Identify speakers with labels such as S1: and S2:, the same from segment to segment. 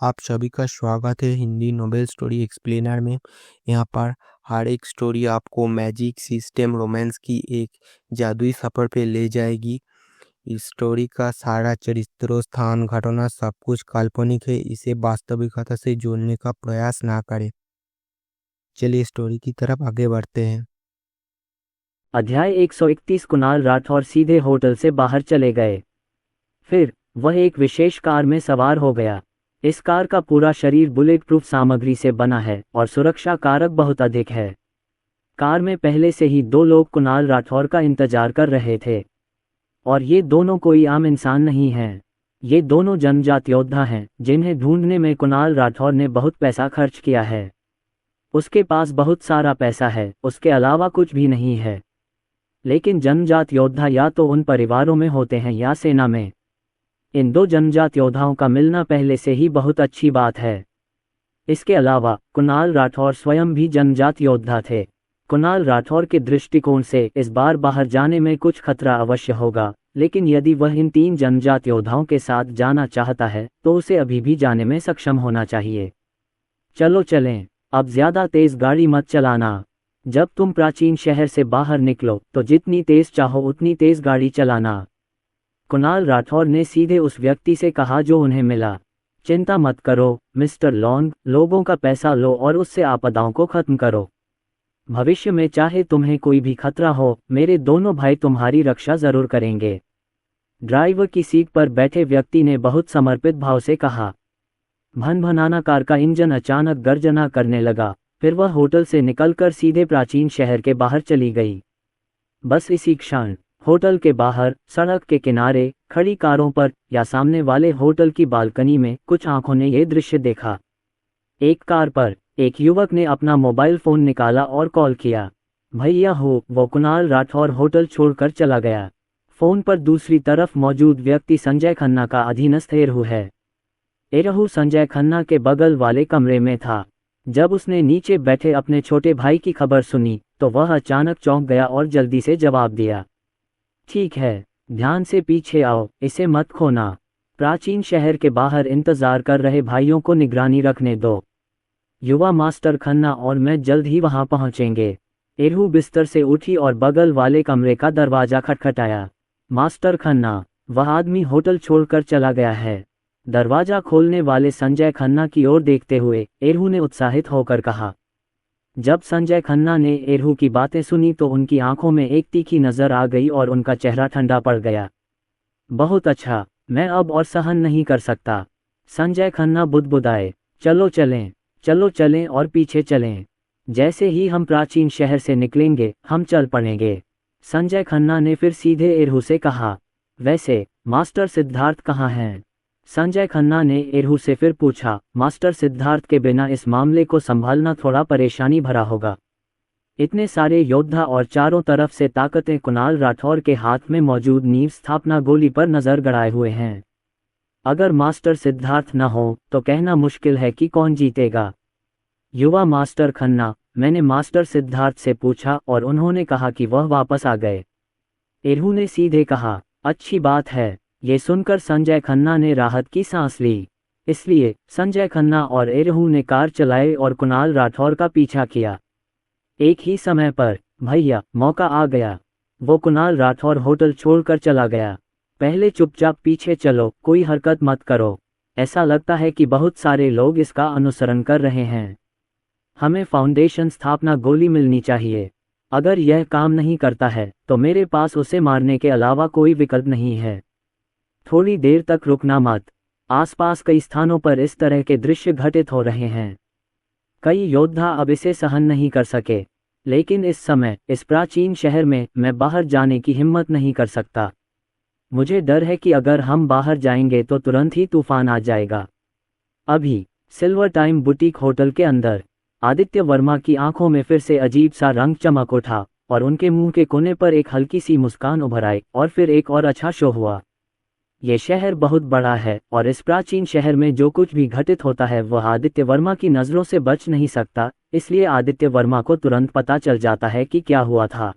S1: आप सभी का स्वागत है हिंदी नोवेल स्टोरी एक्सप्लेनर में। यहाँ पर हर एक स्टोरी आपको मैजिक सिस्टम रोमांस की एक जादुई सफ़र पे ले जाएगी। इस स्टोरी का सारा चरित्रों, स्थान, घटना सब कुछ काल्पनिक है। इसे वास्तविकता से जोड़ने का प्रयास ना करें। चलिए स्टोरी की तरफ आगे बढ़ते हैं।
S2: अध्याय 131। कुणाल राठौर सीधे होटल से बाहर चले गए। फिर वह एक विशेष कार में सवार हो गया। इस कार का पूरा शरीर बुलेट प्रूफ सामग्री से बना है और सुरक्षा कारक बहुत अधिक है। कार में पहले से ही दो लोग कुणाल राठौर का इंतजार कर रहे थे, और ये दोनों कोई आम इंसान नहीं हैं। ये दोनों जन्मजात योद्धा हैं जिन्हें ढूंढने में कुणाल राठौर ने बहुत पैसा खर्च किया है। उसके पास बहुत सारा पैसा है, उसके अलावा कुछ भी नहीं है। लेकिन जन्मजात योद्धा या तो उन परिवारों में होते हैं या सेना में। इन दो जन्मजात योद्धाओं का मिलना पहले से ही बहुत अच्छी बात है। इसके अलावा कुणाल राठौर स्वयं भी जन्मजात योद्धा थे। कुणाल राठौर के दृष्टिकोण से इस बार बाहर जाने में कुछ खतरा अवश्य होगा, लेकिन यदि वह इन तीन जन्मजात योद्धाओं के साथ जाना चाहता है तो उसे अभी भी जाने में सक्षम होना चाहिए। चलो चलें, अब ज्यादा तेज गाड़ी मत चलाना। जब तुम प्राचीन शहर से बाहर निकलो तो जितनी तेज चाहो उतनी तेज गाड़ी चलाना। कुणाल राठौर ने सीधे उस व्यक्ति से कहा जो उन्हें मिला। चिंता मत करो मिस्टर लॉन्ग, लोगों का पैसा लो और उससे आपदाओं को खत्म करो। भविष्य में चाहे तुम्हें कोई भी खतरा हो, मेरे दोनों भाई तुम्हारी रक्षा जरूर करेंगे। ड्राइवर की सीट पर बैठे व्यक्ति ने बहुत समर्पित भाव से कहा। भनभनाना कार का इंजन अचानक गर्जना करने लगा। फिर वह होटल से निकलकर सीधे प्राचीन शहर के बाहर चली गई। बस इसी क्षण होटल के बाहर, सड़क के किनारे खड़ी कारों पर या सामने वाले होटल की बालकनी में कुछ आंखों ने यह दृश्य देखा। एक कार पर एक युवक ने अपना मोबाइल फोन निकाला और कॉल किया। भैया हो, वो कुणाल राठौर होटल छोड़कर चला गया। फोन पर दूसरी तरफ मौजूद व्यक्ति संजय खन्ना का अधीनस्थ एरहू है। एरहू संजय खन्ना के बगल वाले कमरे में था। जब उसने नीचे बैठे अपने छोटे भाई की खबर सुनी तो वह अचानक चौंक गया और जल्दी से जवाब दिया। ठीक है, ध्यान से पीछे आओ, इसे मत खोना। प्राचीन शहर के बाहर इंतजार कर रहे भाइयों को निगरानी रखने दो। युवा मास्टर खन्ना और मैं जल्द ही वहां पहुंचेंगे। एरहू बिस्तर से उठी और बगल वाले कमरे का दरवाजा खटखटाया। मास्टर खन्ना, वह आदमी होटल छोड़कर चला गया है। दरवाजा खोलने वाले संजय खन्ना की ओर देखते हुए एरहू ने उत्साहित होकर कहा। जब संजय खन्ना ने एरहू की बातें सुनी तो उनकी आंखों में एक तीखी नजर आ गई और उनका चेहरा ठंडा पड़ गया। बहुत अच्छा, मैं अब और सहन नहीं कर सकता। संजय खन्ना बुदबुदाए। चलो चलें और पीछे चलें। जैसे ही हम प्राचीन शहर से निकलेंगे हम चल पड़ेंगे। संजय खन्ना ने फिर सीधे एरहू से कहा। वैसे मास्टर सिद्धार्थ कहाँ हैं? संजय खन्ना ने एरहू से फिर पूछा। मास्टर सिद्धार्थ के बिना इस मामले को संभालना थोड़ा परेशानी भरा होगा। इतने सारे योद्धा और चारों तरफ से ताकतें कुणाल राठौर के हाथ में मौजूद नींव स्थापना गोली पर नजर गड़ाए हुए हैं। अगर मास्टर सिद्धार्थ न हो तो कहना मुश्किल है कि कौन जीतेगा। युवा मास्टर खन्ना, मैंने मास्टर सिद्धार्थ से पूछा और उन्होंने कहा कि वह वापस आ गए। एरहू ने सीधे कहा। अच्छी बात है। ये सुनकर संजय खन्ना ने राहत की सांस ली। इसलिए संजय खन्ना और एरहू ने कार चलाई और कुणाल राठौर का पीछा किया। एक ही समय पर, भैया मौका आ गया। वो कुणाल राठौर होटल छोड़कर चला गया। पहले चुपचाप पीछे चलो, कोई हरकत मत करो। ऐसा लगता है कि बहुत सारे लोग इसका अनुसरण कर रहे हैं। हमें फाउंडेशन स्थापना गोली मिलनी चाहिए। अगर यह काम नहीं करता है तो मेरे पास उसे मारने के अलावा कोई विकल्प नहीं है। थोड़ी देर तक रुकना मत। आसपास कई स्थानों पर इस तरह के दृश्य घटित हो रहे हैं। कई योद्धा अब इसे सहन नहीं कर सके, लेकिन इस समय इस प्राचीन शहर में मैं बाहर जाने की हिम्मत नहीं कर सकता। मुझे डर है कि अगर हम बाहर जाएंगे तो तुरंत ही तूफान आ जाएगा। अभी सिल्वर टाइम बुटीक होटल के अंदर आदित्य वर्मा की आंखों में फिर से अजीब सा रंग चमक उठा और उनके मुंह के कोने पर एक हल्की सी मुस्कान उभर आई। और फिर एक और अच्छा शो हुआ। ये शहर बहुत बड़ा है और इस प्राचीन शहर में जो कुछ भी घटित होता है वह आदित्य वर्मा की नज़रों से बच नहीं सकता। इसलिए आदित्य वर्मा को तुरंत पता चल जाता है कि क्या हुआ था।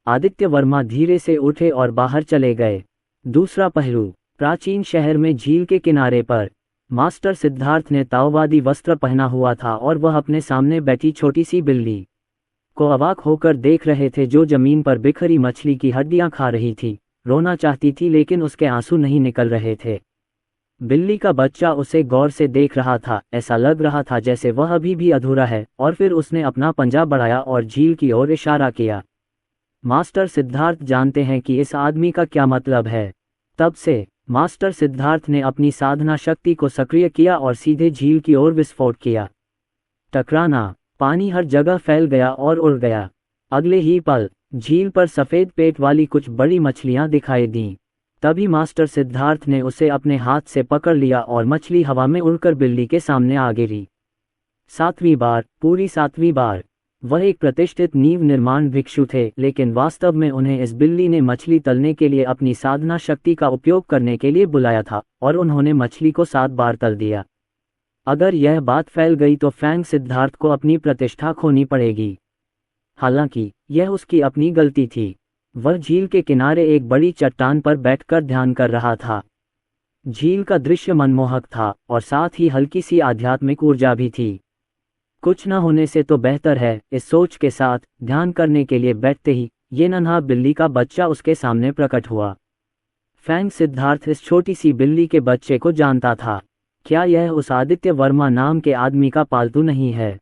S2: आदित्य वर्मा धीरे से उठे और बाहर चले गए। दूसरा पहलू, प्राचीन शहर में झील के किनारे पर मास्टर सिद्धार्थ ने ताओवादी वस्त्र पहना हुआ था और वह अपने सामने बैठी छोटी सी बिल्ली को अवाक होकर देख रहे थे, जो जमीन पर बिखरी मछली की हड्डियां खा रही थी। रोना चाहती थी लेकिन उसके आंसू नहीं निकल रहे थे। बिल्ली का बच्चा उसे गौर से देख रहा था, ऐसा लग रहा था जैसे वह अभी भी अधूरा है, और फिर उसने अपना पंजा बढ़ाया और झील की ओर इशारा किया। मास्टर सिद्धार्थ जानते हैं कि इस आदमी का क्या मतलब है। तब से मास्टर सिद्धार्थ ने अपनी साधना शक्ति को सक्रिय किया और सीधे झील की ओर विस्फोट किया। टकराना, पानी हर जगह फैल गया और उड़ गया। अगले ही पल झील पर सफ़ेद पेट वाली कुछ बड़ी मछलियां दिखाई दीं। तभी मास्टर सिद्धार्थ ने उसे अपने हाथ से पकड़ लिया और मछली हवा में उड़कर बिल्ली के सामने आ गिरी। 7वीं बार, पूरी 7वीं बार। वह एक प्रतिष्ठित नींव निर्माण भिक्षु थे, लेकिन वास्तव में उन्हें इस बिल्ली ने मछली तलने के लिए अपनी साधना शक्ति का उपयोग करने के लिए बुलाया था, और उन्होंने मछली को 7 बार तल दिया। अगर यह बात फैल गई तो फैंग सिद्धार्थ को अपनी प्रतिष्ठा खोनी पड़ेगी। हालांकि यह उसकी अपनी गलती थी। वह झील के किनारे एक बड़ी चट्टान पर बैठकर ध्यान कर रहा था। झील का दृश्य मनमोहक था और साथ ही हल्की सी आध्यात्मिक ऊर्जा भी थी। कुछ न होने से तो बेहतर है, इस सोच के साथ ध्यान करने के लिए बैठते ही ये नन्हा बिल्ली का बच्चा उसके सामने प्रकट हुआ। फैंग सिद्धार्थ इस छोटी सी बिल्ली के बच्चे को जानता था। क्या यह उस आदित्य वर्मा नाम के आदमी का पालतू नहीं है?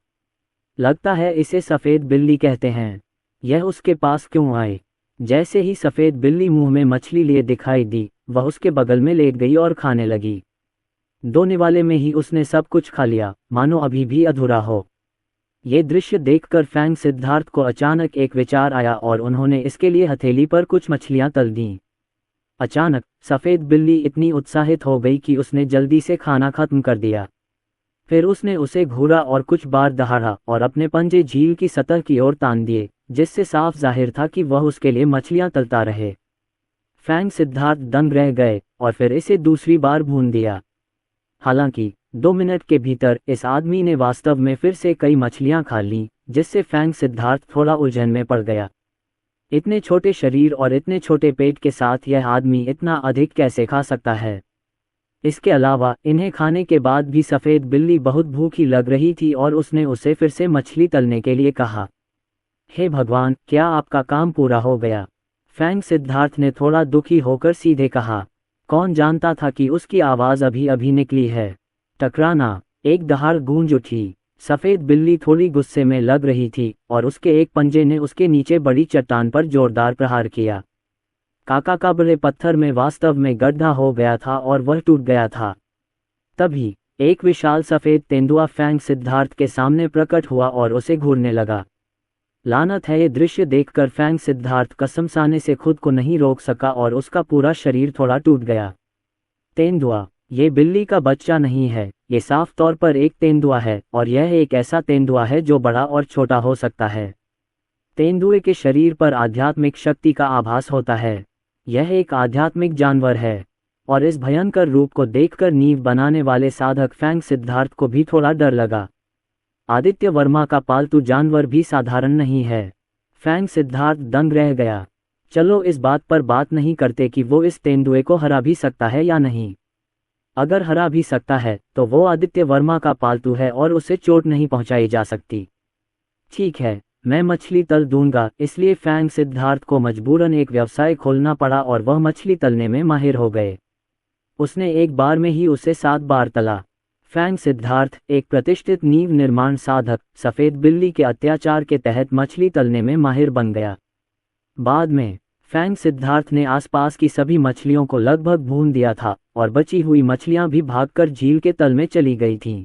S2: लगता है इसे सफ़ेद बिल्ली कहते हैं। यह उसके पास क्यों आए? जैसे ही सफ़ेद बिल्ली मुंह में मछली लिए दिखाई दी, वह उसके बगल में लेट गई और खाने लगी। 2 निवाले में ही उसने सब कुछ खा लिया, मानो अभी भी अधूरा हो। ये दृश्य देखकर फैंग सिद्धार्थ को अचानक एक विचार आया और उन्होंने इसके लिए हथेली पर कुछ मछलियां तल दीं। अचानक सफ़ेद बिल्ली इतनी उत्साहित हो गई कि उसने जल्दी से खाना खत्म कर दिया। फिर उसने उसे घूरा और कुछ बार दहाड़ा और अपने पंजे झील की सतह की ओर तान दिए, जिससे साफ जाहिर था कि वह उसके लिए मछलियां तलता रहे। फैंग सिद्धार्थ दंग रह गए और फिर इसे दूसरी बार भून दिया। हालांकि 2 मिनट के भीतर इस आदमी ने वास्तव में फिर से कई मछलियां खा लीं, जिससे फैंग सिद्धार्थ थोड़ा उलझन में पड़ गया। इतने छोटे शरीर और इतने छोटे पेट के साथ यह आदमी इतना अधिक कैसे खा सकता है? इसके अलावा इन्हें खाने के बाद भी सफ़ेद बिल्ली बहुत भूखी लग रही थी और उसने उसे फिर से मछली तलने के लिए कहा। हे भगवान, क्या आपका काम पूरा हो गया? फैंग सिद्धार्थ ने थोड़ा दुखी होकर सीधे कहा। कौन जानता था कि उसकी आवाज़ अभी अभी निकली है। टकराना, एक दहाड़ गूंज उठी। सफ़ेद बिल्ली थोड़ी गुस्से में लग रही थी और उसके एक पंजे ने उसके नीचे बड़ी चट्टान पर जोरदार प्रहार किया। काका का बड़े पत्थर में वास्तव में गड्ढा हो गया था और वह टूट गया था। तभी एक विशाल सफ़ेद तेंदुआ फैंग सिद्धार्थ के सामने प्रकट हुआ और उसे घूरने लगा। लानत है, ये दृश्य देखकर फैंग सिद्धार्थ कसमसाने से खुद को नहीं रोक सका और उसका पूरा शरीर थोड़ा टूट गया। तेंदुआ, ये बिल्ली का बच्चा नहीं है, ये साफ तौर पर एक तेंदुआ है, और यह एक ऐसा तेंदुआ है जो बड़ा और छोटा हो सकता है। तेंदुए के शरीर पर आध्यात्मिक शक्ति का आभास होता है। यह एक आध्यात्मिक जानवर है, और इस भयंकर रूप को देखकर नींव बनाने वाले साधक फैंग सिद्धार्थ को भी थोड़ा डर लगा। आदित्य वर्मा का पालतू जानवर भी साधारण नहीं है। फैंग सिद्धार्थ दंग रह गया। चलो इस बात पर बात नहीं करते कि वो इस तेंदुए को हरा भी सकता है या नहीं। अगर हरा भी सकता है तो वो आदित्य वर्मा का पालतू है और उसे चोट नहीं पहुंचाई जा सकती। ठीक है, मैं मछली तल दूंगा। इसलिए फैंग सिद्धार्थ को मजबूरन एक व्यवसाय खोलना पड़ा और वह मछली तलने में माहिर हो गए। उसने एक बार में ही उसे 7 बार तला। फैंग सिद्धार्थ, एक प्रतिष्ठित नींव निर्माण साधक, सफ़ेद बिल्ली के अत्याचार के तहत मछली तलने में माहिर बन गया। बाद में फैंग सिद्धार्थ ने आसपास की सभी मछलियों को लगभग भून दिया था और बची हुई मछलियां भी भागकर झील के तल में चली गई थीं।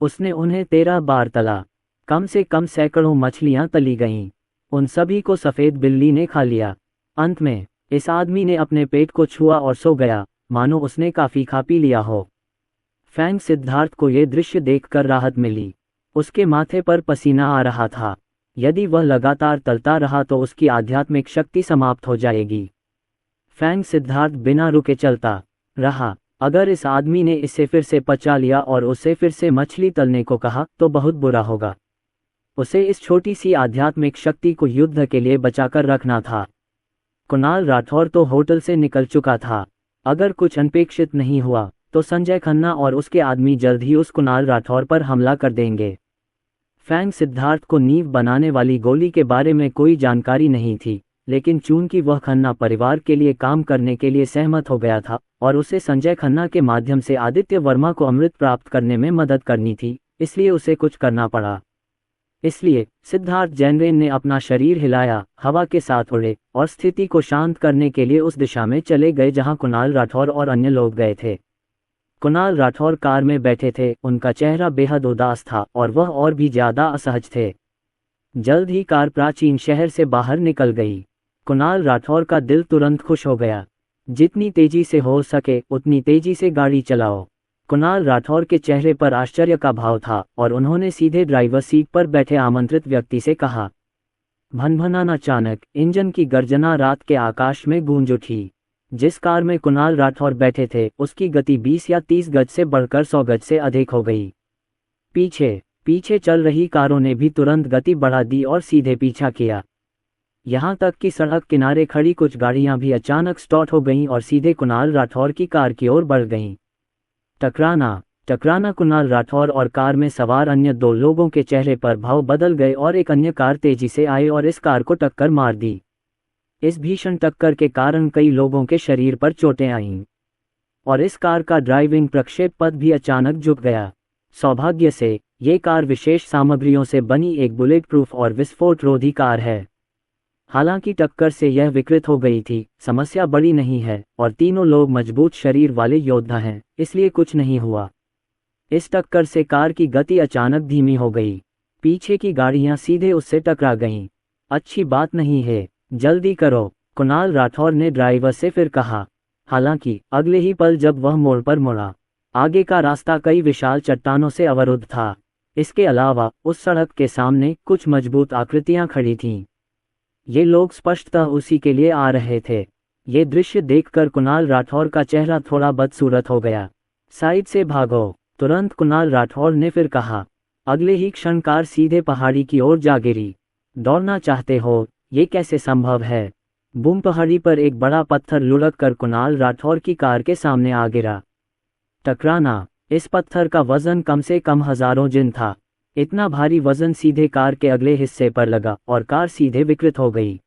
S2: उसने उन्हें 13 बार तला। कम से कम सैकड़ों मछलियां तली गईं। उन सभी को सफ़ेद बिल्ली ने खा लिया। अंत में इस आदमी ने अपने पेट को छुआ और सो गया, मानो उसने काफ़ी खा पी लिया हो। फैंग सिद्धार्थ को यह दृश्य देखकर राहत मिली। उसके माथे पर पसीना आ रहा था। यदि वह लगातार तलता रहा तो उसकी आध्यात्मिक शक्ति समाप्त हो जाएगी। फैंग सिद्धार्थ बिना रुके चलता रहा। अगर इस आदमी ने इसे फिर से पचा लिया और उसे फिर से मछली तलने को कहा तो बहुत बुरा होगा। उसे इस छोटी सी आध्यात्मिक शक्ति को युद्ध के लिए बचाकर रखना था। कुणाल राठौर तो होटल से निकल चुका था। अगर कुछ अनपेक्षित नहीं हुआ तो संजय खन्ना और उसके आदमी जल्द ही उस कुणाल राठौर पर हमला कर देंगे। फैंग सिद्धार्थ को नींव बनाने वाली गोली के बारे में कोई जानकारी नहीं थी, लेकिन चूंकि वह खन्ना परिवार के लिए काम करने के लिए सहमत हो गया था और उसे संजय खन्ना के माध्यम से आदित्य वर्मा को अमृत प्राप्त करने में मदद करनी थी, इसलिए उसे कुछ करना पड़ा। इसलिए सिद्धार्थ जैनरेन ने अपना शरीर हिलाया, हवा के साथ उड़े और स्थिति को शांत करने के लिए उस दिशा में चले गए जहां कुणाल राठौर और अन्य लोग गए थे। कुणाल राठौर कार में बैठे थे, उनका चेहरा बेहद उदास था और वह और भी ज्यादा असहज थे। जल्द ही कार प्राचीन शहर से बाहर निकल गई। कुणाल राठौर का दिल तुरंत खुश हो गया। जितनी तेजी से हो सके उतनी तेजी से गाड़ी चलाओ। कुणाल राठौर के चेहरे पर आश्चर्य का भाव था और उन्होंने सीधे ड्राइवर सीट पर बैठे आमंत्रित व्यक्ति से कहा। भनभनाना अचानक इंजन की गर्जना रात के आकाश में गूंज उठी। जिस कार में कुणाल राठौर बैठे थे उसकी गति 20 या 30 गज से बढ़कर 100 गज से अधिक हो गई। पीछे चल रही कारों ने भी तुरंत गति बढ़ा दी और सीधे पीछा किया। यहाँ तक कि सड़क किनारे खड़ी कुछ गाड़ियां भी अचानक स्टार्ट हो गईं और सीधे कुणाल राठौर की कार की ओर बढ़ गईं। टकराना कुणाल राठौर और कार में सवार अन्य 2 लोगों के चेहरे पर भाव बदल गए और एक अन्य कार तेजी से आई और इस कार को टक्कर मार दी। इस भीषण टक्कर के कारण कई लोगों के शरीर पर चोटें आईं और इस कार का ड्राइविंग प्रक्षेप पथ भी अचानक झुक गया। सौभाग्य से ये कार विशेष सामग्रियों से बनी एक बुलेट प्रूफ और विस्फोट रोधी कार है। हालांकि टक्कर से यह विकृत हो गई थी, समस्या बड़ी नहीं है और तीनों लोग मजबूत शरीर वाले योद्धा हैं, इसलिए कुछ नहीं हुआ। इस टक्कर से कार की गति अचानक धीमी हो गई। पीछे की गाड़ियां सीधे उससे टकरा गईं। अच्छी बात नहीं है, जल्दी करो, कुणाल राठौर ने ड्राइवर से फिर कहा। हालांकि अगले ही पल जब वह मोड़ पर मुड़ा, आगे का रास्ता कई विशाल चट्टानों से अवरुद्ध था। इसके अलावा उस सड़क के सामने कुछ मजबूत आकृतियां खड़ी थीं। ये लोग स्पष्टतः उसी के लिए आ रहे थे। ये दृश्य देखकर कुणाल राठौर का चेहरा थोड़ा बदसूरत हो गया। साइड से भागो, तुरंत कुणाल राठौर ने फिर कहा। अगले ही क्षण कार सीधे पहाड़ी की ओर जा गिरी। दौड़ना चाहते हो, ये कैसे संभव है? बूम, पहाड़ी पर एक बड़ा पत्थर लुढ़क कर कुणाल राठौर की कार के सामने आ गिरा। टकराना, इस पत्थर का वजन कम से कम हजारों जिन था। इतना भारी वजन सीधे कार के अगले हिस्से पर लगा और कार सीधे विकृत हो गई।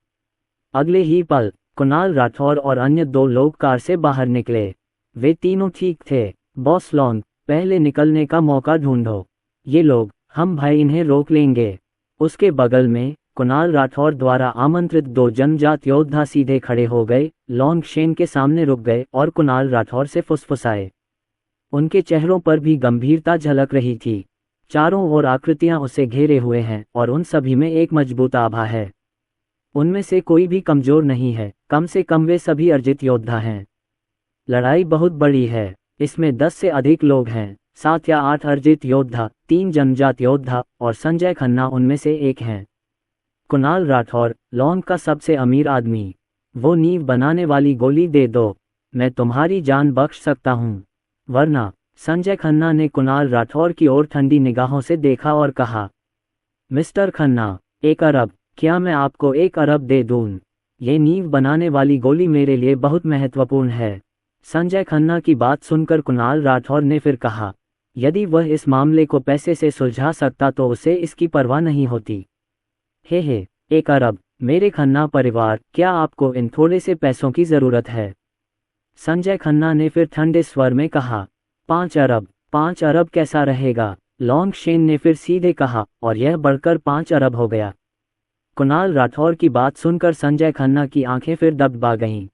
S2: अगले ही पल कुणाल राठौर और अन्य 2 लोग कार से बाहर निकले। वे तीनों ठीक थे। बॉस लॉन्ग, पहले निकलने का मौका ढूंढो। ये लोग, हम भाई इन्हें रोक लेंगे। उसके बगल में कुणाल राठौर द्वारा आमंत्रित 2 जनजात योद्धा सीधे खड़े हो गए, लॉन्ग शेन के सामने रुक गए और कुणाल राठौर से फुसफुसाए। उनके चेहरों पर भी गंभीरता झलक रही थी। चारों ओर आकृतियां उसे घेरे हुए हैं और उन सभी में एक मजबूत आभा है। उनमें से कोई भी कमजोर नहीं है, कम से कम वे सभी अर्जित योद्धा हैं। लड़ाई बहुत बड़ी है, इसमें 10 से अधिक लोग हैं, 7 या 8 अर्जित योद्धा, 3 जनजात योद्धा और संजय खन्ना उनमें से एक हैं। कुणाल राठौर, लॉन्ग का सबसे अमीर आदमी। वो नींव बनाने वाली गोली दे दो, मैं तुम्हारी जान बख्श सकता हूँ, वरना। संजय खन्ना ने कुणाल राठौर की ओर ठंडी निगाहों से देखा और कहा। मिस्टर खन्ना, 1 अरब, क्या मैं आपको 1 अरब दे दूं? ये नींव बनाने वाली गोली मेरे लिए बहुत महत्वपूर्ण है। संजय खन्ना की बात सुनकर कुणाल राठौर ने फिर कहा। यदि वह इस मामले को पैसे से सुलझा सकता तो उसे इसकी परवाह नहीं होती। हे 1 अरब, मेरे खन्ना परिवार, क्या आपको इन थोड़े से पैसों की जरूरत है? संजय खन्ना ने फिर ठंडे स्वर में कहा। 5 अरब, 5 अरब कैसा रहेगा? लॉन्ग शेन ने फिर सीधे कहा और यह बढ़कर 5 अरब हो गया। कुणाल राठौर की बात सुनकर संजय खन्ना की आंखें फिर दबदबा गईं।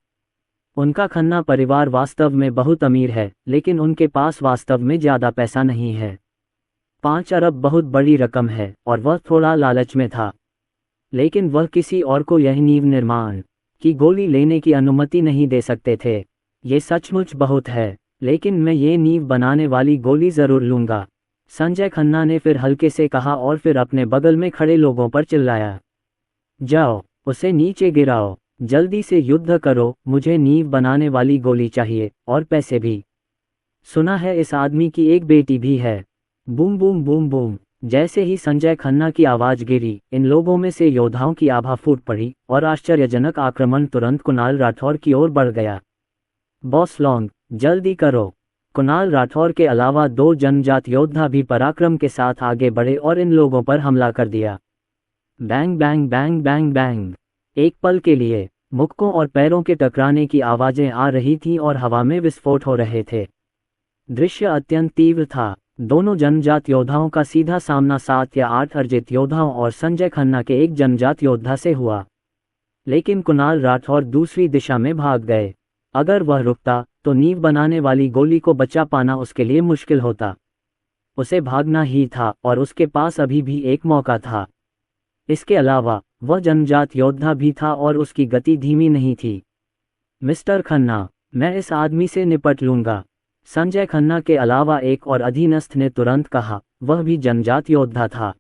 S2: उनका खन्ना परिवार वास्तव में बहुत अमीर है, लेकिन उनके पास वास्तव में ज्यादा पैसा नहीं है। 5 अरब बहुत बड़ी रकम है और वह थोड़ा लालच में था। लेकिन वह किसी और को यह नींव निर्माण की गोली लेने की अनुमति नहीं दे सकते थे। ये सचमुच बहुत है, लेकिन मैं ये नींव बनाने वाली गोली जरूर लूंगा, संजय खन्ना ने फिर हल्के से कहा और फिर अपने बगल में खड़े लोगों पर चिल्लाया। जाओ, उसे नीचे गिराओ, जल्दी से युद्ध करो, मुझे नींव बनाने वाली गोली चाहिए और पैसे भी। सुना है इस आदमी की एक बेटी भी है। Boom boom boom boom. जैसे ही संजय खन्ना की आवाज गिरी, इन लोगों में से योद्धाओं की आभा फूट पड़ी और आश्चर्यजनक आक्रमण तुरंत कुणाल राठौर की ओर बढ़ गया। बॉस लॉन्ग, जल्दी करो, कुणाल राठौर के अलावा 2 जनजात योद्धा भी पराक्रम के साथ आगे बढ़े और इन लोगों पर हमला कर दिया। Bang bang bang bang bang. एक पल के लिए मुक्कों और पैरों के टकराने की आवाजें आ रही थीं और हवा में विस्फोट हो रहे थे। दृश्य अत्यंत तीव्र था। दोनों जनजात योद्धाओं का सीधा सामना 7 या 8 अर्जित योद्धाओं और संजय खन्ना के एक जनजात योद्धा से हुआ। लेकिन कुणाल राठौर दूसरी दिशा में भाग गए। अगर वह रुकता तो नींव बनाने वाली गोली को बचा पाना उसके लिए मुश्किल होता। उसे भागना ही था और उसके पास अभी भी एक मौका था। इसके अलावा वह जनजात योद्धा भी था और उसकी गति धीमी नहीं थी। मिस्टर खन्ना, मैं इस आदमी से निपट लूंगा, संजय खन्ना के अलावा एक और अधीनस्थ ने तुरंत कहा। वह भी जनजात योद्धा था।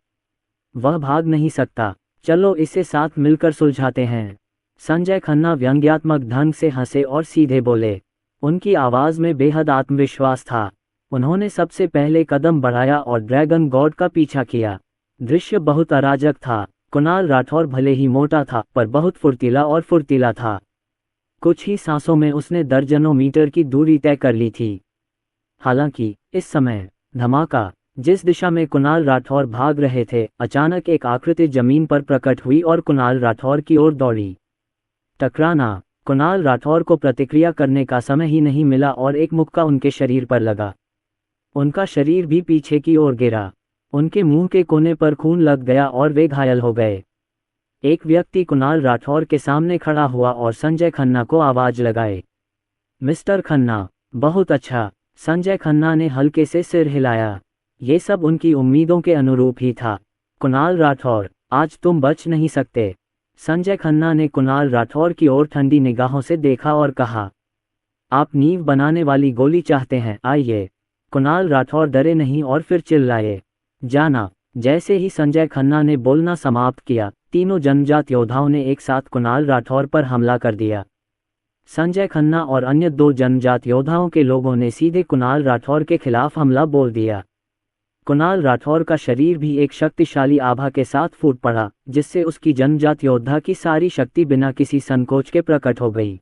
S2: वह भाग नहीं सकता। चलो इसे साथ मिलकर सुलझाते हैं। संजय खन्ना व्यंग्यात्मक ढंग से हंसे और सीधे बोले। उनकी आवाज में बेहद आत्मविश्वास था। उन्होंने सबसे पहले कदम बढ़ाया और ड्रैगन गॉड का पीछा किया। दृश्य बहुत अराजक था। कुणाल राठौर भले ही मोटा था पर बहुत फुर्तीला था। कुछ ही सांसों में उसने दर्जनों मीटर की दूरी तय कर ली थी। हालांकि इस समय धमाका, जिस दिशा में कुणाल राठौर भाग रहे थे, अचानक एक आकृति जमीन पर प्रकट हुई और कुणाल राठौर की ओर दौड़ी। टकराना। कुणाल राठौर को प्रतिक्रिया करने का समय ही नहीं मिला और एक मुक्का उनके शरीर पर लगा। उनका शरीर भी पीछे की ओर गिरा। उनके मुंह के कोने पर खून लग गया और वे घायल हो गए। एक व्यक्ति कुणाल राठौर के सामने खड़ा हुआ और संजय खन्ना को आवाज लगाए। मिस्टर खन्ना, बहुत अच्छा। संजय खन्ना ने हल्के से सिर हिलाया। ये सब उनकी उम्मीदों के अनुरूप ही था। कुणाल राठौर, आज तुम बच नहीं सकते। संजय खन्ना ने कुणाल राठौर की ओर ठंडी निगाहों से देखा और कहा, आप नींव बनाने वाली गोली चाहते हैं, आइए। कुणाल राठौर डरे नहीं और फिर चिल्लाए, जाना। जैसे ही संजय खन्ना ने बोलना समाप्त किया, तीनों जनजात योद्धाओं ने एक साथ कुणाल राठौर पर हमला कर दिया। संजय खन्ना और अन्य 2 जनजात योद्धाओं के लोगों ने सीधे कुणाल राठौर के खिलाफ हमला बोल दिया। कुणाल राठौर का शरीर भी एक शक्तिशाली आभा के साथ फूट पड़ा, जिससे उसकी जनजात योद्धा की सारी शक्ति बिना किसी संकोच के प्रकट हो गई।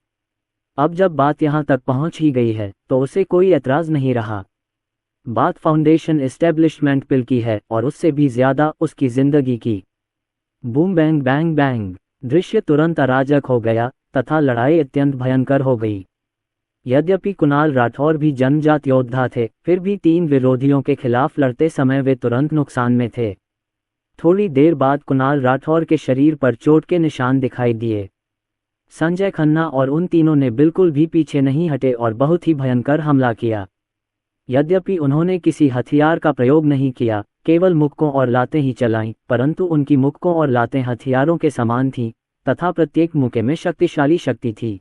S2: अब जब बात यहाँ तक पहुँच ही गई है तो उसे कोई एतराज नहीं रहा। बात फाउंडेशन एस्टेब्लिशमेंट पिल की है और उससे भी ज्यादा उसकी जिंदगी की। Boom bang bang bang. दृश्य तुरंत अराजक हो गया तथा लड़ाई अत्यंत भयंकर हो गई। यद्यपि कुणाल राठौर भी जनजात योद्धा थे, फिर भी 3 विरोधियों के खिलाफ लड़ते समय वे तुरंत नुकसान में थे। थोड़ी देर बाद कुणाल राठौर के शरीर पर चोट के निशान दिखाई दिए। संजय खन्ना और उन तीनों ने बिल्कुल भी पीछे नहीं हटे और बहुत ही भयंकर हमला किया। यद्यपि उन्होंने किसी हथियार का प्रयोग नहीं किया, केवल मुक्कों और लातें ही चलाईं, परंतु उनकी मुक्कों और लातें हथियारों के समान थीं तथा प्रत्येक मुक्के में शक्तिशाली शक्ति थी।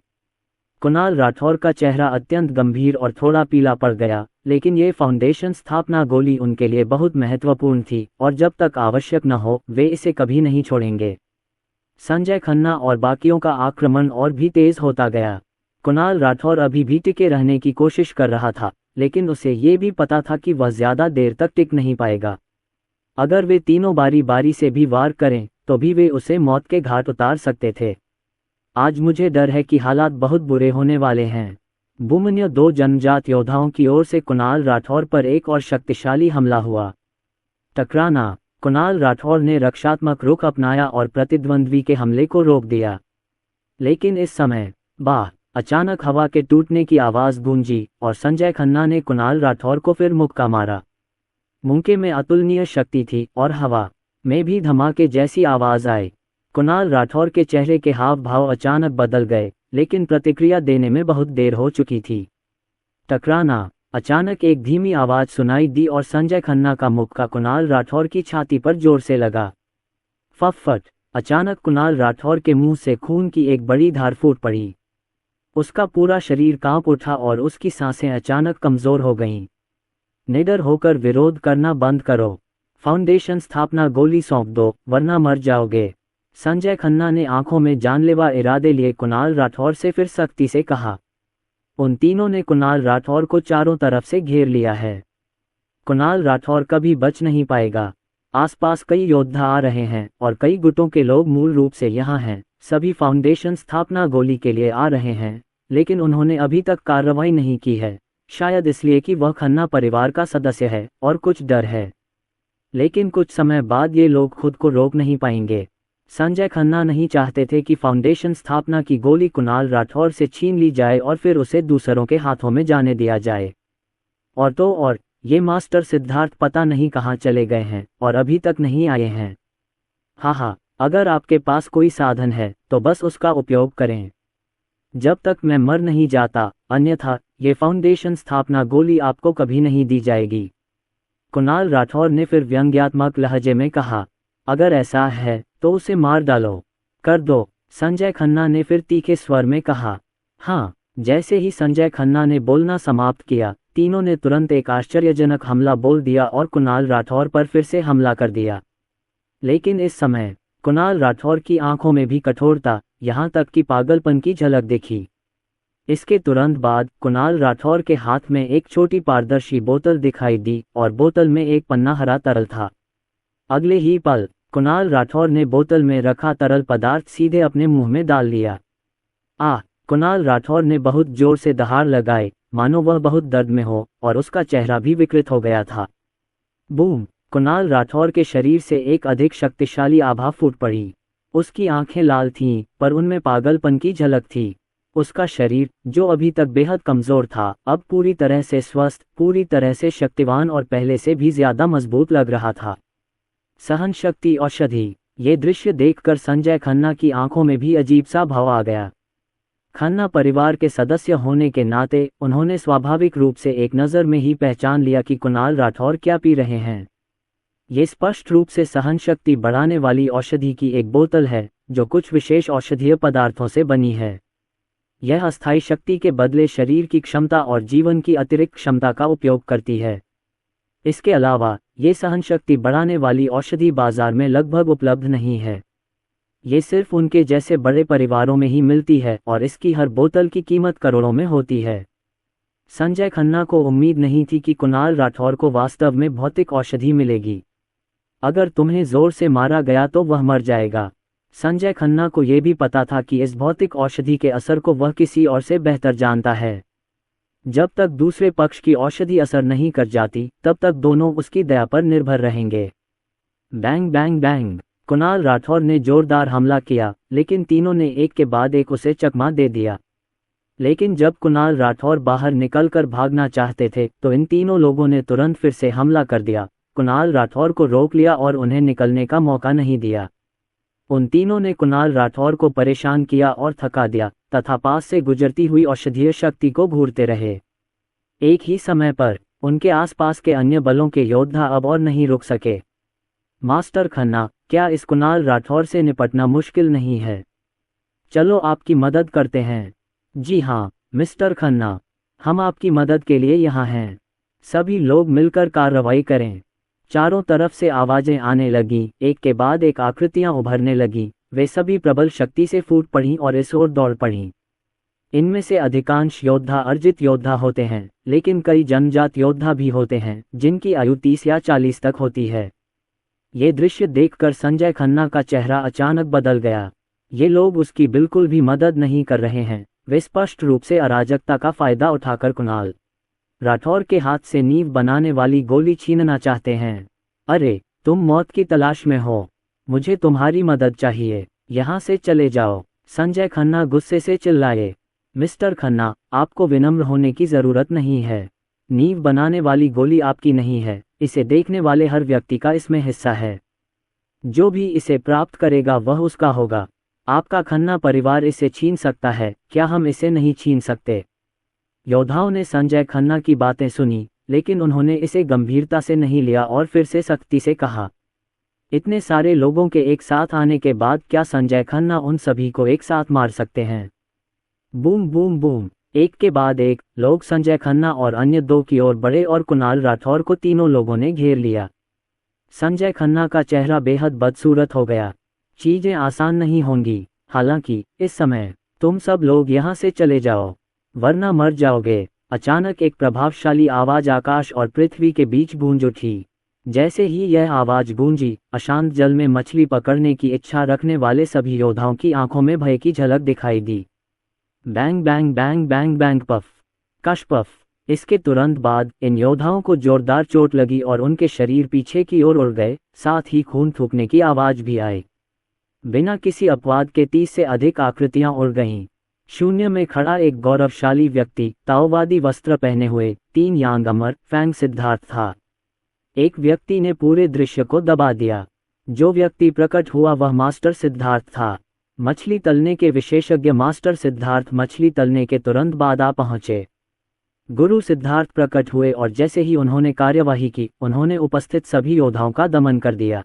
S2: कुणाल राठौर का चेहरा अत्यंत गंभीर और थोड़ा पीला पड़ गया, लेकिन ये फाउंडेशन स्थापना गोली उनके लिए बहुत महत्वपूर्ण थी और जब तक आवश्यक न हो वे इसे कभी नहीं छोड़ेंगे। संजय खन्ना और बाकियों का आक्रमण और भी तेज होता गया। कुणाल राठौर अभी भी टिके रहने की कोशिश कर रहा था, लेकिन उसे ये भी पता था कि वह ज्यादा देर तक टिक नहीं पाएगा। अगर वे तीनों बारी बारी से भी वार करें तो भी वे उसे मौत के घाट उतार सकते थे। आज मुझे डर है कि हालात बहुत बुरे होने वाले हैं। बुमन्य 2 जनजात योद्धाओं की ओर से कुणाल राठौर पर एक और शक्तिशाली हमला हुआ। टकराना। कुणाल राठौर ने रक्षात्मक रुख अपनाया और प्रतिद्वंद्वी के हमले को रोक दिया। लेकिन इस समय अचानक हवा के टूटने की आवाज गूंजी और संजय खन्ना ने कुणाल राठौर को फिर मुक्का मारा। मुक्के में अतुलनीय शक्ति थी और हवा में भी धमाके जैसी आवाज आई। कुणाल राठौर के चेहरे के हाव भाव अचानक बदल गए, लेकिन प्रतिक्रिया देने में बहुत देर हो चुकी थी। टकराना। अचानक एक धीमी आवाज सुनाई दी और संजय खन्ना का मुक्का कुणाल राठौर की छाती पर जोर से लगा। फट। अचानक कुणाल राठौर के मुंह से खून की एक बड़ी धार फूट पड़ी। उसका पूरा शरीर कांप उठा और उसकी सांसें अचानक कमजोर हो गईं। निडर होकर विरोध करना बंद करो। फाउंडेशन स्थापना गोली सौंप दो, वरना मर जाओगे। संजय खन्ना ने आंखों में जानलेवा इरादे लिए कुणाल राठौर से फिर सख्ती से कहा। उन तीनों ने कुणाल राठौर को चारों तरफ से घेर लिया है। कुणाल राठौर कभी बच नहीं पाएगा। आसपास कई योद्धा आ रहे हैं और कई गुटों के लोग मूल रूप से यहाँ हैं। सभी फाउंडेशन स्थापना गोली के लिए आ रहे हैं, लेकिन उन्होंने अभी तक कार्रवाई नहीं की है। शायद इसलिए कि वह खन्ना परिवार का सदस्य है और कुछ डर है। लेकिन कुछ समय बाद ये लोग खुद को रोक नहीं पाएंगे। संजय खन्ना नहीं चाहते थे कि फाउंडेशन स्थापना की गोली कुणाल राठौर से छीन ली जाए और फिर उसे दूसरों के हाथों में जाने दिया जाए। और तो और, ये मास्टर सिद्धार्थ पता नहीं कहाँ चले गए हैं और अभी तक नहीं आए हैं। हाँ, अगर आपके पास कोई साधन है तो बस उसका उपयोग करें जब तक मैं मर नहीं जाता, अन्यथा ये फाउंडेशन स्थापना गोली आपको कभी नहीं दी जाएगी। कुणाल राठौर ने फिर व्यंग्यात्मक लहजे में कहा, अगर ऐसा है तो उसे मार डालो, कर दो। संजय खन्ना ने फिर तीखे स्वर में कहा। हाँ। जैसे ही संजय खन्ना ने बोलना समाप्त किया, तीनों ने तुरंत एक आश्चर्यजनक हमला बोल दिया और कुणाल राठौर पर फिर से हमला कर दिया। लेकिन इस समय कुणाल राठौर की आंखों में भी कठोरता, यहाँ तक कि पागलपन की झलक दिखी। इसके तुरंत बाद कुणाल राठौर के हाथ में एक छोटी पारदर्शी बोतल दिखाई दी और बोतल में एक पन्ना हरा तरल था। अगले ही पल कुणाल राठौर ने बोतल में रखा तरल पदार्थ सीधे अपने मुंह में डाल लिया। कुणाल राठौर ने बहुत जोर से दहाड़ लगाए, मानो वह बहुत दर्द में हो, और उसका चेहरा भी विकृत हो गया था। बूम! कुणाल राठौर के शरीर से एक अधिक शक्तिशाली आभा फूट पड़ी। उसकी आंखें लाल थीं, पर उनमें पागलपन की झलक थी। उसका शरीर, जो अभी तक बेहद कमजोर था, अब पूरी तरह से स्वस्थ, पूरी तरह से शक्तिवान और पहले से भी ज्यादा मजबूत लग रहा था। सहन शक्ति औषधि। ये दृश्य देखकर संजय खन्ना की आंखों में भी अजीब सा भाव आ गया। खन्ना परिवार के सदस्य होने के नाते उन्होंने स्वाभाविक रूप से एक नज़र में ही पहचान लिया कि कुणाल राठौर क्या पी रहे हैं। ये स्पष्ट रूप से सहन शक्ति बढ़ाने वाली औषधि की एक बोतल है, जो कुछ विशेष औषधीय पदार्थों से बनी है। यह अस्थायी शक्ति के बदले शरीर की क्षमता और जीवन की अतिरिक्त क्षमता का उपयोग करती है। इसके अलावा ये सहन शक्ति बढ़ाने वाली औषधि बाजार में लगभग उपलब्ध नहीं है। ये सिर्फ उनके जैसे बड़े परिवारों में ही मिलती है और इसकी हर बोतल की कीमत करोड़ों में होती है। संजय खन्ना को उम्मीद नहीं थी कि कुणाल राठौर को वास्तव में भौतिक औषधि मिलेगी। अगर तुम्हें जोर से मारा गया तो वह मर जाएगा। संजय खन्ना को यह भी पता था कि इस भौतिक औषधि के असर को वह किसी और से बेहतर जानता है। जब तक दूसरे पक्ष की औषधि असर नहीं कर जाती, तब तक दोनों उसकी दया पर निर्भर रहेंगे। Bang bang bang! Kunal Rathore ने जोरदार हमला किया, लेकिन तीनों ने एक के बाद एक उसे चकमा दे दिया। लेकिन जब कुणाल राठौर बाहर निकलकर भागना चाहते थे, तो इन तीनों लोगों ने तुरंत फिर से हमला कर दिया, कुणाल राठौर को रोक लिया और उन्हें निकलने का मौका नहीं दिया। उन तीनों ने कुणाल राठौर को परेशान किया और थका दिया, तथा पास से गुजरती हुई औषधीय शक्ति को घूरते रहे। एक ही समय पर उनके आसपास के अन्य बलों के योद्धा अब और नहीं रुक सके। मास्टर खन्ना, क्या इस कुणाल राठौर से निपटना मुश्किल नहीं है? चलो आपकी मदद करते हैं। जी हाँ, मिस्टर खन्ना, हम आपकी मदद के लिए यहाँ हैं। सभी लोग मिलकर कार्रवाई करें। चारों तरफ से आवाजें आने लगीं, एक के बाद एक आकृतियां उभरने लगीं। वे सभी प्रबल शक्ति से फूट पड़ीं और इस ओर दौड़ पड़ीं। इनमें से अधिकांश योद्धा अर्जित योद्धा होते हैं, लेकिन कई जन्मजात योद्धा भी होते हैं, जिनकी आयु 30 या 40 तक होती है। ये दृश्य देखकर संजय खन्ना का चेहरा अचानक बदल गया। ये लोग उसकी बिल्कुल भी मदद नहीं कर रहे हैं। वे स्पष्ट रूप से अराजकता का फायदा उठाकर कुणाल राठौर के हाथ से नींव बनाने वाली गोली छीनना चाहते हैं। अरे, तुम मौत की तलाश में हो, मुझे तुम्हारी मदद चाहिए, यहाँ से चले जाओ। संजय खन्ना गुस्से से चिल्लाए। मिस्टर खन्ना, आपको विनम्र होने की जरूरत नहीं है। नींव बनाने वाली गोली आपकी नहीं है, इसे देखने वाले हर व्यक्ति का इसमें हिस्सा है। जो भी इसे प्राप्त करेगा वह उसका होगा। आपका खन्ना परिवार इसे छीन सकता है, क्या हम इसे नहीं छीन सकते? योद्धाओं ने संजय खन्ना की बातें सुनी, लेकिन उन्होंने इसे गंभीरता से नहीं लिया और फिर से सख्ती से कहा, इतने सारे लोगों के एक साथ आने के बाद क्या संजय खन्ना उन सभी को एक साथ मार सकते हैं? Boom boom boom! एक के बाद एक लोग संजय खन्ना और अन्य दो की ओर बढ़े और कुणाल राठौर को तीनों लोगों ने घेर लिया। संजय खन्ना का चेहरा बेहद बदसूरत हो गया। चीजें आसान नहीं होंगी, हालांकि इस समय तुम सब लोग यहाँ से चले जाओ, वरना मर जाओगे। अचानक एक प्रभावशाली आवाज आकाश और पृथ्वी के बीच गूंज उठी। जैसे ही यह आवाज गूंजी, अशांत जल में मछली पकड़ने की इच्छा रखने वाले सभी योद्धाओं की आंखों में भय की झलक दिखाई दी। Bang bang bang bang bang! Puff कश पफ! इसके तुरंत बाद इन योद्धाओं को जोरदार चोट लगी और उनके शरीर पीछे की ओर उड़ गए, साथ ही खून थूकने की आवाज भी आई। बिना किसी अपवाद के 30 से अधिक आकृतियां उड़ गईं। शून्य में खड़ा एक गौरवशाली व्यक्ति, ताओवादी वस्त्र पहने हुए, 3 यांग अमर फैंग सिद्धार्थ था। एक व्यक्ति ने पूरे दृश्य को दबा दिया। जो व्यक्ति प्रकट हुआ वह मास्टर सिद्धार्थ था। मछली तलने के विशेषज्ञ मास्टर सिद्धार्थ मछली तलने के तुरंत बाद आ पहुंचे। गुरु सिद्धार्थ प्रकट हुए और जैसे ही उन्होंने कार्यवाही की, उन्होंने उपस्थित सभी योद्धाओं का दमन कर दिया।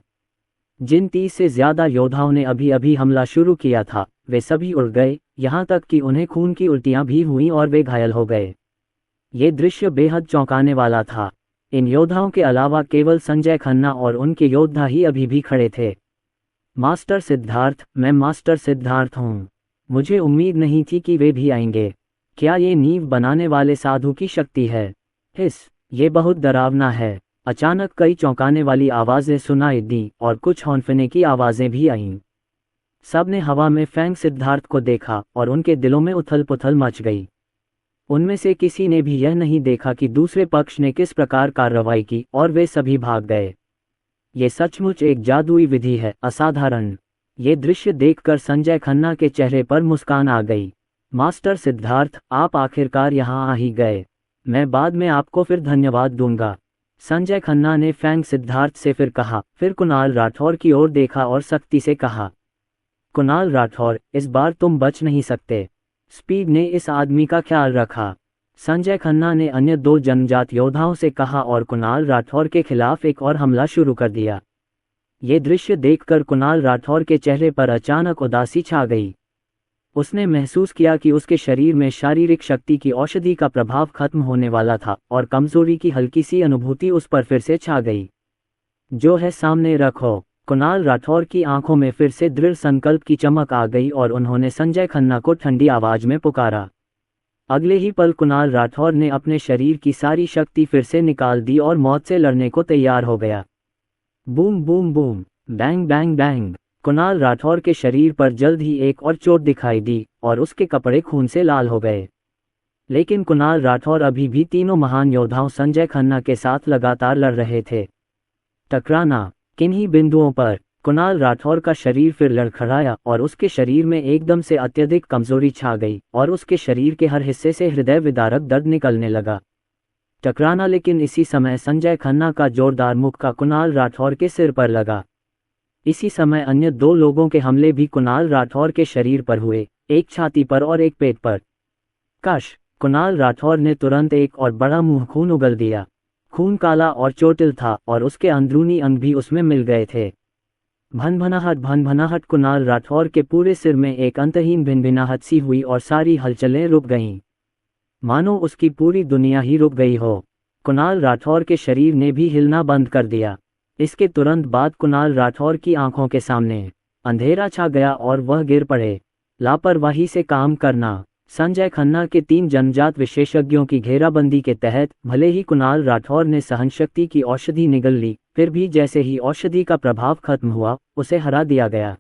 S2: जिन 30 से ज्यादा योद्धाओं ने अभी अभी हमला शुरू किया था, वे सभी उड़ गए, यहाँ तक कि उन्हें खून की उल्टियां भी हुईं और वे घायल हो गए। ये दृश्य बेहद चौंकाने वाला था। इन योद्धाओं के अलावा केवल संजय खन्ना और उनके योद्धा ही अभी भी खड़े थे। मास्टर सिद्धार्थ, मैं मास्टर सिद्धार्थ हूँ। मुझे उम्मीद नहीं थी कि वे भी आएंगे। क्या ये नींव बनाने वाले साधु की शक्ति है? ये बहुत डरावना है। अचानक कई चौंकाने वाली आवाजें सुनाई दी और कुछ हौंफने की आवाजें भी आईं। सबने हवा में फैंग सिद्धार्थ को देखा और उनके दिलों में उथल पुथल मच गई। उनमें से किसी ने भी यह नहीं देखा कि दूसरे पक्ष ने किस प्रकार कार्रवाई की और वे सभी भाग गए। ये सचमुच एक जादुई विधि है, असाधारण। ये दृश्य देखकर संजय खन्ना के चेहरे पर मुस्कान आ गई। मास्टर सिद्धार्थ, आप आखिरकार यहाँ आ ही गए। मैं बाद में आपको फिर धन्यवाद दूंगा। संजय खन्ना ने फैंग सिद्धार्थ से फिर कहा। फिर कुणाल राठौर की ओर देखा और सख्ती से कहा, कुणाल राठौर, इस बार तुम बच नहीं सकते। स्पीड ने इस आदमी का ख्याल रखा। संजय खन्ना ने अन्य 2 जनजात योद्धाओं से कहा और कुणाल राठौर के खिलाफ एक और हमला शुरू कर दिया। ये दृश्य देखकर कुणाल राठौर के चेहरे पर अचानक उदासी छा गई। उसने महसूस किया कि उसके शरीर में शारीरिक शक्ति की औषधि का प्रभाव खत्म होने वाला था और कमजोरी की हल्की सी अनुभूति उस पर फिर से छा गई। जो है सामने रखो। कुणाल राठौर की आंखों में फिर से दृढ़ संकल्प की चमक आ गई और उन्होंने संजय खन्ना को ठंडी आवाज में पुकारा। अगले ही पल कुणाल राठौर ने अपने शरीर की सारी शक्ति फिर से निकाल दी और मौत से लड़ने को तैयार हो गया। Boom boom boom, bang bang bang. Kunal Rathore के शरीर पर जल्द ही एक और चोट दिखाई दी और उसके कपड़े खून से लाल हो गए। लेकिन कुणाल राठौर अभी भी तीनों महान योद्धाओं संजय खन्ना के साथ लगातार लड़ रहे थे। टकराना। किन्हीं बिंदुओं पर कुणाल राठौर का शरीर फिर लड़खड़ाया और उसके शरीर में एकदम से अत्यधिक कमजोरी छा गई और उसके शरीर के हर हिस्से से हृदय विदारक दर्द निकलने लगा। टकराना। लेकिन इसी समय संजय खन्ना का जोरदार मुक्का कुणाल राठौर के सिर पर लगा। इसी समय अन्य 2 लोगों के हमले भी कुणाल राठौर के शरीर पर हुए, एक छाती पर और एक पेट पर। कश। कुणाल राठौर ने तुरंत एक और बड़ा मुंह खून उगल दिया। खून काला और चोटिल था और उसके अंदरूनी अंग भी उसमें मिल गए थे। भनभनाहट। कुणाल राठौर के पूरे सिर में एक अंतहीन भिनभिनाहट सी हुई और सारी हलचलें रुक गईं। मानो उसकी पूरी दुनिया ही रुक गई हो। कुणाल राठौर के शरीर ने भी हिलना बंद कर दिया। इसके तुरंत बाद कुणाल राठौर की आंखों के सामने अंधेरा छा गया और वह गिर पड़े। लापरवाही से काम करना। संजय खन्ना के 3 जनजात विशेषज्ञों की घेराबंदी के तहत भले ही कुणाल राठौर ने सहनशक्ति की औषधि निगल ली, फिर भी जैसे ही औषधि का प्रभाव खत्म हुआ, उसे हरा दिया गया।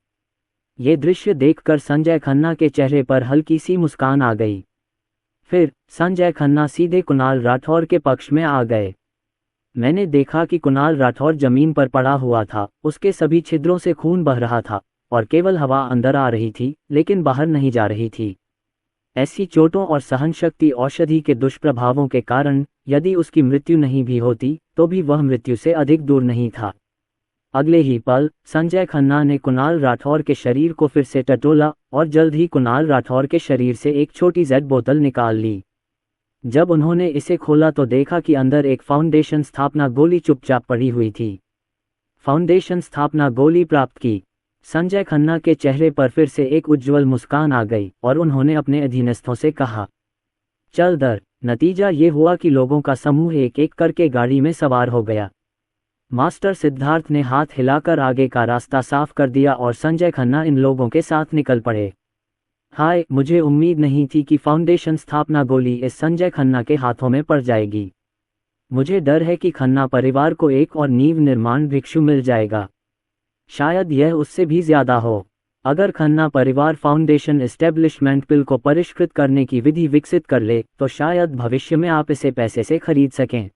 S2: ये दृश्य देखकर संजय खन्ना के चेहरे पर हल्की सी मुस्कान आ गई। फिर संजय खन्ना सीधे कुणाल राठौर के पक्ष में आ गए। मैंने देखा कि कुणाल राठौर जमीन पर पड़ा हुआ था, उसके सभी छिद्रों से खून बह रहा था और केवल हवा अंदर आ रही थी, लेकिन बाहर नहीं जा रही थी। ऐसी चोटों और सहनशक्ति औषधि के दुष्प्रभावों के कारण यदि उसकी मृत्यु नहीं भी होती, तो भी वह मृत्यु से अधिक दूर नहीं था। अगले ही पल संजय खन्ना ने कुणाल राठौर के शरीर को फिर से टटोला और जल्द ही कुणाल राठौर के शरीर से एक छोटी जेड बोतल निकाल ली। जब उन्होंने इसे खोला तो देखा कि अंदर एक फाउंडेशन स्थापना गोली चुपचाप पड़ी हुई थी। फाउंडेशन स्थापना गोली प्राप्त की। संजय खन्ना के चेहरे पर फिर से एक उज्ज्वल मुस्कान आ गई और उन्होंने अपने अधीनस्थों से कहा, चल दर। नतीजा ये हुआ कि लोगों का समूह एक एक करके गाड़ी में सवार हो गया। मास्टर सिद्धार्थ ने हाथ हिलाकर आगे का रास्ता साफ कर दिया और संजय खन्ना इन लोगों के साथ निकल पड़े। हाय, मुझे उम्मीद नहीं थी कि फाउंडेशन स्थापना गोली इस संजय खन्ना के हाथों में पड़ जाएगी। मुझे डर है कि खन्ना परिवार को एक और नींव निर्माण भिक्षु मिल जाएगा। शायद यह उससे भी ज्यादा हो। अगर खन्ना परिवार फाउंडेशन एस्टेब्लिशमेंट बिल को परिष्कृत करने की विधि विकसित कर ले तो शायद भविष्य में आप इसे पैसे से खरीद सकें।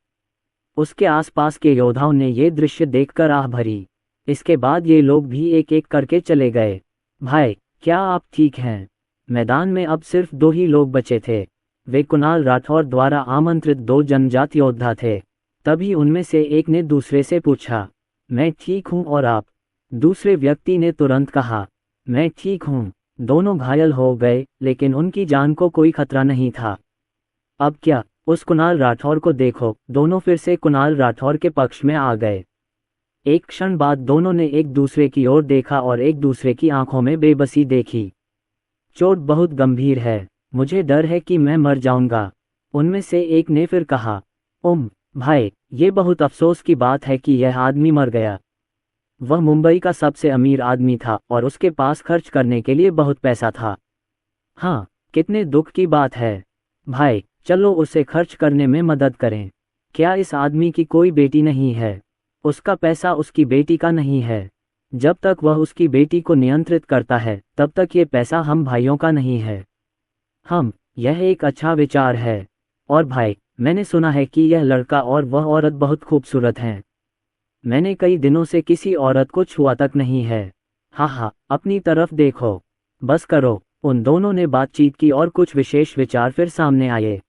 S2: उसके आसपास के योद्धाओं ने ये दृश्य देखकर आह भरी। इसके बाद ये लोग भी एक एक करके चले गए। भाई, क्या आप ठीक हैं? मैदान में अब सिर्फ 2 ही लोग बचे थे। वे कुणाल राठौर द्वारा आमंत्रित 2 जनजात योद्धा थे। तभी उनमें से एक ने दूसरे से पूछा, मैं ठीक हूं और आप? दूसरे व्यक्ति ने तुरंत कहा, मैं ठीक हूं। दोनों घायल हो गए, लेकिन उनकी जान को कोई खतरा नहीं था। अब क्या? उस कुणाल राठौर को देखो। दोनों फिर से कुणाल राठौर के पक्ष में आ गए। एक क्षण बाद दोनों ने एक दूसरे की ओर देखा और एक दूसरे की आंखों में बेबसी देखी। चोट बहुत गंभीर है, मुझे डर है कि मैं मर जाऊंगा, उनमें से एक ने फिर कहा। भाई, ये बहुत अफसोस की बात है कि यह आदमी मर गया। वह मुंबई का सबसे अमीर आदमी था और उसके पास खर्च करने के लिए बहुत पैसा था। हाँ, कितने दुख की बात है। भाई, चलो उसे खर्च करने में मदद करें। क्या इस आदमी की कोई बेटी नहीं है? उसका पैसा उसकी बेटी का नहीं है। जब तक वह उसकी बेटी को नियंत्रित करता है तब तक ये पैसा हम भाइयों का नहीं है। यह एक अच्छा विचार है। और भाई, मैंने सुना है कि यह लड़का और वह औरत बहुत खूबसूरत हैं। मैंने कई दिनों से किसी औरत को छुआ तक नहीं है। हाँ, अपनी तरफ देखो। बस करो। उन दोनों ने बातचीत की और कुछ विशेष विचार फिर सामने आए।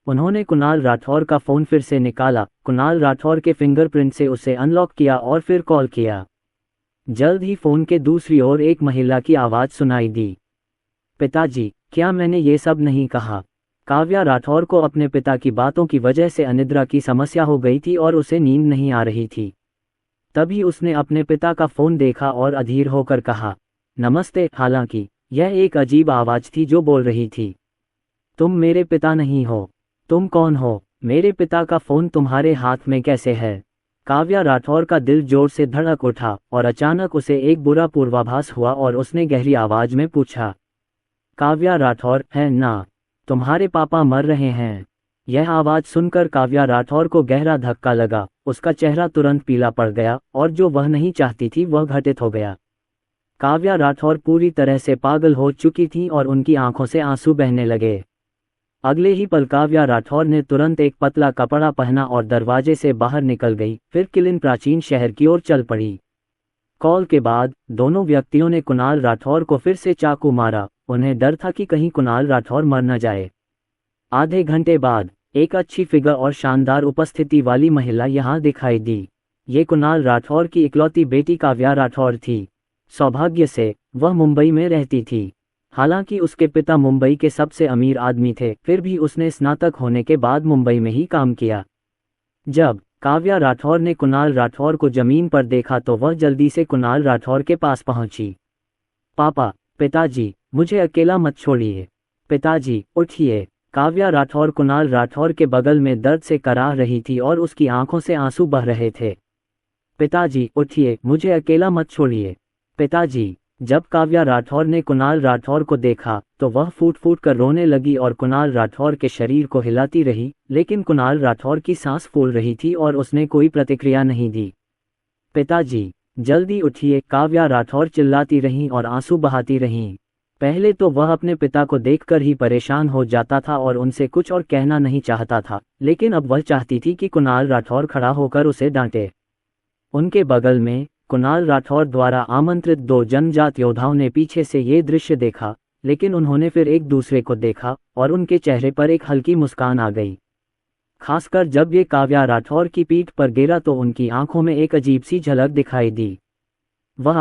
S2: उन्होंने कुणाल राठौर का फ़ोन फिर से निकाला, कुणाल राठौर के फिंगरप्रिंट से उसे अनलॉक किया और फिर कॉल किया। जल्द ही फ़ोन के दूसरी ओर एक महिला की आवाज़ सुनाई दी। पिताजी, क्या मैंने ये सब नहीं कहा? काव्या राठौर को अपने पिता की बातों की वजह से अनिद्रा की समस्या हो गई थी और उसे नींद नहीं आ रही थी। तभी उसने अपने पिता का फ़ोन देखा और अधीर होकर कहा, नमस्ते। हालांकि यह एक अजीब आवाज़ थी जो बोल रही थी, तुम मेरे पिता नहीं हो। तुम कौन हो? मेरे पिता का फ़ोन तुम्हारे हाथ में कैसे है? काव्या राठौर का दिल जोर से धड़क उठा और अचानक उसे एक बुरा पूर्वाभास हुआ और उसने गहरी आवाज़ में पूछा, काव्या राठौर, है ना? तुम्हारे पापा मर रहे हैं। यह आवाज़ सुनकर काव्या राठौर को गहरा धक्का लगा। उसका चेहरा तुरंत पीला पड़ गया और जो वह नहीं चाहती थी वह घटित हो गया। काव्या राठौर पूरी तरह से पागल हो चुकी थी और उनकी आंखों से आंसू बहने लगे। अगले ही पल काव्या राठौर ने तुरंत एक पतला कपड़ा पहना और दरवाजे से बाहर निकल गई, फिर किलिन प्राचीन शहर की ओर चल पड़ी। कॉल के बाद दोनों व्यक्तियों ने कुणाल राठौर को फिर से चाकू मारा। उन्हें डर था कि कहीं कुणाल राठौर मर न जाए। आधे घंटे बाद एक अच्छी फिगर और शानदार उपस्थिति वाली महिला यहाँ दिखाई दी। ये कुणाल राठौर की इकलौती बेटी काव्या राठौर थी। सौभाग्य से वह मुंबई में रहती थी। हालांकि उसके पिता मुंबई के सबसे अमीर आदमी थे, फिर भी उसने स्नातक होने के बाद मुंबई में ही काम किया। जब काव्या राठौर ने कुणाल राठौर को जमीन पर देखा तो वह जल्दी से कुणाल राठौर के पास पहुंची। पापा, पिताजी, मुझे अकेला मत छोड़िए। पिताजी, उठिए। काव्या राठौर कुणाल राठौर के बगल में दर्द से कराह रही थी और उसकी आंखों से आंसू बह रहे थे। पिताजी, उठिए, मुझे अकेला मत छोड़िए। पिताजी। जब काव्या राठौर ने कुणाल राठौर को देखा तो वह फूट फूट कर रोने लगी और कुणाल राठौर के शरीर को हिलाती रही, लेकिन कुणाल राठौर की सांस फूल रही थी और उसने कोई प्रतिक्रिया नहीं दी। पिताजी, जल्दी उठिए, काव्या राठौर चिल्लाती रहीं और आंसू बहाती रहीं। पहले तो वह अपने पिता को देखकर ही परेशान हो जाता था और उनसे कुछ और कहना नहीं चाहता था, लेकिन अब वह चाहती थी कि कुणाल राठौर खड़ा होकर उसे डांटे। उनके बगल में कुणाल राठौर द्वारा आमंत्रित 2 जनजात योद्धाओं ने पीछे से ये दृश्य देखा, लेकिन उन्होंने फिर एक दूसरे को देखा और उनके चेहरे पर एक हल्की मुस्कान आ गई। खासकर जब ये काव्या राठौर की पीठ पर गिरा तो उनकी आंखों में एक अजीब सी झलक दिखाई दी। वह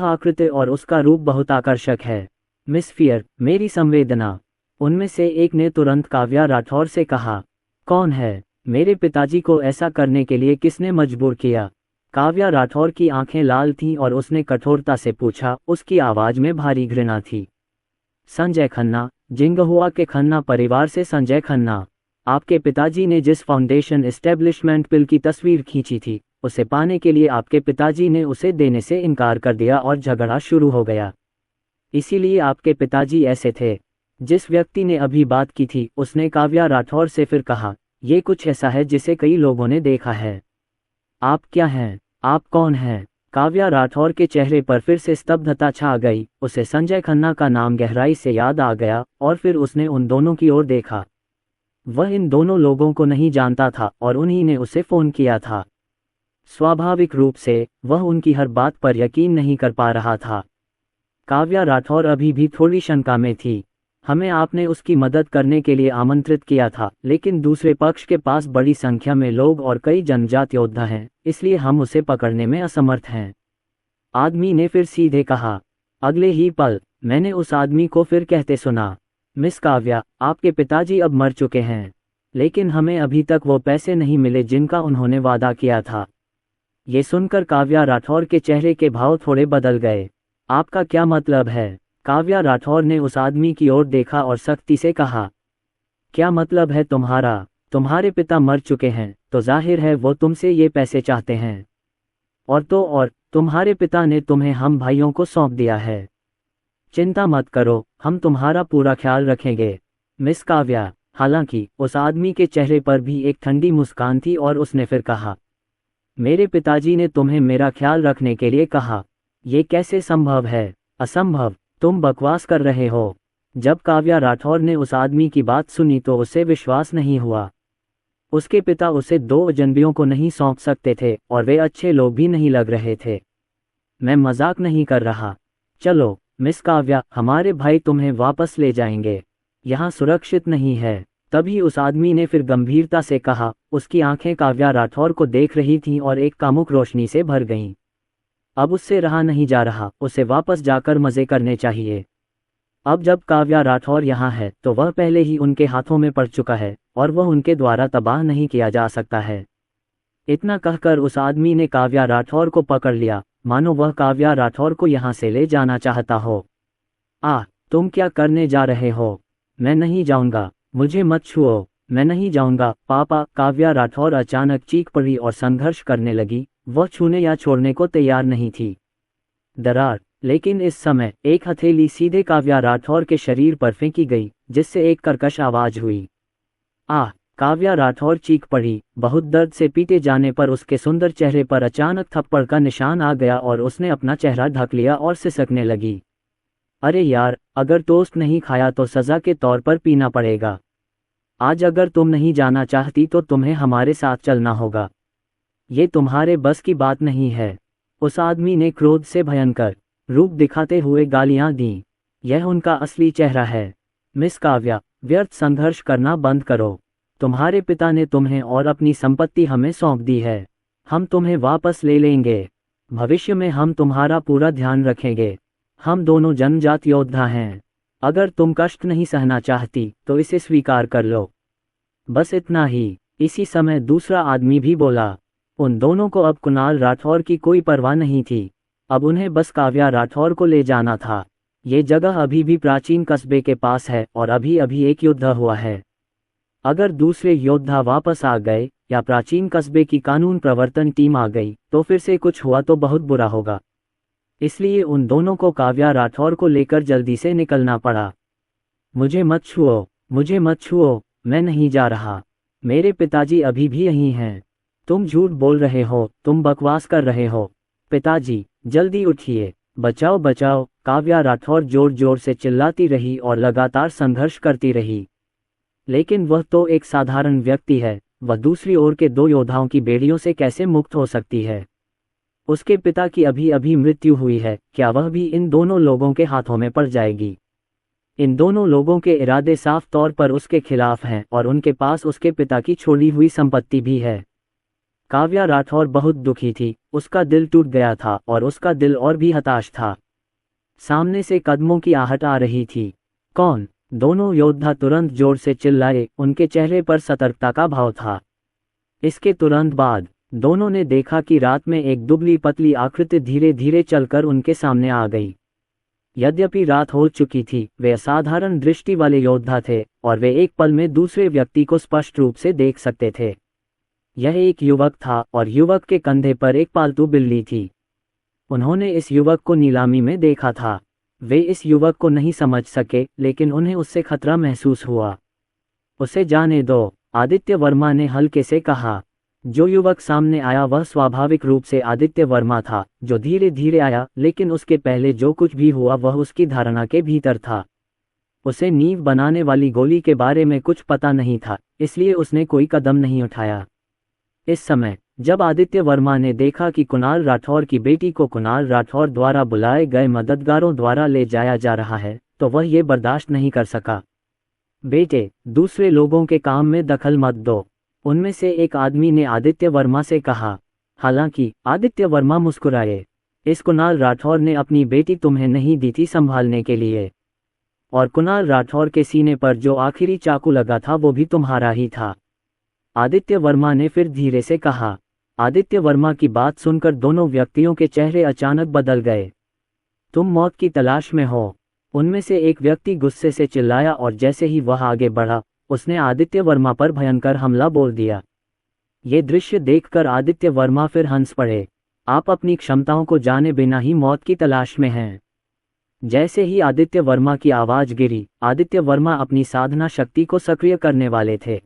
S2: आकृति और उसका रूप बहुत आकर्षक है। मिस फियर, मेरी संवेदना। उनमें से एक ने तुरंत काव्या राठौर से कहा, कौन है? मेरे पिताजी को ऐसा करने के लिए किसने मजबूर किया? काव्या राठौर की आंखें लाल थीं और उसने कठोरता से पूछा, उसकी आवाज में भारी घृणा थी। संजय खन्ना, जिंगहुआ के खन्ना परिवार से संजय खन्ना। आपके पिताजी ने जिस फाउंडेशन एस्टेब्लिशमेंट बिल की तस्वीर खींची थी, उसे पाने के लिए आपके पिताजी ने उसे देने से इनकार कर दिया और झगड़ा शुरू हो गया। इसीलिए आपके पिताजी ऐसे थे। जिस व्यक्ति ने अभी बात की थी उसने काव्या राठौर से फिर कहा, ये कुछ ऐसा है जिसे कई लोगों ने देखा है। आप क्या हैं? आप कौन हैं? काव्या राठौर के चेहरे पर फिर से स्तब्धता छा गई। उसे संजय खन्ना का नाम गहराई से याद आ गया और फिर उसने उन दोनों की ओर देखा। वह इन दोनों लोगों को नहीं जानता था और उन्हीं ने उसे फोन किया था। स्वाभाविक रूप से वह उनकी हर बात पर यकीन नहीं कर पा रहा था। काव्या राठौर अभी भी थोड़ी शंका में थी। हमें आपने उसकी मदद करने के लिए आमंत्रित किया था, लेकिन दूसरे पक्ष के पास बड़ी संख्या में लोग और कई जनजात योद्धा हैं, इसलिए हम उसे पकड़ने में असमर्थ हैं। आदमी ने फिर सीधे कहा। अगले ही पल मैंने उस आदमी को फिर कहते सुना, मिस काव्या, आपके पिताजी अब मर चुके हैं, लेकिन हमें अभी तक वो पैसे नहीं मिले जिनका उन्होंने वादा किया था। ये सुनकर काव्या राठौर के चेहरे के भाव थोड़े बदल गए। आपका क्या मतलब है? काव्या राठौर ने उस आदमी की ओर देखा और सख्ती से कहा। क्या मतलब है तुम्हारा? तुम्हारे पिता मर चुके हैं, तो जाहिर है वो तुमसे ये पैसे चाहते हैं। और तुम्हारे पिता ने तुम्हें हम भाइयों को सौंप दिया है। चिंता मत करो, हम तुम्हारा पूरा ख्याल रखेंगे मिस काव्या। हालांकि उस आदमी के चेहरे पर भी एक ठंडी मुस्कान थी और उसने फिर कहा, मेरे पिताजी ने तुम्हें मेरा ख्याल रखने के लिए कहा। ये कैसे संभव है? असंभव, तुम बकवास कर रहे हो। जब काव्या राठौर ने उस आदमी की बात सुनी तो उसे विश्वास नहीं हुआ। उसके पिता उसे 2 अजनबियों को नहीं सौंप सकते थे और वे अच्छे लोग भी नहीं लग रहे थे। मैं मजाक नहीं कर रहा। चलो मिस काव्या, हमारे भाई तुम्हें वापस ले जाएंगे, यहाँ सुरक्षित नहीं है। तभी उस आदमी ने फिर गंभीरता से कहा। उसकी आंखें काव्या राठौर को देख रही थीं और एक कामुक रोशनी से भर गईं। अब उससे रहा नहीं जा रहा, उसे वापस जाकर मजे करने चाहिए। अब जब काव्या राठौर यहाँ है तो वह पहले ही उनके हाथों में पड़ चुका है और वह उनके द्वारा तबाह नहीं किया जा सकता है। इतना कहकर उस आदमी ने काव्या राठौर को पकड़ लिया, मानो वह काव्या राठौर को यहाँ से ले जाना चाहता हो। तुम क्या करने जा रहे हो? मैं नहीं जाऊंगा, मुझे मत छुओ, मैं नहीं जाऊंगा पापा। काव्या राठौर अचानक चीख पड़ी और संघर्ष करने लगी। वह छूने या छोड़ने को तैयार नहीं थी। दरार, लेकिन इस समय एक हथेली सीधे काव्या राठौर के शरीर पर फेंकी गई, जिससे एक कर्कश आवाज हुई। काव्या राठौर चीख पड़ी। बहुत दर्द से पीटे जाने पर उसके सुंदर चेहरे पर अचानक थप्पड़ का निशान आ गया और उसने अपना चेहरा ढक लिया और सिसकने लगी। अरे यार, अगर टोस्ट नहीं खाया तो सजा के तौर पर पीना पड़ेगा। आज अगर तुम नहीं जाना चाहती तो तुम्हें हमारे साथ चलना होगा। ये तुम्हारे बस की बात नहीं है। उस आदमी ने क्रोध से भयंकर रूप दिखाते हुए गालियां दी। यह उनका असली चेहरा है। मिस काव्या, व्यर्थ संघर्ष करना बंद करो। तुम्हारे पिता ने तुम्हें और अपनी संपत्ति हमें सौंप दी है। हम तुम्हें वापस ले लेंगे। भविष्य में हम तुम्हारा पूरा ध्यान रखेंगे। हम दोनों जनजात योद्धा हैं। अगर तुम कष्ट नहीं सहना चाहती तो इसे स्वीकार कर लो। बस इतना ही। इसी समय दूसरा आदमी भी बोला। उन दोनों को अब कुणाल राठौर की कोई परवाह नहीं थी। अब उन्हें बस काव्या राठौर को ले जाना था। ये जगह अभी भी प्राचीन कस्बे के पास है और अभी अभी एक युद्ध हुआ है। अगर दूसरे योद्धा वापस आ गए या प्राचीन कस्बे की कानून प्रवर्तन टीम आ गई तो फिर से कुछ हुआ तो बहुत बुरा होगा। इसलिए उन दोनों को काव्या राठौर को लेकर जल्दी से निकलना पड़ा। मुझे मत छुओ, मुझे मत छुओ, मैं नहीं जा रहा। मेरे पिताजी अभी भी यहीं हैं। तुम झूठ बोल रहे हो, तुम बकवास कर रहे हो। पिताजी, जल्दी उठिए, बचाओ बचाओ। काव्या राठौर जोर जोर से चिल्लाती रही और लगातार संघर्ष करती रही। लेकिन वह तो एक साधारण व्यक्ति है, वह दूसरी ओर के 2 योद्धाओं की बेड़ियों से कैसे मुक्त हो सकती है? उसके पिता की अभी अभी मृत्यु हुई है, क्या वह भी इन दोनों लोगों के हाथों में पड़ जाएगी? इन दोनों लोगों के इरादे साफ तौर पर उसके खिलाफ हैं और उनके पास उसके पिता की छोड़ी हुई संपत्ति भी है। काव्या राठौर बहुत दुखी थी, उसका दिल टूट गया था और उसका दिल और भी हताश था। सामने से कदमों की आहट आ रही थी। कौन? दोनों योद्धा तुरंत जोर से चिल्लाए, उनके चेहरे पर सतर्कता का भाव था। इसके तुरंत बाद दोनों ने देखा कि रात में एक दुबली पतली आकृति धीरे धीरे चलकर उनके सामने आ गई। यद्यपि रात हो चुकी थी, वे असाधारण दृष्टि वाले योद्धा थे और वे एक पल में दूसरे व्यक्ति को स्पष्ट रूप से देख सकते थे। यह एक युवक था और युवक के कंधे पर एक पालतू बिल्ली थी। उन्होंने इस युवक को नीलामी में देखा था। वे इस युवक को नहीं समझ सके, लेकिन उन्हें उससे खतरा महसूस हुआ। उसे जाने दो, आदित्य वर्मा ने हल्के से कहा। जो युवक सामने आया वह स्वाभाविक रूप से आदित्य वर्मा था, जो धीरे धीरे आया, लेकिन उसके पहले जो कुछ भी हुआ वह उसकी धारणा के भीतर था। उसे नींव बनाने वाली गोली के बारे में कुछ पता नहीं था, इसलिए उसने कोई कदम नहीं उठाया। इस समय जब आदित्य वर्मा ने देखा कि कुणाल राठौर की बेटी को कुणाल राठौर द्वारा बुलाए गए मददगारों द्वारा ले जाया जा रहा है, तो वह ये बर्दाश्त नहीं कर सका। बेटे, दूसरे लोगों के काम में दखल मत दो, उनमें से एक आदमी ने आदित्य वर्मा से कहा। हालांकि आदित्य वर्मा मुस्कुराए। इस कुणाल राठौर ने अपनी बेटी तुम्हें नहीं दी थी संभालने के लिए, और कुणाल राठौर के सीने पर जो आखिरी चाकू लगा था वो भी तुम्हारा ही था, आदित्य वर्मा ने फिर धीरे से कहा। आदित्य वर्मा की बात सुनकर दोनों व्यक्तियों के चेहरे अचानक बदल गए। तुम मौत की तलाश में हो, उनमें से एक व्यक्ति गुस्से से चिल्लाया, और जैसे ही वह आगे बढ़ा उसने आदित्य वर्मा पर भयंकर हमला बोल दिया। ये दृश्य देखकर आदित्य वर्मा फिर हंस पड़े। आप अपनी क्षमताओं को जाने बिना ही मौत की तलाश में हैं। जैसे ही आदित्य वर्मा की आवाज गिरी, आदित्य वर्मा अपनी साधना शक्ति को सक्रिय करने वाले थे,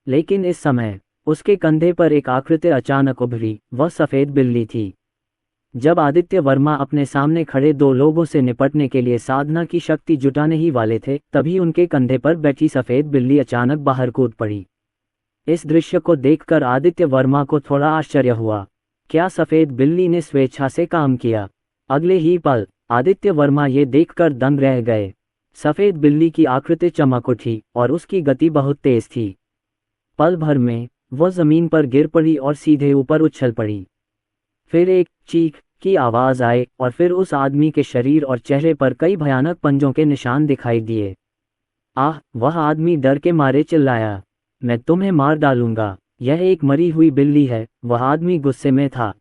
S2: लेकिन इस समय उसके कंधे पर एक आकृति अचानक उभरी। वह सफेद बिल्ली थी। जब आदित्य वर्मा अपने सामने खड़े दो लोगों से निपटने के लिए साधना की शक्ति जुटाने ही वाले थे, तभी उनके कंधे पर बैठी सफेद बिल्ली अचानक बाहर कूद पड़ी। इस दृश्य को देखकर आदित्य वर्मा को थोड़ा आश्चर्य हुआ। क्या सफेद बिल्ली ने स्वेच्छा से काम किया? अगले ही पल आदित्य वर्मा ये देखकर दंग रह गए। सफेद बिल्ली की आकृति चमक उठी और उसकी गति बहुत तेज थी। पल भर में वह जमीन पर गिर पड़ी और सीधे ऊपर उछल पड़ी। फिर एक चीख की आवाज आई और फिर उस आदमी के शरीर और चेहरे पर कई भयानक पंजों के निशान दिखाई दिए। आह! वह आदमी डर के मारे चिल्लाया, मैं तुम्हें मार डालूंगा, यह एक मरी हुई बिल्ली है। वह आदमी गुस्से में था।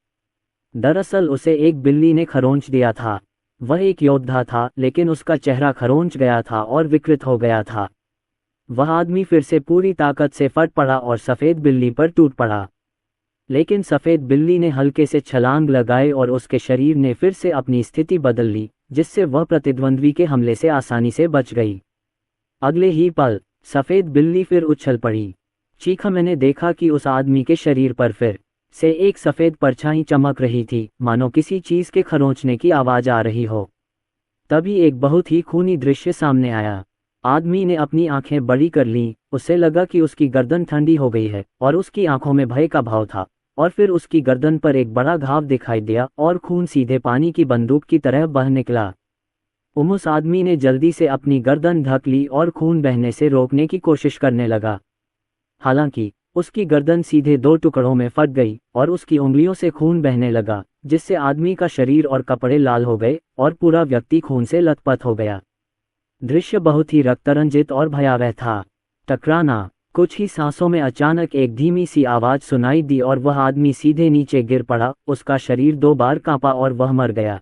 S2: दरअसल उसे एक बिल्ली ने खरोंच दिया था। वह एक योद्धा था, लेकिन उसका चेहरा खरोंच गया था और विकृत हो गया था। वह आदमी फिर से पूरी ताकत से फट पड़ा और सफ़ेद बिल्ली पर टूट पड़ा, लेकिन सफ़ेद बिल्ली ने हल्के से छलांग लगाई और उसके शरीर ने फिर से अपनी स्थिति बदल ली, जिससे वह प्रतिद्वंद्वी के हमले से आसानी से बच गई। अगले ही पल सफ़ेद बिल्ली फिर उछल पड़ी। चीखा। मैंने देखा कि उस आदमी के शरीर पर फिर से एक सफ़ेद परछाई चमक रही थी, मानो किसी चीज़ के खरोंचने की आवाज़ आ रही हो। तभी एक बहुत ही खूनी दृश्य सामने आया। आदमी ने अपनी आंखें बड़ी कर लीं। उसे लगा कि उसकी गर्दन ठंडी हो गई है और उसकी आंखों में भय का भाव था। और फिर उसकी गर्दन पर एक बड़ा घाव दिखाई दिया और खून सीधे पानी की बंदूक की तरह बह निकला। उस आदमी ने जल्दी से अपनी गर्दन ढक ली और खून बहने से रोकने की कोशिश करने लगा। हालांकि उसकी गर्दन सीधे दो टुकड़ों में फट गई और उसकी उंगलियों से खून बहने लगा, जिससे आदमी का शरीर और कपड़े लाल हो गए और पूरा व्यक्ति खून से लथपथ हो गया। दृश्य बहुत ही रक्तरंजित और भयावह था। टकराना। कुछ ही सांसों में अचानक एक धीमी सी आवाज सुनाई दी और वह आदमी सीधे नीचे गिर पड़ा। उसका शरीर 2 बार कांपा और वह मर गया।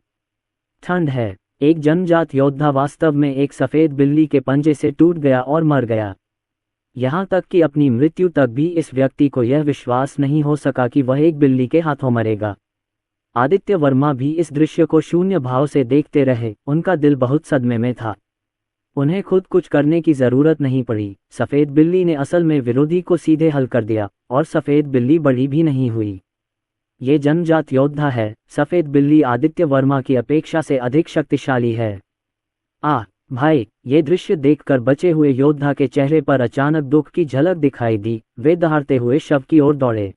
S2: ठंड है। एक जन्मजात योद्धा वास्तव में एक सफ़ेद बिल्ली के पंजे से टूट गया और मर गया। यहाँ तक कि अपनी मृत्यु तक भी इस व्यक्ति को यह विश्वास नहीं हो सका कि वह एक बिल्ली के हाथों मरेगा। आदित्य वर्मा भी इस दृश्य को शून्य भाव से देखते रहे। उनका दिल बहुत सदमे में था। उन्हें खुद कुछ करने की जरूरत नहीं पड़ी। सफ़ेद बिल्ली ने असल में विरोधी को सीधे हल कर दिया और सफ़ेद बिल्ली बड़ी भी नहीं हुई। ये जन्मजात योद्धा है। सफ़ेद बिल्ली आदित्य वर्मा की अपेक्षा से अधिक शक्तिशाली है। भाई! ये दृश्य देखकर बचे हुए योद्धा के चेहरे पर अचानक दुख की झलक दिखाई दी। वे दहाड़ते हुए शव की ओर दौड़े।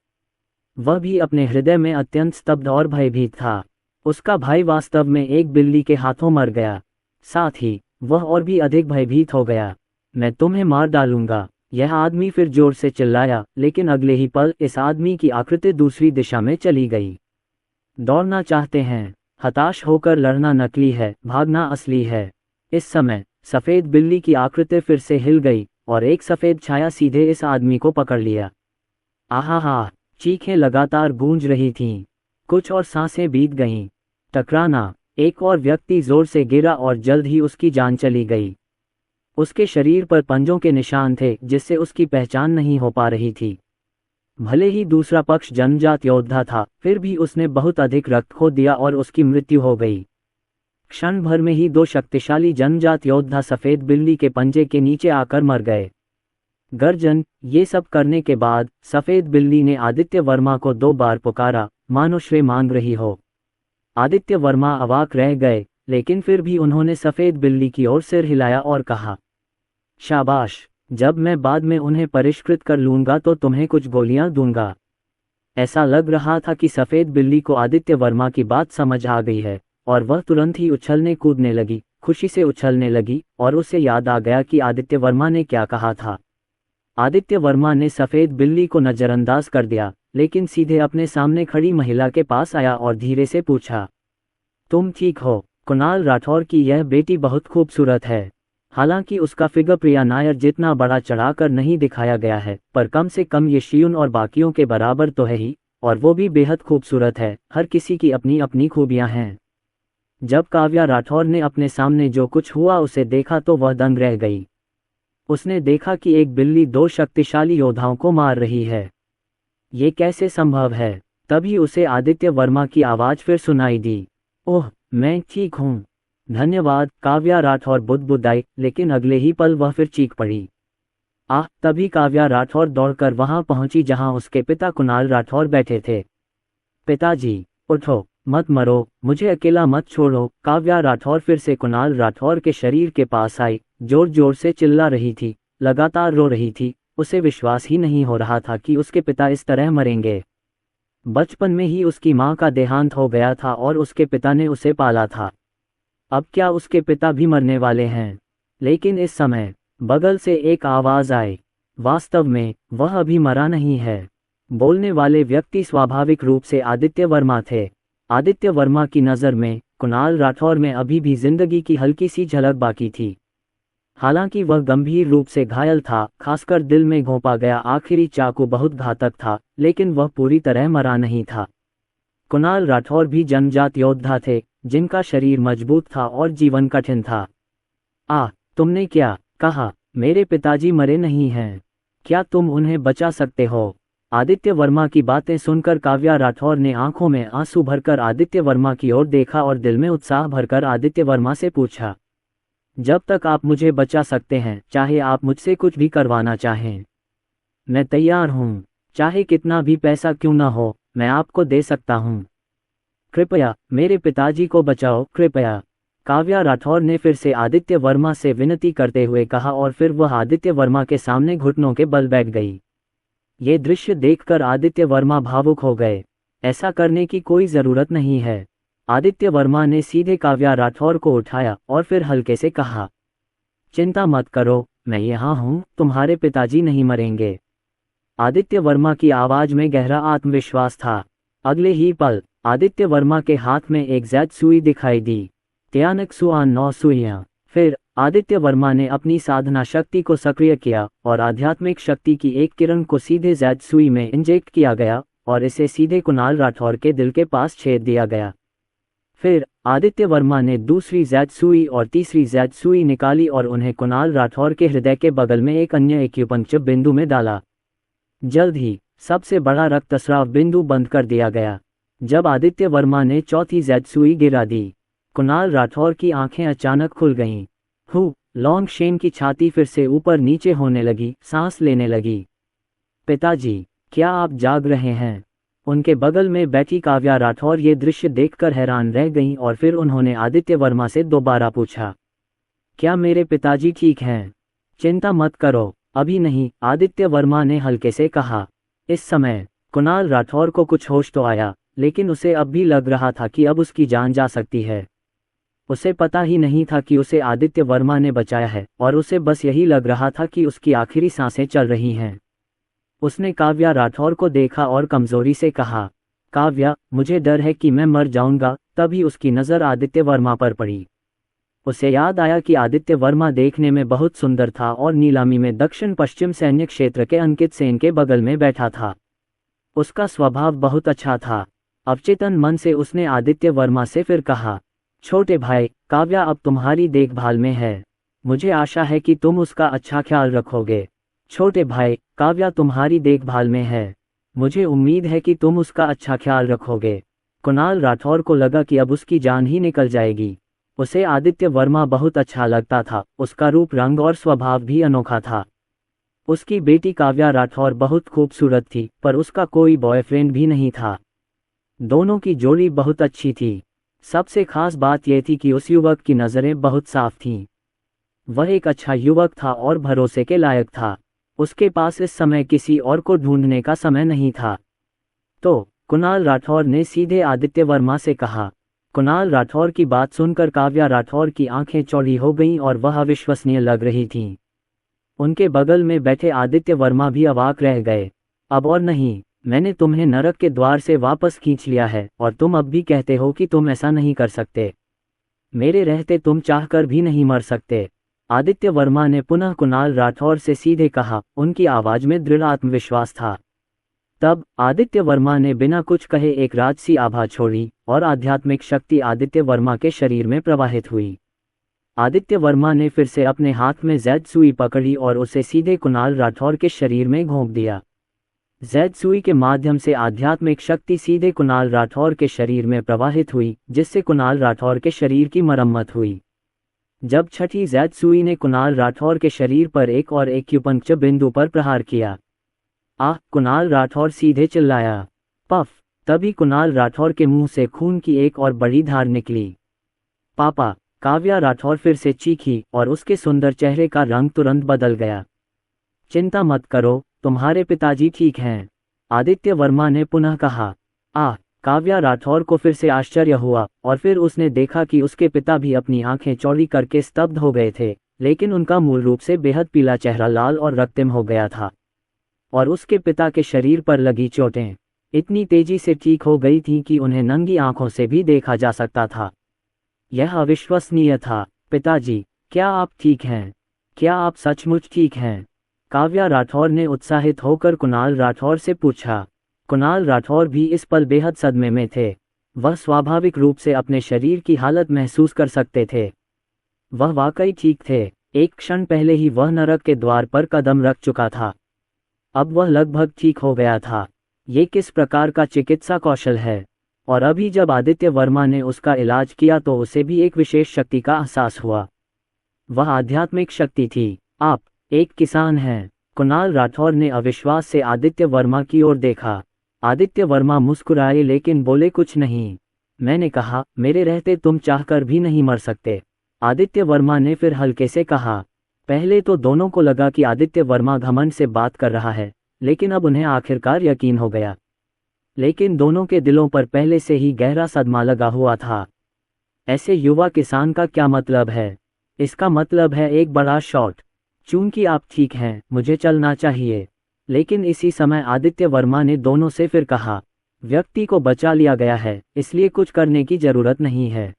S2: वह भी अपने हृदय में अत्यंत स्तब्ध और भयभीत था। उसका भाई वास्तव में एक बिल्ली के हाथों मर गया। साथ ही वह और भी अधिक भयभीत हो गया। मैं तुम्हें मार डालूंगा, यह आदमी फिर जोर से चिल्लाया, लेकिन अगले ही पल इस आदमी की आकृति दूसरी दिशा में चली गई। दौड़ना चाहते हैं, हताश होकर लड़ना नकली है, भागना असली है। इस समय सफ़ेद बिल्ली की आकृति फिर से हिल गई और एक सफ़ेद छाया सीधे इस आदमी को पकड़ लिया। आहा! चीखें लगातार गूंज रही थीं। कुछ और सांसें बीत गईं। टकराना। एक और व्यक्ति जोर से गिरा और जल्द ही उसकी जान चली गई। उसके शरीर पर पंजों के निशान थे, जिससे उसकी पहचान नहीं हो पा रही थी। भले ही दूसरा पक्ष जन्मजात योद्धा था, फिर भी उसने बहुत अधिक रक्त खो दिया और उसकी मृत्यु हो गई। क्षण भर में ही 2 शक्तिशाली जन्मजात योद्धा सफ़ेद बिल्ली के पंजे के नीचे आकर मर गए। गर्जन। ये सब करने के बाद सफेद बिल्ली ने आदित्य वर्मा को 2 बार पुकारा, मानो श्रेय मांग रही हो। आदित्य वर्मा अवाक रह गए, लेकिन फिर भी उन्होंने सफेद बिल्ली की ओर सिर हिलाया और कहा, शाबाश, जब मैं बाद में उन्हें परिष्कृत कर लूंगा तो तुम्हें कुछ गोलियां दूंगा। ऐसा लग रहा था कि सफेद बिल्ली को आदित्य वर्मा की बात समझ आ गई है, और वह तुरंत ही उछलने कूदने लगी, खुशी से उछलने लगी, और उसे याद आ गया कि आदित्य वर्मा ने क्या कहा था। आदित्य वर्मा ने सफेद बिल्ली को नजरअंदाज कर दिया, लेकिन सीधे अपने सामने खड़ी महिला के पास आया और धीरे से पूछा, तुम ठीक हो? कुणाल राठौर की यह बेटी बहुत खूबसूरत है। हालांकि उसका फिगर प्रिया नायर जितना बड़ा चढ़ाकर नहीं दिखाया गया है, पर कम से कम ये शियून और बाकियों के बराबर तो है ही, और वो भी बेहद खूबसूरत है। हर किसी की अपनी अपनी खूबियां हैं। जब काव्या राठौर ने अपने सामने जो कुछ हुआ उसे देखा तो वह दंग रह गई। उसने देखा कि एक बिल्ली 2 शक्तिशाली योद्धाओं को मार रही है। ये कैसे संभव है? तभी उसे आदित्य वर्मा की आवाज फिर सुनाई दी, ओह, मैं ठीक हूँ, धन्यवाद। काव्या राठौर बुदबुदाई, लेकिन अगले ही पल वह फिर चीख पड़ी। तभी काव्या राठौर दौड़कर वहां पहुंची जहां उसके पिता कुणाल राठौर बैठे थे। पिताजी, उठो, मत मरो, मुझे अकेला मत छोड़ो। काव्या राठौर फिर से कुणाल राठौर के शरीर के पास आई, जोर जोर से चिल्ला रही थी, लगातार रो रही थी। उसे विश्वास ही नहीं हो रहा था कि उसके पिता इस तरह मरेंगे। बचपन में ही उसकी मां का देहांत हो गया था और उसके पिता ने उसे पाला था। अब क्या उसके पिता भी मरने वाले हैं? लेकिन इस समय बगल से एक आवाज आई, वास्तव में वह अभी मरा नहीं है। बोलने वाले व्यक्ति स्वाभाविक रूप से आदित्य वर्मा थे। आदित्य वर्मा की नज़र में कुणाल राठौर में अभी भी जिंदगी की हल्की सी झलक बाकी थी। हालांकि वह गंभीर रूप से घायल था, खासकर दिल में घोंपा गया आखिरी चाकू बहुत घातक था, लेकिन वह पूरी तरह मरा नहीं था। कुणाल राठौर भी जन्मजात योद्धा थे, जिनका शरीर मजबूत था और जीवन कठिन था। तुमने क्या कहा? मेरे पिताजी मरे नहीं हैं। क्या तुम उन्हें बचा सकते हो? आदित्य वर्मा की बातें सुनकर काव्या राठौर ने आंखों में आंसू भरकर आदित्य वर्मा की ओर देखा और दिल में उत्साह भरकर आदित्य वर्मा से पूछा, जब तक आप मुझे बचा सकते हैं, चाहे आप मुझसे कुछ भी करवाना चाहें, मैं तैयार हूं। चाहे कितना भी पैसा क्यों ना हो, मैं आपको दे सकता हूं। कृपया मेरे पिताजी को बचाओ, कृपया। काव्या राठौर ने फिर से आदित्य वर्मा से विनती करते हुए कहा और फिर वह आदित्य वर्मा के सामने घुटनों के बल बैठ गई। ये दृश्य देखकर आदित्य वर्मा भावुक हो गए। ऐसा करने की कोई जरूरत नहीं है। आदित्य वर्मा ने सीधे काव्या राठौर को उठाया और फिर हल्के से कहा, चिंता मत करो, मैं यहाँ हूँ, तुम्हारे पिताजी नहीं मरेंगे। आदित्य वर्मा की आवाज में गहरा आत्मविश्वास था। अगले ही पल आदित्य वर्मा के हाथ में एक जैद सुई दिखाई दी। त्यानक सुआन 9 सुइयां। फिर आदित्य वर्मा ने अपनी साधना शक्ति को सक्रिय किया और आध्यात्मिक शक्ति की एक किरण को सीधे जैद सुई में इंजेक्ट किया गया और इसे सीधे कुणाल राठौर के दिल के पास छेद दिया गया। फिर आदित्य वर्मा ने दूसरी जैद सुई और तीसरी जैद सुई निकाली और उन्हें कुणाल राठौर के हृदय के बगल में एक अन्य एक्यूपंक्चर बिंदु में डाला। जल्द ही सबसे बड़ा रक्तस्राव बिंदु बंद कर दिया गया। जब आदित्य वर्मा ने चौथी जैद सुई गिरा दी, कुणाल राठौर की आंखें अचानक खुल गईं। लॉन्ग शेन की छाती फिर से ऊपर नीचे होने लगी, सांस लेने लगी। पिताजी, क्या आप जाग रहे हैं? उनके बगल में बैठी काव्या राठौर ये दृश्य देखकर हैरान रह गईं और फिर उन्होंने आदित्य वर्मा से दोबारा पूछा, क्या मेरे पिताजी ठीक हैं? चिंता मत करो, अभी नहीं, आदित्य वर्मा ने हल्के से कहा। इस समय कुणाल राठौर को कुछ होश तो आया, लेकिन उसे अब भी लग रहा था कि अब उसकी जान जा सकती है। उसे पता ही नहीं था कि उसे आदित्य वर्मा ने बचाया है और उसे बस यही लग रहा था कि उसकी आखिरी सांसें चल रही हैं। उसने काव्या राठौर को देखा और कमजोरी से कहा, काव्या, मुझे डर है कि मैं मर जाऊंगा। तभी उसकी नज़र आदित्य वर्मा पर पड़ी। उसे याद आया कि आदित्य वर्मा देखने में बहुत सुंदर था और नीलामी में दक्षिण पश्चिम सैन्य क्षेत्र के अंकित सेन के बगल में बैठा था। उसका स्वभाव बहुत अच्छा था। अवचेतन मन से उसने आदित्य वर्मा से फिर कहा, छोटे भाई, काव्या अब तुम्हारी देखभाल में है। मुझे आशा है कि तुम उसका अच्छा ख्याल रखोगे। छोटे भाई, काव्या तुम्हारी देखभाल में है। मुझे उम्मीद है कि तुम उसका अच्छा ख्याल रखोगे। कुणाल राठौर को लगा कि अब उसकी जान ही निकल जाएगी। उसे आदित्य वर्मा बहुत अच्छा लगता था। उसका रूप, रंग और स्वभाव भी अनोखा था। उसकी बेटी काव्या राठौर बहुत खूबसूरत थी, पर उसका कोई बॉयफ्रेंड भी नहीं था। दोनों की जोड़ी बहुत अच्छी थी। सबसे खास बात यह थी कि उस युवक की नज़रें बहुत साफ थीं। वह एक अच्छा युवक था और भरोसे के लायक था। उसके पास इस समय किसी और को ढूंढने का समय नहीं था। तो कुणाल राठौर ने सीधे आदित्य वर्मा से कहा। कुणाल राठौर की बात सुनकर काव्या राठौर की आंखें चौड़ी हो गईं और वह अविश्वसनीय लग रही थीं। उनके बगल में बैठे आदित्य वर्मा भी अवाक रह गए। अब और नहीं, मैंने तुम्हें नरक के द्वार से वापस खींच लिया है और तुम अब भी कहते हो कि तुम ऐसा नहीं कर सकते। मेरे रहते तुम चाहकर भी नहीं मर सकते। आदित्य वर्मा ने पुनः कुणाल राठौर से सीधे कहा। उनकी आवाज में दृढ़ आत्मविश्वास था। तब आदित्य वर्मा ने बिना कुछ कहे एक राजसी आभा छोड़ी और आध्यात्मिक शक्ति आदित्य वर्मा के शरीर में प्रवाहित हुई। आदित्य वर्मा ने फिर से अपने हाथ में जैद सुई पकड़ी और उसे सीधे कुणाल राठौर के शरीर में घोंप दिया। जैद सुई के माध्यम से आध्यात्मिक शक्ति सीधे कुणाल राठौर के शरीर में प्रवाहित हुई, जिससे कुणाल राठौर के शरीर की मरम्मत हुई। जब छठी जैद सुई ने कुणाल राठौर के शरीर पर एक और एक्यूपंक्चर बिंदु पर प्रहार किया। आह! कुणाल राठौर सीधे चिल्लाया। पफ! तभी कुणाल राठौर के मुंह से खून की एक और बड़ी धार निकली। पापा! काव्या राठौर फिर से चीखी और उसके सुंदर चेहरे का रंग तुरंत बदल गया। चिंता मत करो, तुम्हारे पिताजी ठीक हैं, आदित्य वर्मा ने पुनः कहा। आह! काव्या राठौर को फिर से आश्चर्य हुआ और फिर उसने देखा कि उसके पिता भी अपनी आंखें चौड़ी करके स्तब्ध हो गए थे, लेकिन उनका मूल रूप से बेहद पीला चेहरा लाल और रक्तिम हो गया था। और उसके पिता के शरीर पर लगी चोटें इतनी तेजी से ठीक हो गई थीं कि उन्हें नंगी आंखों से भी देखा जा सकता था। यह अविश्वसनीय था। पिताजी, क्या आप ठीक हैं? क्या आप सचमुच ठीक हैं? काव्या राठौर ने उत्साहित होकर कुणाल राठौर से पूछा। कुणाल राठौर भी इस पल बेहद सदमे में थे। वह स्वाभाविक रूप से अपने शरीर की हालत महसूस कर सकते थे। वह वाकई ठीक थे। एक क्षण पहले ही वह नरक के द्वार पर कदम रख चुका था। अब वह लगभग ठीक हो गया था। ये किस प्रकार का चिकित्सा कौशल है! और अभी जब आदित्य वर्मा ने उसका इलाज किया तो उसे भी एक विशेष शक्ति का एहसास हुआ। वह आध्यात्मिक शक्ति थी। आप एक किसान हैं? कुणाल राठौर ने अविश्वास से आदित्य वर्मा की ओर देखा। आदित्य वर्मा मुस्कुराए लेकिन बोले कुछ नहीं। मैंने कहा, मेरे रहते तुम चाहकर भी नहीं मर सकते, आदित्य वर्मा ने फिर हल्के से कहा। पहले तो दोनों को लगा कि आदित्य वर्मा घमंड से बात कर रहा है, लेकिन अब उन्हें आखिरकार यकीन हो गया। लेकिन दोनों के दिलों पर पहले से ही गहरा सदमा लगा हुआ था। ऐसे युवा किसान का क्या मतलब है? इसका मतलब है एक बड़ा शॉट। चूंकि आप ठीक हैं, मुझे चलना चाहिए। लेकिन इसी समय आदित्य वर्मा ने दोनों से फिर कहा, व्यक्ति को बचा लिया गया है, इसलिए कुछ करने की जरूरत नहीं है।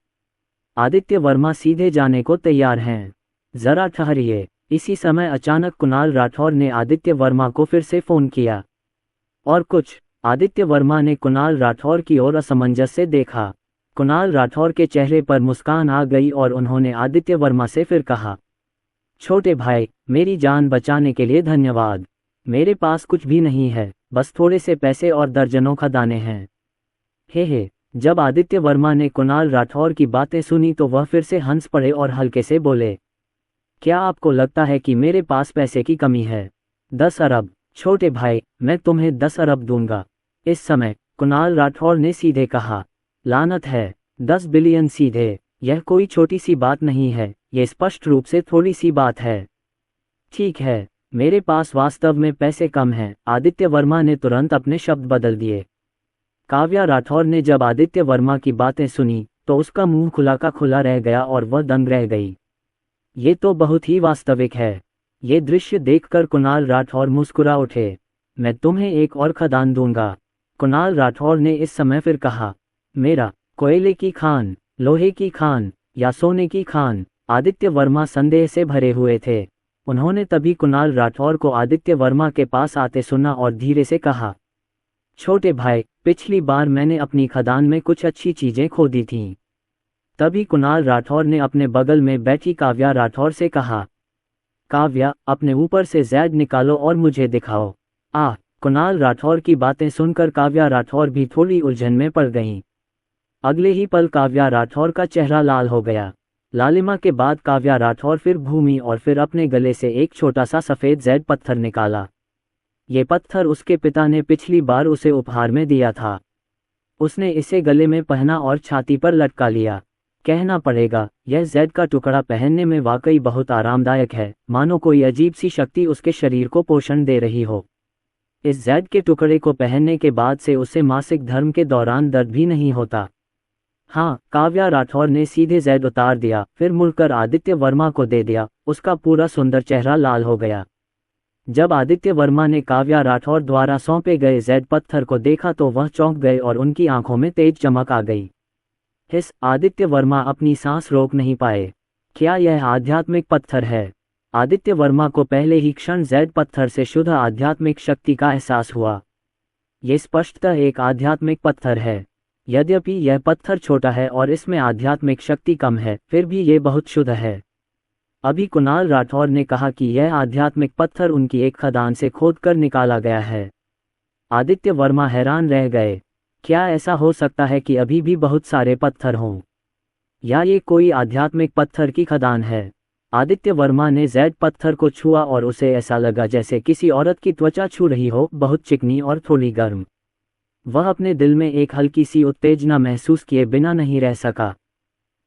S2: आदित्य वर्मा सीधे जाने को तैयार हैं। जरा ठहरिए। इसी समय अचानक कुणाल राठौर ने आदित्य वर्मा को फिर से फोन किया। और कुछ? आदित्य वर्मा ने कुणाल राठौर की ओर असमंजस से देखा। कुणाल राठौर के चेहरे पर मुस्कान आ गई और उन्होंने आदित्य वर्मा से फिर कहा, छोटे भाई, मेरी जान बचाने के लिए धन्यवाद। मेरे पास कुछ भी नहीं है, बस थोड़े से पैसे और दर्जनों खजाने हैं। हे। जब आदित्य वर्मा ने कुणाल राठौर की बातें सुनी तो वह फिर से हंस पड़े और हल्के से बोले, क्या आपको लगता है कि मेरे पास पैसे की कमी है? 10 अरब। छोटे भाई, मैं तुम्हें 10 अरब दूंगा। इस समय कुणाल राठौर ने सीधे कहा। लानत है, 10 बिलियन सीधे? यह कोई छोटी सी बात नहीं है, यह स्पष्ट रूप से थोड़ी सी बात है। ठीक है, मेरे पास वास्तव में पैसे कम हैं, आदित्य वर्मा ने तुरंत अपने शब्द बदल दिए। काव्या राठौर ने जब आदित्य वर्मा की बातें सुनी तो उसका मुंह खुला का खुला रह गया और वह दंग रह गई। ये तो बहुत ही वास्तविक है। ये दृश्य देखकर कुणाल राठौर मुस्कुरा उठे। मैं तुम्हें एक और खदान दूंगा, कुणाल राठौर ने इस समय फिर कहा। मेरा? कोयले की खान, लोहे की खान या सोने की खान? आदित्य वर्मा संदेह से भरे हुए थे। उन्होंने तभी कुणाल राठौर को आदित्य वर्मा के पास आते सुना और धीरे से कहा, छोटे भाई, पिछली बार मैंने अपनी खदान में कुछ अच्छी चीजें खो दी थीं। तभी कुणाल राठौर ने अपने बगल में बैठी काव्या राठौर से कहा, काव्या, अपने ऊपर से जैद निकालो और मुझे दिखाओ। कुणाल राठौर की बातें सुनकर काव्या राठौर भी थोड़ी उलझन में पड़ गईं। अगले ही पल काव्या राठौर का चेहरा लाल हो गया। लालिमा के बाद काव्या राठौर फिर भूमि और फिर अपने गले से एक छोटा सा सफ़ेद जेड पत्थर निकाला। ये पत्थर उसके पिता ने पिछली बार उसे उपहार में दिया था। उसने इसे गले में पहना और छाती पर लटका लिया। कहना पड़ेगा, यह जेड का टुकड़ा पहनने में वाकई बहुत आरामदायक है, मानो कोई अजीब सी शक्ति उसके शरीर को पोषण दे रही हो। इस जेड के टुकड़े को पहनने के बाद से उसे मासिक धर्म के दौरान दर्द भी नहीं होता। हाँ, काव्या राठौर ने सीधे जेड उतार दिया, फिर मुड़कर आदित्य वर्मा को दे दिया। उसका पूरा सुंदर चेहरा लाल हो गया। जब आदित्य वर्मा ने काव्या राठौर द्वारा सौंपे गए जेड पत्थर को देखा तो वह चौंक गए और उनकी आंखों में तेज चमक आ गई। आदित्य वर्मा अपनी सांस रोक नहीं पाए। क्या यह आध्यात्मिक पत्थर है? आदित्य वर्मा को पहले ही क्षण जेड पत्थर से शुद्ध आध्यात्मिक शक्ति का एहसास हुआ। ये स्पष्टतः एक आध्यात्मिक पत्थर है। यद्यपि यह पत्थर छोटा है और इसमें आध्यात्मिक शक्ति कम है, फिर भी ये बहुत शुद्ध है। अभी कुणाल राठौर ने कहा कि यह आध्यात्मिक पत्थर उनकी एक खदान से खोदकर निकाला गया है। आदित्य वर्मा हैरान रह गए। क्या ऐसा हो सकता है कि अभी भी बहुत सारे पत्थर हों, या ये कोई आध्यात्मिक पत्थर की खदान है? आदित्य वर्मा ने जेड पत्थर को छुआ और उसे ऐसा लगा जैसे किसी औरत की त्वचा छू रही हो, बहुत चिकनी और थोड़ी गर्म। वह अपने दिल में एक हल्की सी उत्तेजना महसूस किए बिना नहीं रह सका।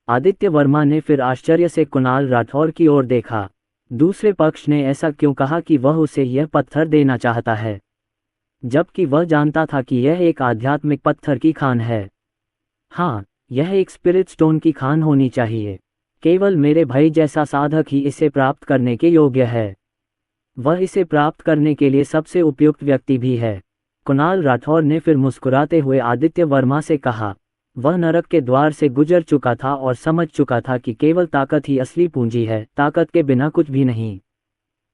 S2: आदित्य वर्मा ने फिर आश्चर्य से कुणाल राठौर की ओर देखा। दूसरे पक्ष ने ऐसा क्यों कहा कि वह उसे यह पत्थर देना चाहता है, जबकि वह जानता था कि यह एक आध्यात्मिक पत्थर की खान है? हाँ, यह एक स्पिरिट स्टोन की खान होनी चाहिए। केवल मेरे भाई जैसा साधक ही इसे प्राप्त करने के योग्य है। वह इसे प्राप्त करने के लिए सबसे उपयुक्त व्यक्ति भी है। कुणाल राठौर ने फिर मुस्कुराते हुए आदित्य वर्मा से कहा। वह नरक के द्वार से गुजर चुका था और समझ चुका था कि केवल ताकत ही असली पूंजी है, ताकत के बिना कुछ भी नहीं।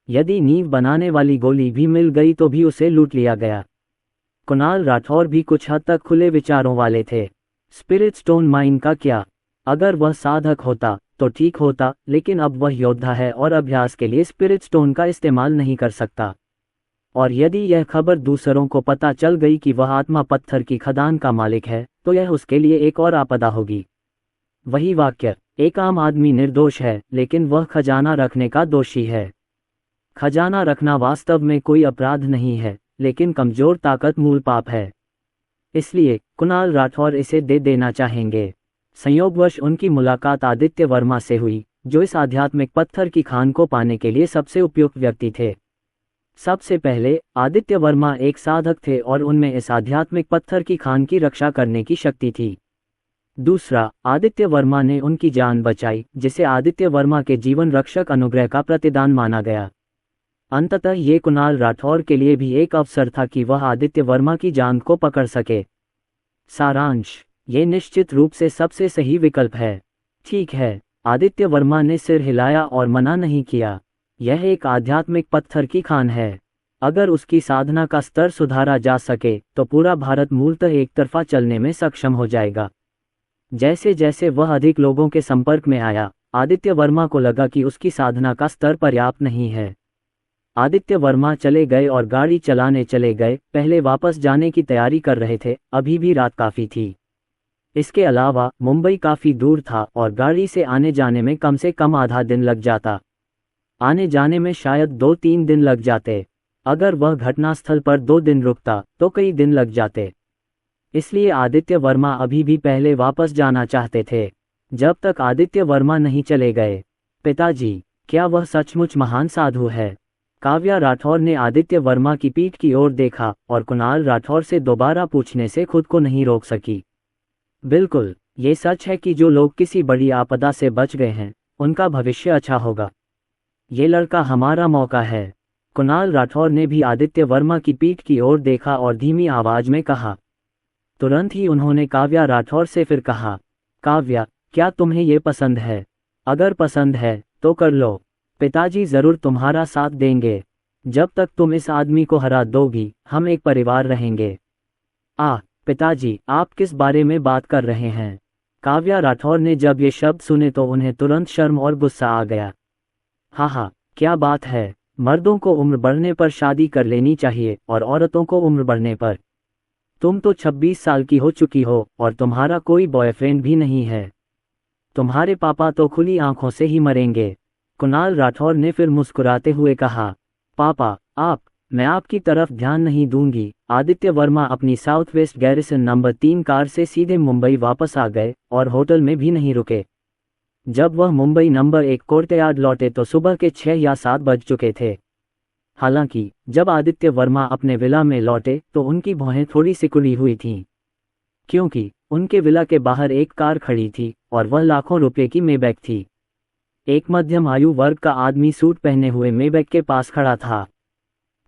S2: यदि नींव बनाने वाली गोली भी मिल गई तो भी उसे लूट लिया गया। कुणाल राठौर भी कुछ हद तक खुले विचारों वाले थे। स्पिरिट स्टोन माइन का क्या? अगर वह साधक होता तो ठीक होता, लेकिन अब वह योद्धा है और अभ्यास के लिए स्पिरिट स्टोन का इस्तेमाल नहीं कर सकता। और यदि यह खबर दूसरों को पता चल गई कि वह आत्मा पत्थर की खदान का मालिक है, तो यह उसके लिए एक और आपदा होगी। वही वाक्य, एक आम आदमी निर्दोष है, लेकिन वह खजाना रखने का दोषी है। खजाना रखना वास्तव में कोई अपराध नहीं है, लेकिन कमजोर ताकत मूल पाप है। इसलिए कुणाल राठौर इसे दे देना चाहेंगे। संयोगवश उनकी मुलाकात आदित्य वर्मा से हुई, जो इस आध्यात्मिक पत्थर की खान को पाने के लिए सबसे उपयुक्त व्यक्ति थे। सबसे पहले, आदित्य वर्मा एक साधक थे और उनमें इस आध्यात्मिक पत्थर की खान की रक्षा करने की शक्ति थी। दूसरा, आदित्य वर्मा ने उनकी जान बचाई, जिसे आदित्य वर्मा के जीवन रक्षक अनुग्रह का प्रतिदान माना गया। अंततः ये कुणाल राठौर के लिए भी एक अवसर था कि वह आदित्य वर्मा की जान को पकड़ सके। सारांश, ये निश्चित रूप से सबसे सही विकल्प है। ठीक है, आदित्य वर्मा ने सिर हिलाया और मना नहीं किया। यह एक आध्यात्मिक पत्थर की खान है। अगर उसकी साधना का स्तर सुधारा जा सके तो पूरा भारत मूलतः एक तरफा चलने में सक्षम हो जाएगा। जैसे जैसे वह अधिक लोगों के संपर्क में आया, आदित्य वर्मा को लगा कि उसकी साधना का स्तर पर्याप्त नहीं है। आदित्य वर्मा चले गए और गाड़ी चलाने चले गए। पहले वापस जाने की तैयारी कर रहे थे, अभी भी रात काफ़ी थी। इसके अलावा मुंबई काफ़ी दूर था और गाड़ी से आने जाने में कम से कम आधा दिन लग जाता। आने जाने में शायद 2-3 दिन लग जाते। अगर वह घटनास्थल पर 2 दिन रुकता तो कई दिन लग जाते। इसलिए आदित्य वर्मा अभी भी पहले वापस जाना चाहते थे, जब तक आदित्य वर्मा नहीं चले गए। पिताजी, क्या वह सचमुच महान साधु है? काव्या राठौर ने आदित्य वर्मा की पीठ की ओर देखा और कुणाल राठौर से दोबारा पूछने से खुद को नहीं रोक सकी। बिल्कुल, ये सच है कि जो लोग किसी बड़ी आपदा से बच गए हैं, उनका भविष्य अच्छा होगा। ये लड़का हमारा मौका है। कुणाल राठौर ने भी आदित्य वर्मा की पीठ की ओर देखा और धीमी आवाज में कहा। तुरंत ही उन्होंने काव्या राठौर से फिर कहा, काव्या, क्या तुम्हें ये पसंद है? अगर पसंद है तो कर लो। पिताजी जरूर तुम्हारा साथ देंगे। जब तक तुम इस आदमी को हरा दोगी, हम एक परिवार रहेंगे। पिताजी, आप किस बारे में बात कर रहे हैं? काव्या राठौर ने जब ये शब्द सुने तो उन्हें तुरंत शर्म और गुस्सा आ गया। हाँ, क्या बात है? मर्दों को उम्र बढ़ने पर शादी कर लेनी चाहिए और औरतों को उम्र बढ़ने पर। तुम तो 26 साल की हो चुकी हो और तुम्हारा कोई बॉयफ्रेंड भी नहीं है। तुम्हारे पापा तो खुली आंखों से ही मरेंगे। कुणाल राठौर ने फिर मुस्कुराते हुए कहा, पापा, मैं आपकी तरफ ध्यान नहीं दूंगी। आदित्य वर्मा अपनी south west garrison number 3 car से सीधे मुंबई वापस आ गए और होटल में भी नहीं रुके। जब वह मुंबई नंबर 1 कोर्टयार्ड लौटे तो सुबह के 6 या 7 बज चुके थे। हालांकि जब आदित्य वर्मा अपने विला में लौटे तो उनकी भौहें थोड़ी सिकुड़ी हुई थीं, क्योंकि उनके विला के बाहर एक कार खड़ी थी और वह लाखों रुपए की मेबैक थी। एक मध्यम आयु वर्ग का आदमी सूट पहने हुए मेबैक के पास खड़ा था।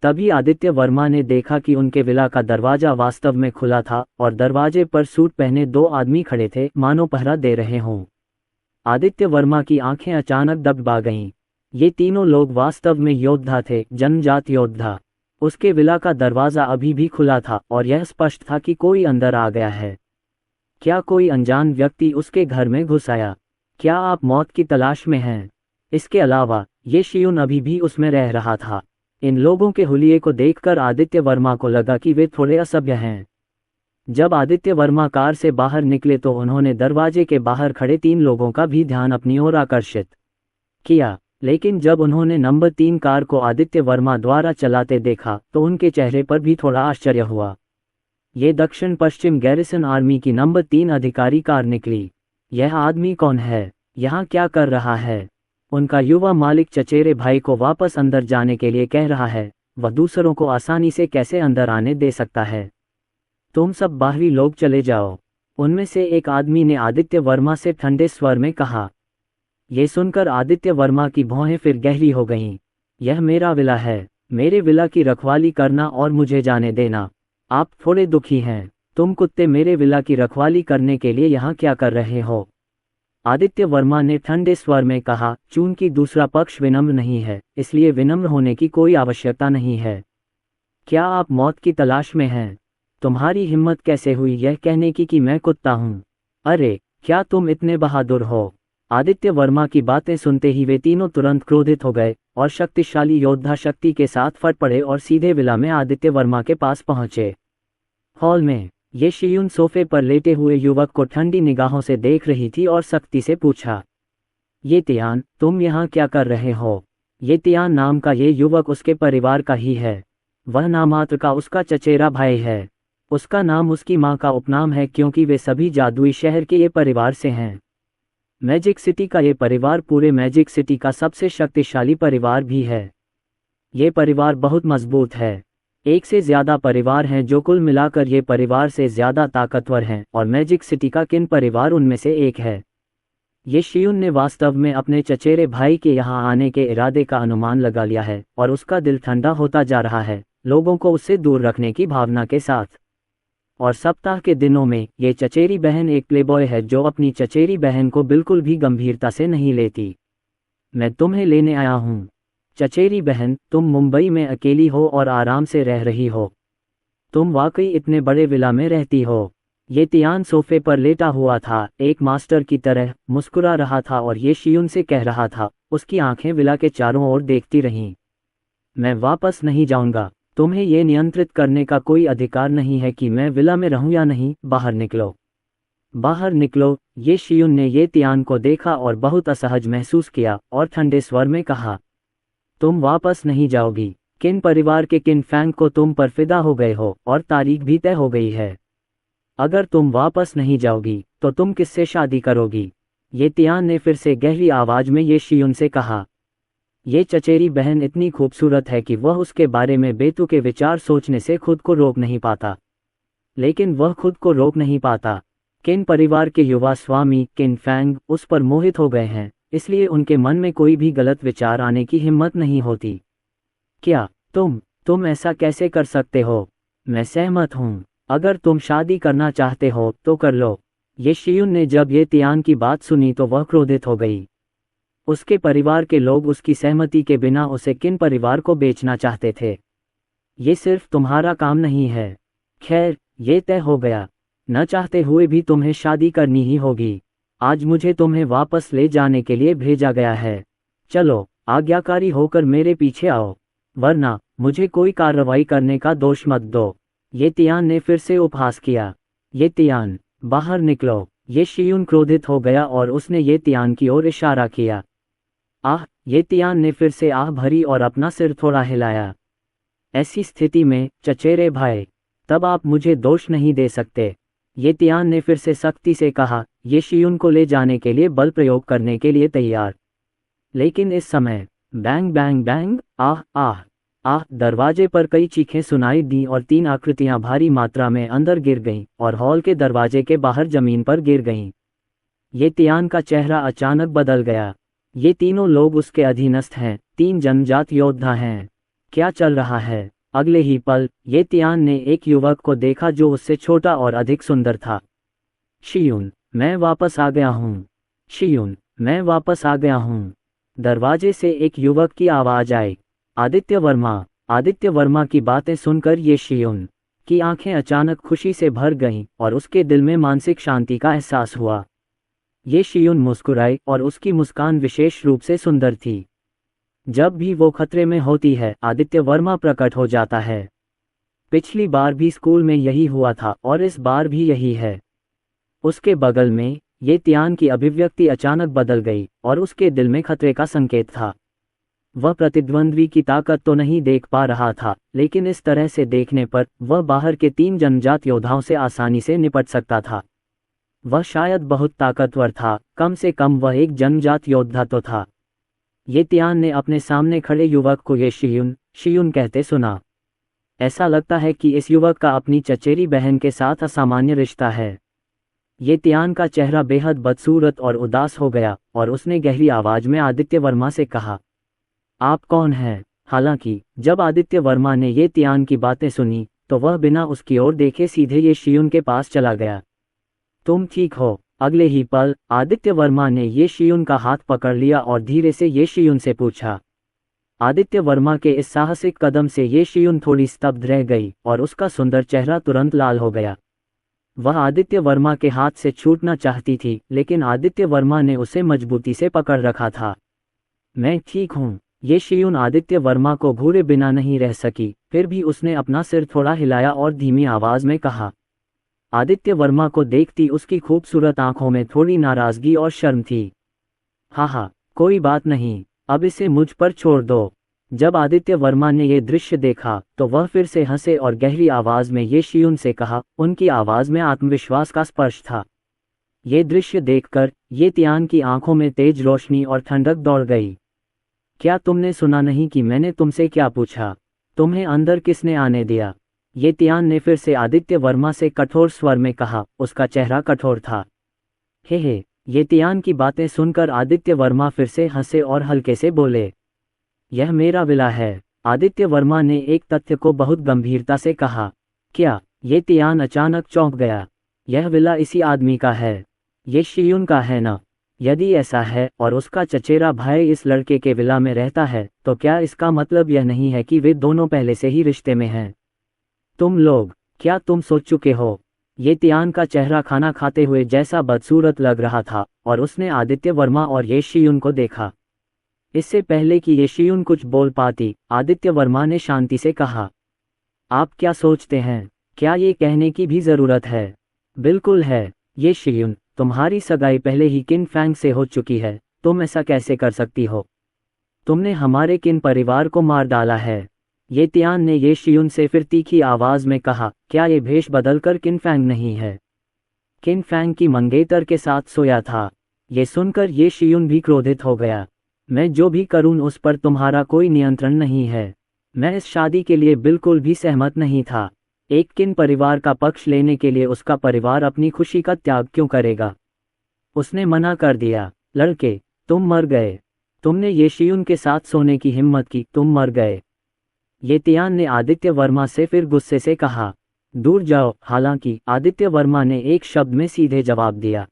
S2: तभी आदित्य वर्मा ने देखा कि उनके विला का दरवाजा वास्तव में खुला था और दरवाजे पर सूट पहने 2 आदमी खड़े थे, मानो पहरा दे रहे हों। आदित्य वर्मा की आंखें अचानक दबा गईं। ये तीनों लोग वास्तव में योद्धा थे, जनजात योद्धा। उसके विला का दरवाजा अभी भी खुला था और यह स्पष्ट था कि कोई अंदर आ गया है। क्या कोई अनजान व्यक्ति उसके घर में घुस आया? क्या आप मौत की तलाश में हैं? इसके अलावा ये शियून अभी भी उसमें रह रहा था। इन लोगों के हुलिये को देखकर आदित्य वर्मा को लगा कि वे थोड़े असभ्य हैं। जब आदित्य वर्मा कार से बाहर निकले तो उन्होंने दरवाजे के बाहर खड़े 3 लोगों का भी ध्यान अपनी ओर आकर्षित किया, लेकिन जब उन्होंने नंबर 3 कार को आदित्य वर्मा द्वारा चलाते देखा तो उनके चेहरे पर भी थोड़ा आश्चर्य हुआ। ये दक्षिण पश्चिम गैरिसन आर्मी की नंबर 3 अधिकारी कार निकली। यह आदमी कौन है? यहाँ क्या कर रहा है? उनका युवा मालिक चचेरे भाई को वापस अंदर जाने के लिए कह रहा है। वह दूसरों को आसानी से कैसे अंदर आने दे सकता है? तुम सब बाहरी लोग चले जाओ, उनमें से एक आदमी ने आदित्य वर्मा से ठंडे स्वर में कहा। ये सुनकर आदित्य वर्मा की भौहें फिर गहरी हो गईं। यह मेरा विला है, मेरे विला की रखवाली करना और मुझे जाने देना। आप थोड़े दुखी हैं। तुम कुत्ते मेरे विला की रखवाली करने के लिए यहाँ क्या कर रहे हो? आदित्य वर्मा ने ठंडे स्वर में कहा, चूंकि दूसरा पक्ष विनम्र नहीं है, इसलिए विनम्र होने की कोई आवश्यकता नहीं है। क्या आप मौत की तलाश में हैं? तुम्हारी हिम्मत कैसे हुई यह कहने की कि मैं कुत्ता हूँ? अरे, क्या तुम इतने बहादुर हो? आदित्य वर्मा की बातें सुनते ही वे तीनों तुरंत क्रोधित हो गए और शक्तिशाली योद्धा शक्ति के साथ फट पड़े और सीधे विला में आदित्य वर्मा के पास पहुंचे। हॉल में ये शियून सोफे पर लेटे हुए युवक को ठंडी निगाहों से देख रही थी और सख्ती से पूछा, ये तियान, तुम यहाँ क्या कर रहे हो? ये तियान नाम का ये युवक उसके परिवार का ही है। वह नामात्र का उसका चचेरा भाई है। उसका नाम उसकी माँ का उपनाम है, क्योंकि वे सभी जादुई शहर के ये परिवार से हैं। मैजिक सिटी का ये परिवार पूरे मैजिक सिटी का सबसे शक्तिशाली परिवार भी है। ये परिवार बहुत मजबूत है। 1 से ज़्यादा परिवार हैं जो कुल मिलाकर ये परिवार से ज़्यादा ताकतवर हैं और मैजिक सिटी का किन परिवार उनमें से एक है। ये शियून ने वास्तव में अपने चचेरे भाई के यहाँ आने के इरादे का अनुमान लगा लिया है और उसका दिल ठंडा होता जा रहा है, लोगों को उससे दूर रखने की भावना के साथ। और सप्ताह के दिनों में ये चचेरी बहन एक प्लेबॉय है जो अपनी चचेरी बहन को बिल्कुल भी गंभीरता से नहीं लेती। मैं तुम्हें लेने आया हूँ। चचेरी बहन, तुम मुंबई में अकेली हो और आराम से रह रही हो। तुम वाकई इतने बड़े विला में रहती हो? ये तियान सोफे पर लेटा हुआ था, एक मास्टर की तरह मुस्कुरा रहा था और ये शियून से कह रहा था। उसकी आंखें विला के चारों ओर देखती रहीं। मैं वापस नहीं जाऊंगा। तुम्हें ये नियंत्रित करने का कोई अधिकार नहीं है कि मैं विला में रहूं या नहीं। बाहर निकलो, बाहर निकलो। ये शियून ने ये तियान को देखा और बहुत असहज महसूस किया और ठंडे स्वर में कहा, तुम वापस नहीं जाओगी। किन परिवार के किन फैंग को तुम पर फिदा हो गए हो और तारीख भी तय हो गई है। अगर तुम वापस नहीं जाओगी तो तुम किससे शादी करोगी? ये तियान ने फिर से गहरी आवाज में ये शियून से कहा। ये चचेरी बहन इतनी खूबसूरत है कि वह उसके बारे में बेतुके विचार सोचने से खुद को रोक नहीं पाता। लेकिन वह खुद को रोक नहीं पाता। किन परिवार के युवा स्वामी किन फैंग उस पर मोहित हो गए हैं, इसलिए उनके मन में कोई भी गलत विचार आने की हिम्मत नहीं होती। क्या तुम ऐसा कैसे कर सकते हो? मैं सहमत हूँ। अगर तुम शादी करना चाहते हो तो कर लो। ये शियून ने जब ये तियान की बात सुनी तो वह क्रोधित हो गई। उसके परिवार के लोग उसकी सहमति के बिना उसे किन परिवार को बेचना चाहते थे। ये सिर्फ तुम्हारा काम नहीं है। खैर, ये तय हो गया। न चाहते हुए भी तुम्हें शादी करनी ही होगी। आज मुझे तुम्हें वापस ले जाने के लिए भेजा गया है। चलो, आज्ञाकारी होकर मेरे पीछे आओ, वरना मुझे कोई कार्रवाई करने का दोष मत दो। ये तियान ने फिर से उपहास किया। ये तियान, बाहर निकलो। ये शियुन क्रोधित हो गया और उसने ये तियान की ओर इशारा किया। आह! ये तियान ने फिर से आह भरी और अपना सिर थोड़ा हिलाया। ऐसी स्थिति में चचेरे भाई, तब आप मुझे दोष नहीं दे सकते। ये तियान ने फिर से सख्ती से कहा, ये शियुन को ले जाने के लिए बल प्रयोग करने के लिए तैयार। लेकिन इस समय बैंग बैंग बैंग, आह आह आह, दरवाजे पर कई चीखें सुनाई दी और 3 आकृतियां भारी मात्रा में अंदर गिर गईं और हॉल के दरवाजे के बाहर जमीन पर गिर गईं। ये तियान का चेहरा अचानक बदल गया। ये तीनों लोग उसके अधीनस्थ हैं, 3 जनजात योद्धा हैं। क्या चल रहा है? अगले ही पल ये तियान ने एक युवक को देखा जो उससे छोटा और अधिक सुंदर था। शियुन, मैं वापस आ गया हूँ। शियुन, मैं वापस आ गया हूँ। दरवाजे से एक युवक की आवाज आई। आदित्य वर्मा। आदित्य वर्मा की बातें सुनकर ये शियुन की आंखें अचानक खुशी से भर गईं और उसके दिल में मानसिक शांति का एहसास हुआ। ये शियुन मुस्कुराई और उसकी मुस्कान विशेष रूप से सुंदर थी। जब भी वो खतरे में होती है, आदित्य वर्मा प्रकट हो जाता है। पिछली बार भी स्कूल में यही हुआ था और इस बार भी यही है। उसके बगल में ये तियान की अभिव्यक्ति अचानक बदल गई और उसके दिल में खतरे का संकेत था। वह प्रतिद्वंद्वी की ताकत तो नहीं देख पा रहा था, लेकिन इस तरह से देखने पर वह बाहर के 3 जनजात योद्धाओं से आसानी से निपट सकता था। वह शायद बहुत ताकतवर था, कम से कम वह एक जनजात योद्धा तो था। ये तियान ने अपने सामने खड़े युवक को ये शियुन कहते सुना। ऐसा लगता है कि इस युवक का अपनी चचेरी बहन के साथ असामान्य रिश्ता है। ये तियान का चेहरा बेहद बदसूरत और उदास हो गया और उसने गहरी आवाज में आदित्य वर्मा से कहा, आप कौन हैं? हालांकि जब आदित्य वर्मा ने ये तियान की बातें सुनी तो वह बिना उसकी ओर देखे सीधे ये शियुन के पास चला गया। तुम ठीक हो? अगले ही पल आदित्य वर्मा ने ये शियुन का हाथ पकड़ लिया और धीरे से ये शियुन से पूछा। आदित्य वर्मा के इस साहसिक कदम से ये शियुन थोड़ी स्तब्ध रह गई और उसका सुंदर चेहरा तुरंत लाल हो गया। वह आदित्य वर्मा के हाथ से छूटना चाहती थी, लेकिन आदित्य वर्मा ने उसे मजबूती से पकड़ रखा था। मैं ठीक हूँ। ये शियुन आदित्य वर्मा को घूरे बिना नहीं रह सकी, फिर भी उसने अपना सिर थोड़ा हिलाया और धीमी आवाज में कहा। आदित्य वर्मा को देखती उसकी खूबसूरत आंखों में थोड़ी नाराजगी और शर्म थी। हाँ, कोई बात नहीं, अब इसे मुझ पर छोड़ दो। जब आदित्य वर्मा ने यह दृश्य देखा तो वह फिर से हंसे और गहरी आवाज में ये शियुन से कहा। उनकी आवाज में आत्मविश्वास का स्पर्श था। ये दृश्य देखकर ये तियान की आंखों में तेज रोशनी और ठंडक दौड़ गई। क्या तुमने सुना नहीं कि मैंने तुमसे क्या पूछा? तुम्हें अंदर किसने आने दिया? ये तियान ने फिर से आदित्य वर्मा से कठोर स्वर में कहा। उसका चेहरा कठोर था। हे, ये तियान की बातें सुनकर आदित्य वर्मा फिर से हंसे और हल्के से बोले, यह मेरा विला है। आदित्य वर्मा ने एक तथ्य को बहुत गंभीरता से कहा। क्या? ये तियान अचानक चौंक गया। यह विला इसी आदमी का है। ये शियुन का है ना? यदि ऐसा है और उसका चचेरा भाई इस लड़के के विला में रहता है, तो क्या इसका मतलब यह नहीं है कि वे दोनों पहले से ही रिश्ते में हैं? तुम लोग, क्या तुम सोच चुके हो? ये तियान का चेहरा खाना खाते हुए जैसा बदसूरत लग रहा था और उसने आदित्य वर्मा और ये शियुन को देखा। इससे पहले कि ये शियुन कुछ बोल पाती, आदित्य वर्मा ने शांति से कहा, आप क्या सोचते हैं? क्या ये कहने की भी जरूरत है? बिल्कुल है। ये शियुन, तुम्हारी सगाई पहले ही किन फैंग से हो चुकी है। तुम ऐसा कैसे कर सकती हो? तुमने हमारे किन परिवार को मार डाला है? ये तियान ने ये शियुन से फिर तीखी आवाज में कहा। क्या ये भेष बदलकर किन फैंग नहीं है? किन फैंग की मंगेतर के साथ सोया था। ये सुनकर ये शियुन भी क्रोधित हो गया। मैं जो भी करूं उस पर तुम्हारा कोई नियंत्रण नहीं है। मैं इस शादी के लिए बिल्कुल भी सहमत नहीं था। एक किन परिवार का पक्ष लेने के लिए उसका परिवार अपनी खुशी का त्याग क्यों करेगा? उसने मना कर दिया। लड़के, तुम मर गए। तुमने ये शियुन के साथ सोने की हिम्मत की, तुम मर गए। ये तियान ने आदित्य वर्मा से फिर गुस्से से कहा, दूर जाओ। हालांकि आदित्य वर्मा ने एक शब्द में सीधे जवाब दिया।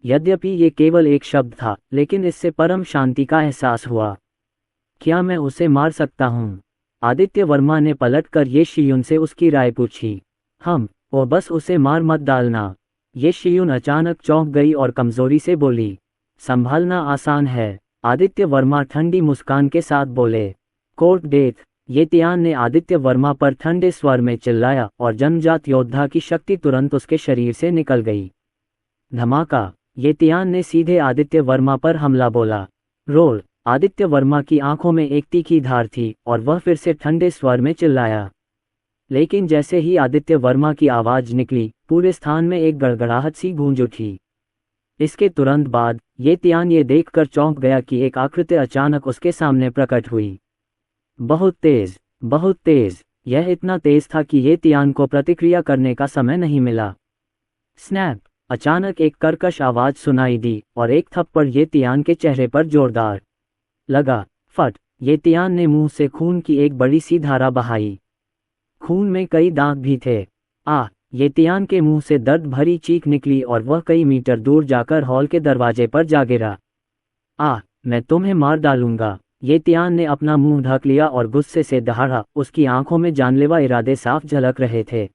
S2: यद्यपि ये केवल एक शब्द था, लेकिन इससे परम शांति का एहसास हुआ। क्या मैं उसे मार सकता हूँ? आदित्य वर्मा ने पलटकर ये शियुन से उसकी राय पूछी। वो बस उसे मार मत डालना। ये शियुन अचानक चौंक गई और कमजोरी से बोली, संभालना आसान है। आदित्य वर्मा ठंडी मुस्कान के साथ बोले, कोर्ट डेथ। ये तियान ने आदित्य वर्मा पर ठंडे स्वर में चिल्लाया और जनजात योद्धा की शक्ति तुरंत उसके शरीर से निकल गई। धमाका। ये तियान ने सीधे आदित्य वर्मा पर हमला बोला। रोल। आदित्य वर्मा की आंखों में एक तीखी धार थी और वह फिर से ठंडे स्वर में चिल्लाया। लेकिन जैसे ही आदित्य वर्मा की आवाज निकली, पूरे स्थान में एक गड़गड़ाहट सी गूंज उठी। इसके तुरंत बाद ये तियान ये देखकर चौंक गया कि एक आकृति अचानक उसके सामने प्रकट हुई। बहुत तेज, बहुत तेज। यह इतना तेज था कि ये तियान को प्रतिक्रिया करने का समय नहीं मिला। स्नैप। अचानक एक कर्कश आवाज सुनाई दी और एक थप्पड़ ये तियान के चेहरे पर जोरदार लगा। फट। ये तियान ने मुंह से खून की एक बड़ी सी धारा बहाई। खून में कई दांत भी थे। ये तियान के मुंह से दर्द भरी चीख निकली और वह कई मीटर दूर जाकर हॉल के दरवाजे पर जा गिरा। मैं तुम्हें मार डालूंगा। ये तियान ने अपना मुंह ढक लिया और गुस्से से दहाड़ा। उसकी आंखों में जानलेवा इरादे साफ झलक रहे थे।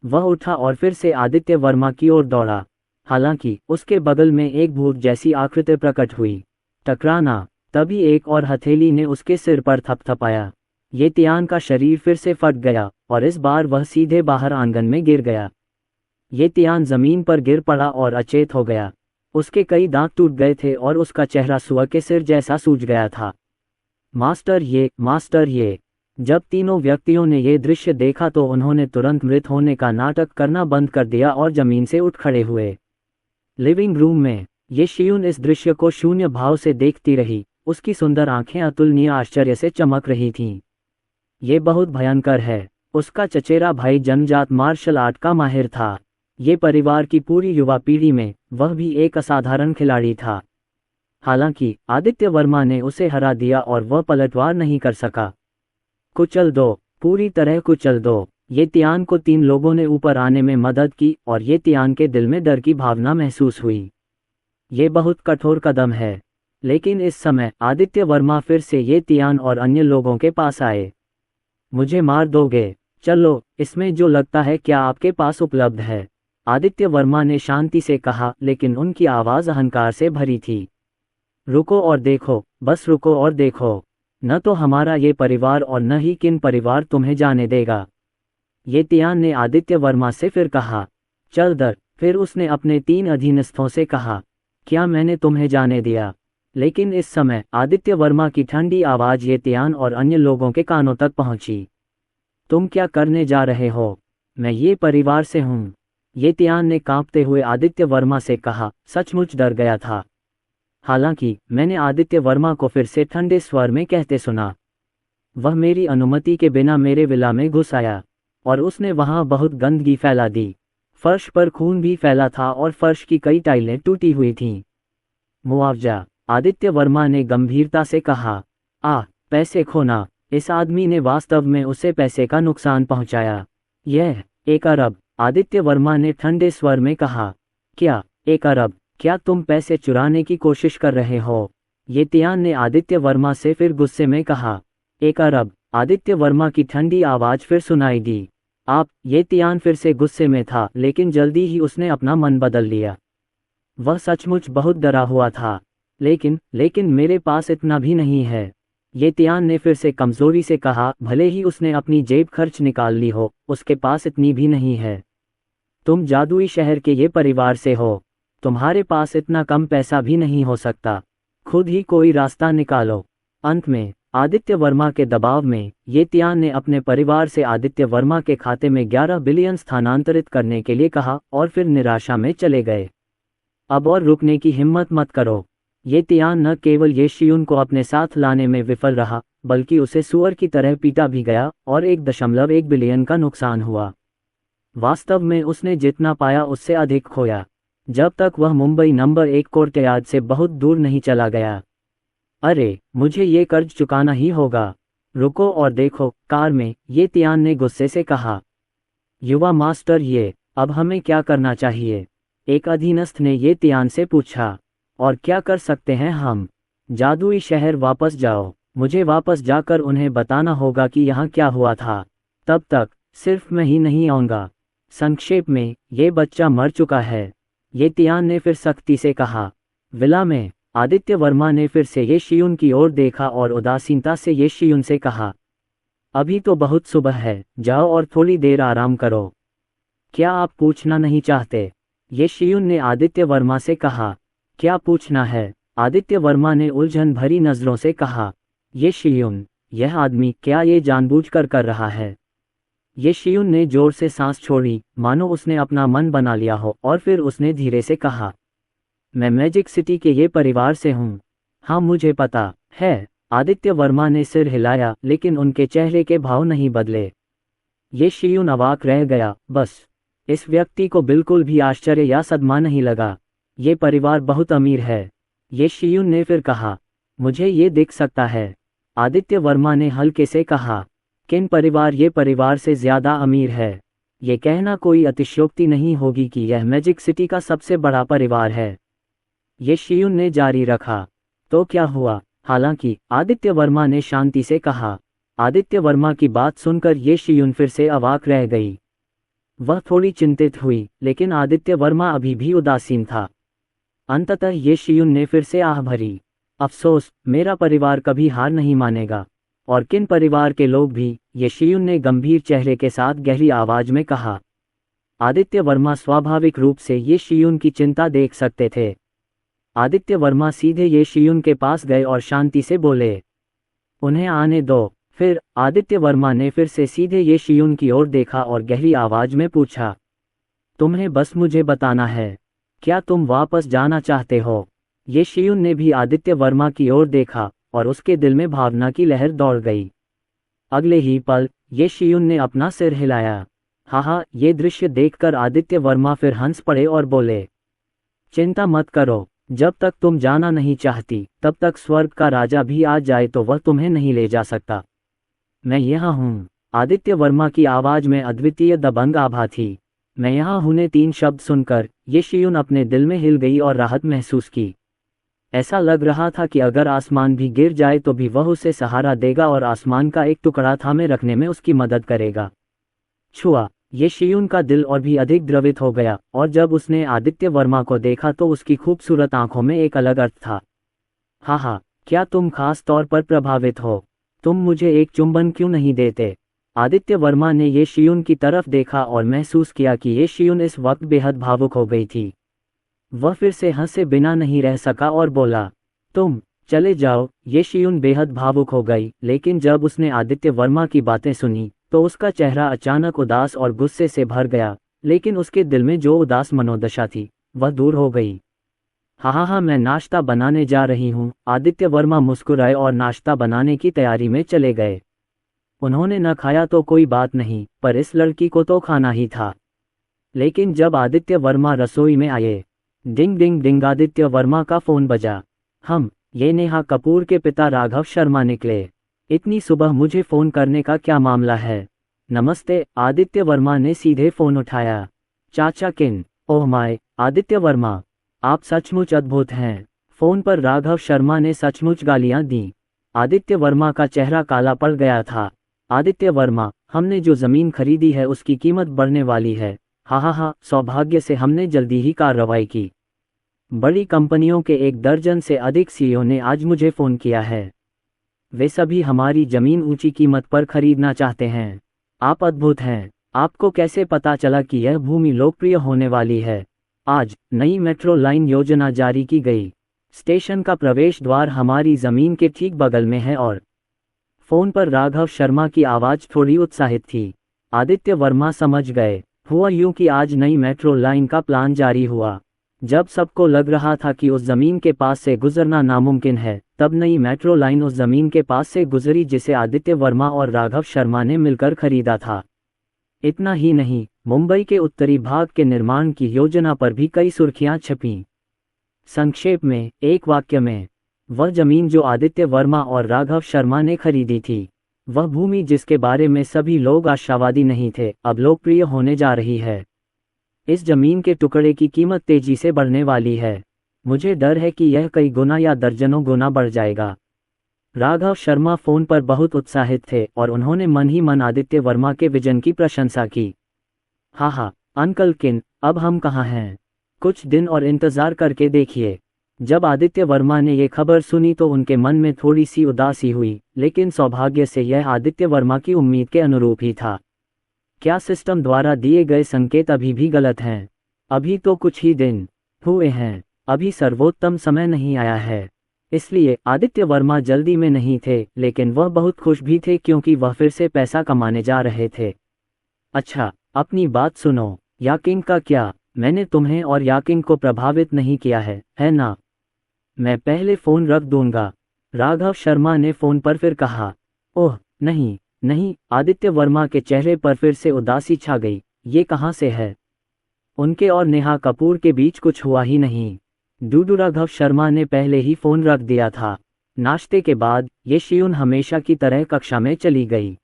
S2: वह उठा और फिर से आदित्य वर्मा की ओर दौड़ा। हालांकि उसके बगल में एक भूत जैसी आकृति प्रकट हुई। टकराना। तभी एक और हथेली ने उसके सिर पर थपथपाया। ये तियान का शरीर फिर से फट गया और इस बार वह सीधे बाहर आंगन में गिर गया। ये तियान जमीन पर गिर पड़ा और अचेत हो गया। उसके कई दांत टूट गए थे और उसका चेहरा सुअर के सिर जैसा सूज गया था। मास्टर ये। जब तीनों व्यक्तियों ने ये दृश्य देखा तो उन्होंने तुरंत मृत होने का नाटक करना बंद कर दिया और जमीन से उठ खड़े हुए। लिविंग रूम में ये शियुन इस दृश्य को शून्य भाव से देखती रही। उसकी सुंदर आंखें अतुलनीय आश्चर्य से चमक रही थीं। ये बहुत भयंकर है। उसका चचेरा भाई जन्मजात मार्शल आर्ट का माहिर था। ये परिवार की पूरी युवा पीढ़ी में वह भी एक असाधारण खिलाड़ी था। हालांकि आदित्य वर्मा ने उसे हरा दिया और वह पलटवार नहीं कर सका। कुचल दो, पूरी तरह कुचल दो। ये तियान को तीन लोगों ने ऊपर आने में मदद की और ये तियान के दिल में डर की भावना महसूस हुई। ये बहुत कठोर कदम है। लेकिन इस समय आदित्य वर्मा फिर से ये तियान और अन्य लोगों के पास आए। मुझे मार दोगे? चलो, इसमें जो लगता है क्या आपके पास उपलब्ध है? आदित्य वर्मा ने शांति से कहा, लेकिन उनकी आवाज़ अहंकार से भरी थी। रुको और देखो, बस रुको और देखो। न तो हमारा ये परिवार और न ही किन परिवार तुम्हें जाने देगा। ये तियान ने आदित्य वर्मा से फिर कहा। चल दर। फिर उसने अपने 3 अधीनस्थों से कहा, क्या मैंने तुम्हें जाने दिया? लेकिन इस समय आदित्य वर्मा की ठंडी आवाज़ ये तियान और अन्य लोगों के कानों तक पहुंची। तुम क्या करने जा रहे हो? मैं ये परिवार से हूँ। ये तियान ने कांपते हुए आदित्य वर्मा से कहा। सचमुच डर गया था। हालांकि मैंने आदित्य वर्मा को फिर से ठंडे स्वर में कहते सुना। वह मेरी अनुमति के बिना मेरे विला में घुस आया और उसने वहां बहुत गंदगी फैला दी। फर्श पर खून भी फैला था और फर्श की कई टाइलें टूटी हुई थीं। मुआवजा। आदित्य वर्मा ने गंभीरता से कहा। पैसे खोना। इस आदमी ने वास्तव में उसे पैसे का नुकसान पहुंचाया। यह 1 अरब। आदित्य वर्मा ने ठंडे स्वर में कहा। क्या 1 अरब? क्या तुम पैसे चुराने की कोशिश कर रहे हो? ये तियान ने आदित्य वर्मा से फिर गुस्से में कहा। 1 अरब। आदित्य वर्मा की ठंडी आवाज फिर सुनाई दी। ये तियान फिर से गुस्से में था, लेकिन जल्दी ही उसने अपना मन बदल लिया। वह सचमुच बहुत डरा हुआ था। लेकिन मेरे पास इतना भी नहीं है। ये तियान ने फिर से कमजोरी से कहा। भले ही उसने अपनी जेब खर्च निकाल ली हो, उसके पास इतनी भी नहीं है। तुम जादुई शहर के ये परिवार से हो। तुम्हारे पास इतना कम पैसा भी नहीं हो सकता। खुद ही कोई रास्ता निकालो। अंत में आदित्य वर्मा के दबाव में ये तियान ने अपने परिवार से आदित्य वर्मा के खाते में 11 बिलियन स्थानांतरित करने के लिए कहा और फिर निराशा में चले गए। अब और रुकने की हिम्मत मत करो। ये तियान न केवल ये शियुन को अपने साथ लाने में विफल रहा, बल्कि उसे सुअर की तरह पीटा भी गया और 1.1 बिलियन का नुकसान हुआ। वास्तव में उसने जितना पाया उससे अधिक खोया, जब तक वह मुंबई नंबर 1 कोर्टयार्ड से बहुत दूर नहीं चला गया। अरे, मुझे ये कर्ज चुकाना ही होगा। रुको और देखो, कार में ये तियान ने गुस्से से कहा। युवा मास्टर, अब हमें क्या करना चाहिए? एक अधीनस्थ ने ये तियान से पूछा। और क्या कर सकते हैं हम? जादुई शहर वापस जाओ। मुझे वापस जाकर उन्हें बताना होगा कि यहाँ क्या हुआ था। तब तक सिर्फ मैं ही नहीं आऊँगा। संक्षेप में, ये बच्चा मर चुका है। ये तियान ने फिर सख्ती से कहा। विला में आदित्य वर्मा ने फिर से ये शियुन की ओर देखा और उदासीनता से ये शियुन से कहा। अभी तो बहुत सुबह है, जाओ और थोड़ी देर आराम करो। क्या आप पूछना नहीं चाहते? ये शियुन ने आदित्य वर्मा से कहा। क्या पूछना है? आदित्य वर्मा ने उलझन भरी नजरों से कहा। ये शियुन, यह आदमी क्या ये जानबूझकर कर रहा है? ये शियुन ने जोर से सांस छोड़ी, मानो उसने अपना मन बना लिया हो, और फिर उसने धीरे से कहा, मैं मैजिक सिटी के ये परिवार से हूँ। हाँ, मुझे पता है। आदित्य वर्मा ने सिर हिलाया, लेकिन उनके चेहरे के भाव नहीं बदले। ये शियुन अवाक रह गया। बस इस व्यक्ति को बिल्कुल भी आश्चर्य या सदमा नहीं लगा। ये परिवार बहुत अमीर है। ये शियुन ने फिर कहा, मुझे ये दिख सकता है। आदित्य वर्मा ने हल्के से कहा, किन परिवार? ये परिवार से ज्यादा अमीर है। ये कहना कोई अतिशयोक्ति नहीं होगी कि यह मैजिक सिटी का सबसे बड़ा परिवार है। ये शियुन ने जारी रखा, तो क्या हुआ? हालांकि आदित्य वर्मा ने शांति से कहा। आदित्य वर्मा की बात सुनकर ये शियुन फिर से अवाक रह गई। वह थोड़ी चिंतित हुई, लेकिन आदित्य वर्मा अभी भी उदासीन था। अंततः ये शियुन ने फिर से आह भरी, अफसोस, मेरा परिवार कभी हार नहीं मानेगा। और किन परिवार के लोग भी? ये शियुन ने गंभीर चेहरे के साथ गहरी आवाज में कहा। आदित्य वर्मा स्वाभाविक रूप से ये शियुन की चिंता देख सकते थे। आदित्य वर्मा सीधे ये शियुन के पास गए और शांति से बोले, उन्हें आने दो। फिर आदित्य वर्मा ने फिर से सीधे ये शियुन की ओर देखा और गहरी आवाज में पूछा, तुम्हें बस मुझे बताना है, क्या तुम वापस जाना चाहते हो? ये शियुन ने भी आदित्य वर्मा की ओर देखा और उसके दिल में भावना की लहर दौड़ गई। अगले ही पल ये शियुन ने अपना सिर हिलाया। हाँ, ये दृश्य देखकर आदित्य वर्मा फिर हंस पड़े और बोले, चिंता मत करो, जब तक तुम जाना नहीं चाहती, तब तक स्वर्ग का राजा भी आ जाए तो वह तुम्हें नहीं ले जा सकता। मैं यहाँ हूँ। आदित्य वर्मा की आवाज में अद्वितीय दबंग आभा थी। मैं यहाँ हूँ ने 3 शब्द सुनकर ये शियुन अपने दिल में हिल गई और राहत महसूस की। ऐसा लग रहा था कि अगर आसमान भी गिर जाए तो भी वह उसे सहारा देगा और आसमान का एक टुकड़ा थामे रखने में उसकी मदद करेगा। छुआ, ये शियुन का दिल और भी अधिक द्रवित हो गया, और जब उसने आदित्य वर्मा को देखा तो उसकी खूबसूरत आंखों में एक अलग अर्थ था। हाँ, क्या तुम खास तौर पर प्रभावित हो? तुम मुझे एक चुंबन क्यों नहीं देते? आदित्य वर्मा ने ये शियुन की तरफ देखा और महसूस किया कि ये शियुन इस वक्त बेहद भावुक हो गई थी। वह फिर से हंसे बिना नहीं रह सका और बोला, तुम चले जाओ। ये शियुन बेहद भावुक हो गई, लेकिन जब उसने आदित्य वर्मा की बातें सुनी तो उसका चेहरा अचानक उदास और गुस्से से भर गया, लेकिन उसके दिल में जो उदास मनोदशा थी वह दूर हो गई। हाँ, मैं नाश्ता बनाने जा रही हूँ। आदित्य वर्मा मुस्कुराए और नाश्ता बनाने की तैयारी में चले गए। उन्होंने न खाया तो कोई बात नहीं, पर इस लड़की को तो खाना ही था। लेकिन जब आदित्य वर्मा रसोई में आए, डिंग डिंग डिंग, आदित्य वर्मा का फोन बजा। ये नेहा कपूर के पिता राघव शर्मा निकले। इतनी सुबह मुझे फोन करने का क्या मामला है? नमस्ते, आदित्य वर्मा ने सीधे फोन उठाया। चाचा किन? ओह माय, आदित्य वर्मा, आप सचमुच अद्भुत हैं। फोन पर राघव शर्मा ने सचमुच गालियां दी। आदित्य वर्मा का चेहरा काला पड़ गया था। आदित्य वर्मा, हमने जो जमीन खरीदी है उसकी कीमत बढ़ने वाली है। हाँ, सौभाग्य से हमने जल्दी ही कार्रवाई की। बड़ी कंपनियों के 1 दर्जन से अधिक सीईओ ने आज मुझे फोन किया है। वे सभी हमारी जमीन ऊंची कीमत पर खरीदना चाहते हैं। आप अद्भुत हैं। आपको कैसे पता चला कि यह भूमि लोकप्रिय होने वाली है? आज नई मेट्रो लाइन योजना जारी की गई। स्टेशन का प्रवेश द्वार हमारी जमीन के ठीक बगल में है। और फोन पर राघव शर्मा की आवाज थोड़ी उत्साहित थी। आदित्य वर्मा समझ गए। हुआ यूं कि आज नई मेट्रो लाइन का प्लान जारी हुआ। जब सबको लग रहा था कि उस जमीन के पास से गुजरना नामुमकिन है, तब नई मेट्रो लाइन उस जमीन के पास से गुजरी जिसे आदित्य वर्मा और राघव शर्मा ने मिलकर खरीदा था। इतना ही नहीं, मुंबई के उत्तरी भाग के निर्माण की योजना पर भी कई सुर्खियां छपीं। संक्षेप में, एक वाक्य में, वह जमीन जो आदित्य वर्मा और राघव शर्मा ने खरीदी थी, वह भूमि जिसके बारे में सभी लोग आशावादी नहीं थे, अब लोकप्रिय होने जा रही है। इस जमीन के टुकड़े की कीमत तेजी से बढ़ने वाली है। मुझे डर है कि यह कई गुना या दर्जनों गुना बढ़ जाएगा। राघव शर्मा फोन पर बहुत उत्साहित थे और उन्होंने मन ही मन आदित्य वर्मा के विजन की प्रशंसा की। हाँ, अंकल किन, अब हम कहाँ हैं? कुछ दिन और इंतजार करके देखिए। जब आदित्य वर्मा ने ये खबर सुनी तो उनके मन में थोड़ी सी उदासी हुई, लेकिन सौभाग्य से यह आदित्य वर्मा की उम्मीद के अनुरूप ही था। क्या सिस्टम द्वारा दिए गए संकेत अभी भी गलत हैं? अभी तो कुछ ही दिन हुए हैं, अभी सर्वोत्तम समय नहीं आया है। इसलिए आदित्य वर्मा जल्दी में नहीं थे, लेकिन वह बहुत खुश भी थे क्योंकि वह फिर से पैसा कमाने जा रहे थे। अच्छा, अपनी बात सुनो, याकिंग का क्या? मैंने तुम्हें और याकिंग को प्रभावित नहीं किया है ना? मैं पहले फ़ोन रख दूंगा, राघव शर्मा ने फ़ोन पर फिर कहा। ओह नहीं नहीं, आदित्य वर्मा के चेहरे पर फिर से उदासी छा गई। ये कहाँ से है? उनके और नेहा कपूर के बीच कुछ हुआ ही नहीं। डूडू राघव शर्मा ने पहले ही फ़ोन रख दिया था। नाश्ते के बाद ये शियून हमेशा की तरह कक्षा में चली गई।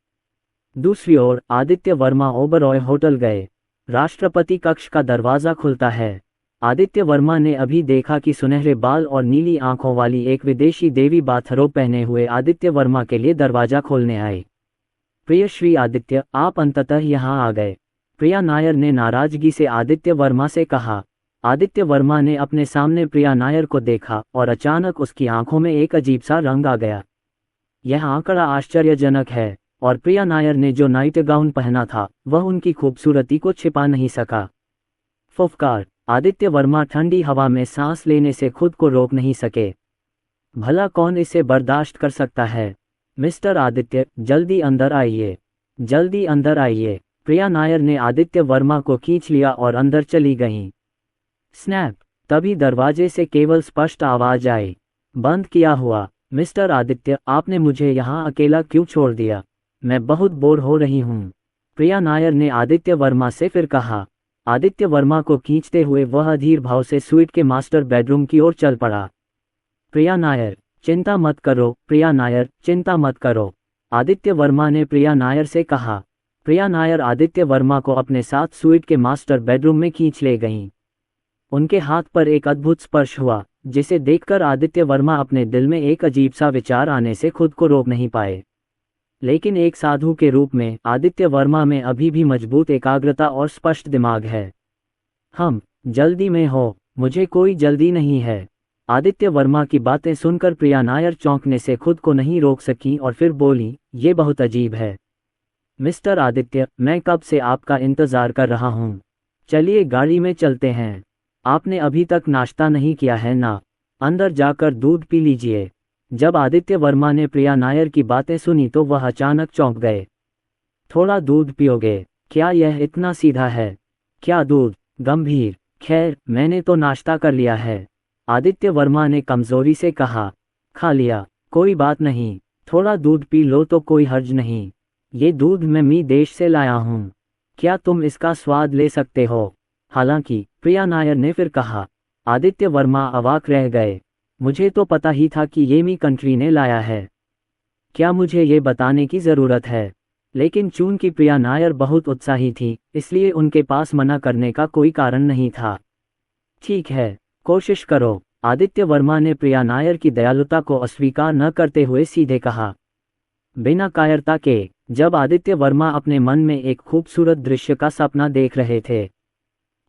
S2: दूसरी ओर आदित्य वर्मा ओबरॉय होटल गए। राष्ट्रपति कक्ष का दरवाज़ा खुलता है। आदित्य वर्मा ने अभी देखा कि सुनहरे बाल और नीली आंखों वाली एक विदेशी देवी बाथरोब पहने हुए आदित्य वर्मा के लिए दरवाज़ा खोलने आई। प्रिय श्री आदित्य, आप अंततः यहाँ आ गए, प्रिया नायर ने नाराजगी से आदित्य वर्मा से कहा। आदित्य वर्मा ने अपने सामने प्रिया नायर को देखा और अचानक उसकी आंखों में एक अजीब सा रंग आ गया। यह आंकड़ा आश्चर्यजनक है, और प्रिया नायर ने जो नाइट गाउन पहना था वह उनकी खूबसूरती को छिपा नहीं सका। फुफकार, आदित्य वर्मा ठंडी हवा में सांस लेने से खुद को रोक नहीं सके। भला कौन इसे बर्दाश्त कर सकता है? मिस्टर आदित्य, जल्दी अंदर आइए, जल्दी अंदर आइए। प्रिया नायर ने आदित्य वर्मा को खींच लिया और अंदर चली गईं। स्नैप, तभी दरवाजे से केवल स्पष्ट आवाज आई, बंद किया हुआ। मिस्टर आदित्य, आपने मुझे यहाँ अकेला क्यों छोड़ दिया? मैं बहुत बोर हो रही हूँ, प्रिया नायर ने आदित्य वर्मा से फिर कहा। आदित्य वर्मा को खींचते हुए वह अधीर भाव से स्वीट के मास्टर बेडरूम की ओर चल पड़ा। प्रिया नायर, चिंता मत करो, प्रिया नायर, चिंता मत करो, आदित्य वर्मा ने प्रिया नायर से कहा। प्रिया नायर आदित्य वर्मा को अपने साथ स्वीट के मास्टर बेडरूम में खींच ले गईं। उनके हाथ पर एक अद्भुत स्पर्श हुआ, जिसे देखकर आदित्य वर्मा अपने दिल में एक अजीब सा विचार आने से खुद को रोक नहीं पाए। लेकिन एक साधु के रूप में आदित्य वर्मा में अभी भी मजबूत एकाग्रता और स्पष्ट दिमाग है। हम जल्दी में हो? मुझे कोई जल्दी नहीं है। आदित्य वर्मा की बातें सुनकर प्रिया नायर चौंकने से खुद को नहीं रोक सकी और फिर बोली, ये बहुत अजीब है। मिस्टर आदित्य, मैं कब से आपका इंतजार कर रहा हूँ। चलिए गाड़ी में चलते हैं। आपने अभी तक नाश्ता नहीं किया है ना? अंदर जाकर दूध पी लीजिए। जब आदित्य वर्मा ने प्रिया नायर की बातें सुनी तो वह अचानक चौंक गए। थोड़ा दूध पियोगे? क्या यह इतना सीधा है? क्या दूध? गंभीर, खैर मैंने तो नाश्ता कर लिया है, आदित्य वर्मा ने कमजोरी से कहा। खा लिया, कोई बात नहीं, थोड़ा दूध पी लो तो कोई हर्ज नहीं। ये दूध मैं मी देश से लाया हूँ, क्या तुम इसका स्वाद ले सकते हो? हालांकि, प्रिया नायर ने फिर कहा। आदित्य वर्मा अवाक रह गए। मुझे तो पता ही था कि ये मी कंट्री ने लाया है, क्या मुझे ये बताने की ज़रूरत है? लेकिन चूंकि प्रिया नायर बहुत उत्साही थी, इसलिए उनके पास मना करने का कोई कारण नहीं था। ठीक है, कोशिश करो, आदित्य वर्मा ने प्रिया नायर की दयालुता को अस्वीकार न करते हुए सीधे कहा। बिना कायरता के, जब आदित्य वर्मा अपने मन में एक खूबसूरत दृश्य का सपना देख रहे थे,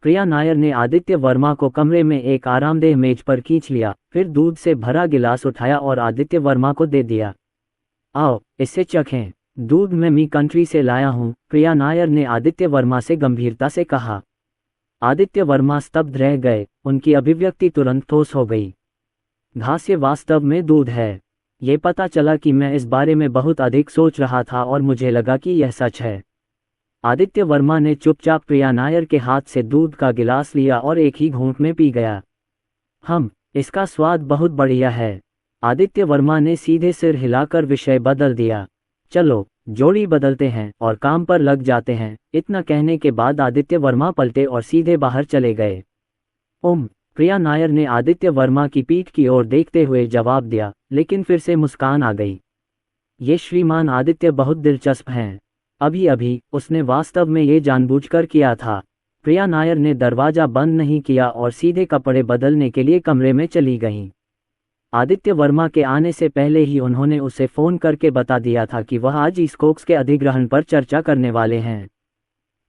S2: प्रिया नायर ने आदित्य वर्मा को कमरे में एक आरामदेह मेज पर खींच लिया, फिर दूध से भरा गिलास उठाया और आदित्य वर्मा को दे दिया। आओ, इससे चखें, दूध मैं मी कंट्री से लाया हूँ, प्रिया नायर ने आदित्य वर्मा से गंभीरता से कहा। आदित्य वर्मा स्तब्ध रह गए, उनकी अभिव्यक्ति तुरंत ठोस हो गई। घास, ये वास्तव में दूध है। ये पता चला कि मैं इस बारे में बहुत अधिक सोच रहा था और मुझे लगा कि यह सच है। आदित्य वर्मा ने चुपचाप प्रिया नायर के हाथ से दूध का गिलास लिया और एक ही घूंट में पी गया। इसका स्वाद बहुत बढ़िया है, आदित्य वर्मा ने सीधे सिर हिलाकर विषय बदल दिया। चलो, जोड़ी बदलते हैं और काम पर लग जाते हैं। इतना कहने के बाद आदित्य वर्मा पलटे और सीधे बाहर चले गए। प्रिया नायर ने आदित्य वर्मा की पीठ की ओर देखते हुए जवाब दिया, लेकिन फिर से मुस्कान आ गई। ये श्रीमान आदित्य बहुत दिलचस्प हैं। अभी अभी उसने वास्तव में ये जानबूझकर किया था। प्रिया नायर ने दरवाजा बंद नहीं किया और सीधे कपड़े बदलने के लिए कमरे में चली गईं। आदित्य वर्मा के आने से पहले ही उन्होंने उसे फ़ोन करके बता दिया था कि वह आज स्कोक्स के अधिग्रहण पर चर्चा करने वाले हैं।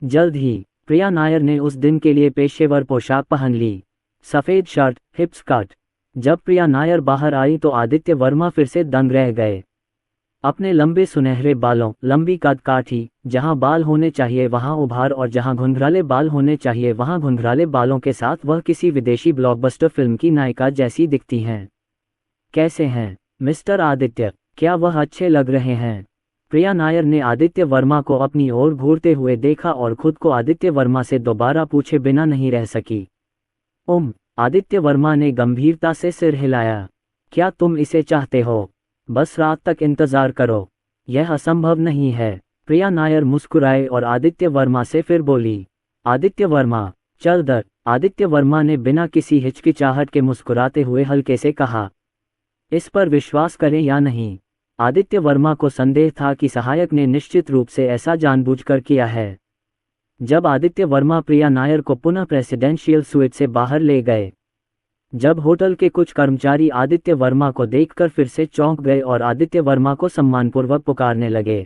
S2: जल्द ही प्रिया नायर ने उस दिन के लिए पेशेवर पोशाक पहन ली, सफ़ेद शर्ट, हिप्स कट। जब प्रिया नायर बाहर आई तो आदित्य वर्मा फिर से दंग रह गए। अपने लंबे सुनहरे बालों, लंबी कद काठी, जहां बाल होने चाहिए वहां उभार और जहां घुंघराले बाल होने चाहिए वहां घुंघराले बालों के साथ वह किसी विदेशी ब्लॉकबस्टर फिल्म की नायिका जैसी दिखती हैं। कैसे हैं मिस्टर आदित्य, क्या वह अच्छे लग रहे हैं? प्रिया नायर ने आदित्य वर्मा को अपनी ओर घूरते हुए देखा और खुद को आदित्य वर्मा से दोबारा पूछे बिना नहीं रह सकी। आदित्य वर्मा ने गंभीरता से सिर हिलाया। क्या तुम इसे चाहते हो? बस रात तक इंतजार करो। यह असंभव नहीं है। प्रिया नायर मुस्कुराए और आदित्य वर्मा से फिर बोली, आदित्य वर्मा, चल दर। आदित्य वर्मा ने बिना किसी हिचकिचाहट के मुस्कुराते हुए हल्के से कहा। इस पर विश्वास करें या नहीं, आदित्य वर्मा को संदेह था कि सहायक ने निश्चित रूप से ऐसा जानबूझकर किया है। जब आदित्य वर्मा प्रिया नायर को पुनः प्रेसिडेंशियल स्वीट से बाहर ले गए, जब होटल के कुछ कर्मचारी आदित्य वर्मा को देखकर फिर से चौंक गए और आदित्य वर्मा को सम्मानपूर्वक पुकारने लगे,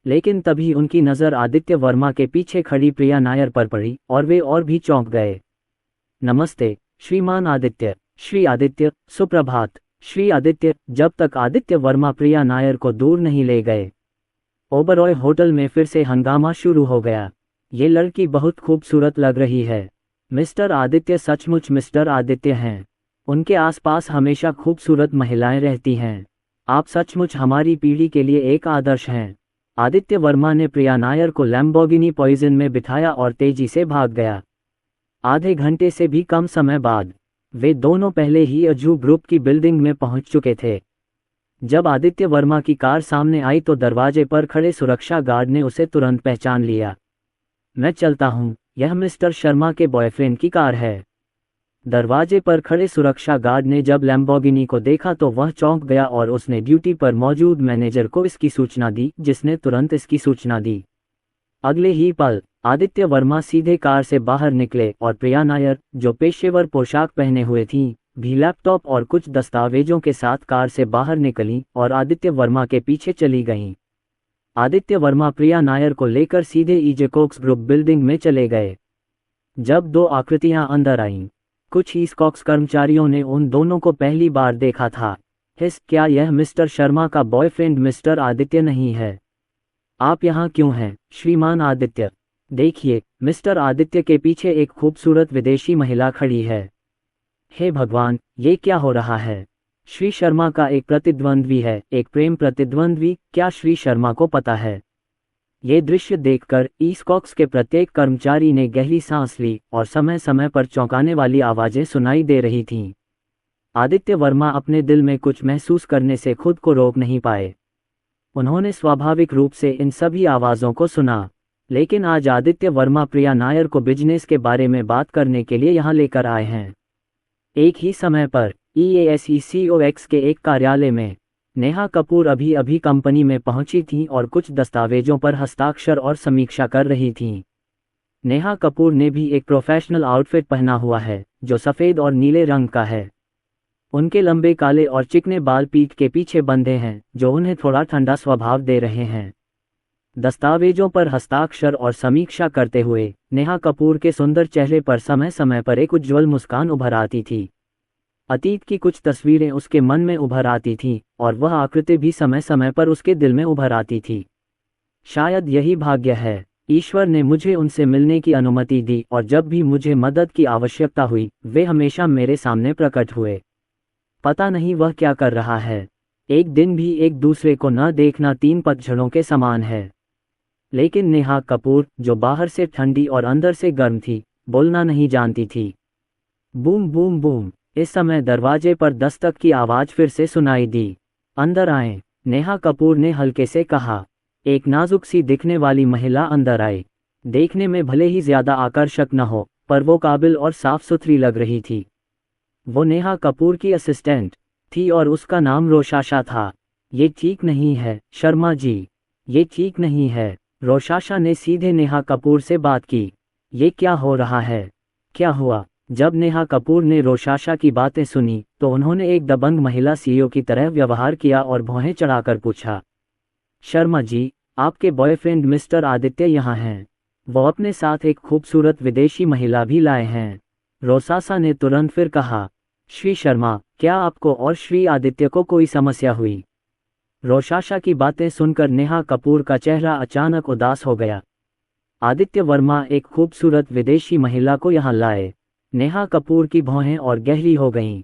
S2: लेकिन तभी उनकी नज़र आदित्य वर्मा के पीछे खड़ी प्रिया नायर पर पड़ी और वे और भी चौंक गए। नमस्ते श्रीमान आदित्य। श्री आदित्य, सुप्रभात श्री आदित्य। जब तक आदित्य वर्मा प्रिया नायर को दूर नहीं ले गए, ओबरॉय होटल में फिर से हंगामा शुरू हो गया। ये लड़की बहुत खूबसूरत लग रही है। मिस्टर आदित्य सचमुच मिस्टर आदित्य हैं। उनके आसपास हमेशा खूबसूरत महिलाएं रहती हैं। आप सचमुच हमारी पीढ़ी के लिए एक आदर्श हैं। आदित्य वर्मा ने प्रिया नायर को लैम्बोर्गिनी पॉइजन में बिठाया और तेजी से भाग गया। आधे घंटे से भी कम समय बाद वे दोनों पहले ही अजू ग्रुप की बिल्डिंग में पहुंच चुके थे। जब आदित्य वर्मा की कार सामने आई तो दरवाजे पर खड़े सुरक्षा गार्ड ने उसे तुरंत पहचान लिया। मैं चलता हूं, यह मिस्टर शर्मा के बॉयफ्रेंड की कार है। दरवाजे पर खड़े सुरक्षा गार्ड ने जब लैम्बोर्गिनी को देखा तो वह चौंक गया और उसने ड्यूटी पर मौजूद मैनेजर को इसकी सूचना दी, जिसने तुरंत इसकी सूचना दी। अगले ही पल आदित्य वर्मा सीधे कार से बाहर निकले और प्रिया नायर, जो पेशेवर पोशाक पहने हुए थीं, भी लैपटॉप और कुछ दस्तावेजों के साथ कार से बाहर निकलीं और आदित्य वर्मा के पीछे चली गईं। आदित्य वर्मा प्रिया नायर को लेकर सीधे ईजेकॉक्स ग्रुप बिल्डिंग में चले गए। जब दो आकृतियां अंदर आईं, कुछ ईस्कॉक्स कर्मचारियों ने उन दोनों को पहली बार देखा था। क्या यह मिस्टर शर्मा का बॉयफ्रेंड मिस्टर आदित्य नहीं है? आप यहाँ क्यों हैं श्रीमान आदित्य? देखिए, मिस्टर आदित्य के पीछे एक खूबसूरत विदेशी महिला खड़ी है। हे भगवान, ये क्या हो रहा है? श्री शर्मा का एक प्रतिद्वंद्वी है, एक प्रेम प्रतिद्वंद्वी। क्या श्री शर्मा को पता है? ये दृश्य देखकर ईस्कॉक्स के प्रत्येक कर्मचारी ने गहरी सांस ली और समय समय पर चौंकाने वाली आवाजें सुनाई दे रही थीं। आदित्य वर्मा अपने दिल में कुछ महसूस करने से खुद को रोक नहीं पाए। उन्होंने स्वाभाविक रूप से इन सभी आवाज़ों को सुना, लेकिन आज आदित्य वर्मा प्रिया नायर को बिजनेस के बारे में बात करने के लिए यहाँ लेकर आए हैं। एक ही समय पर EASECOX के एक कार्यालय में नेहा कपूर अभी अभी कंपनी में पहुंची थीं और कुछ दस्तावेजों पर हस्ताक्षर और समीक्षा कर रही थीं। नेहा कपूर ने भी एक प्रोफेशनल आउटफिट पहना हुआ है, जो सफ़ेद और नीले रंग का है। उनके लंबे काले और चिकने बाल पीठ के पीछे बंधे हैं, जो उन्हें थोड़ा ठंडा स्वभाव दे रहे हैं। दस्तावेजों पर हस्ताक्षर और समीक्षा करते हुए नेहा कपूर के सुंदर चेहरे पर समय समय पर एक उज्ज्वल मुस्कान उभर आती थी। अतीत की कुछ तस्वीरें उसके मन में उभर आती थीं और वह आकृति भी समय समय पर उसके दिल में उभर आती थी। शायद यही भाग्य है। ईश्वर ने मुझे उनसे मिलने की अनुमति दी और जब भी मुझे मदद की आवश्यकता हुई, वे हमेशा मेरे सामने प्रकट हुए। पता नहीं वह क्या कर रहा है। एक दिन भी एक दूसरे को न देखना 3 पतझड़ों के समान है। लेकिन नेहा कपूर, जो बाहर से ठंडी और अंदर से गर्म थी, बोलना नहीं जानती थी। Boom boom boom. इस समय दरवाजे पर दस्तक की आवाज़ फिर से सुनाई दी। अंदर आएं, नेहा कपूर ने हल्के से कहा। एक नाजुक सी दिखने वाली महिला अंदर आई। देखने में भले ही ज़्यादा आकर्षक न हो, पर वो काबिल और साफ सुथरी लग रही थी। वो नेहा कपूर की असिस्टेंट थी और उसका नाम रोशाशा था। ये ठीक नहीं है शर्मा जी, ये ठीक नहीं है। रोशाशा ने सीधे नेहा कपूर से बात की। ये क्या हो रहा है? क्या हुआ? जब नेहा कपूर ने रोशाशा की बातें सुनी तो उन्होंने एक दबंग महिला CEO की तरह व्यवहार किया और भौहें चढ़ाकर पूछा, शर्मा जी, आपके बॉयफ्रेंड मिस्टर आदित्य यहाँ हैं। वो अपने साथ एक खूबसूरत विदेशी महिला भी लाए हैं। रोशाशा ने तुरंत फिर कहा, श्री शर्मा, क्या आपको और श्री आदित्य को कोई समस्या हुई? रोशाशा की बातें सुनकर नेहा कपूर का चेहरा अचानक उदास हो गया। आदित्य वर्मा एक खूबसूरत विदेशी महिला को यहाँ लाए। नेहा कपूर की भौहें और गहरी हो गईं।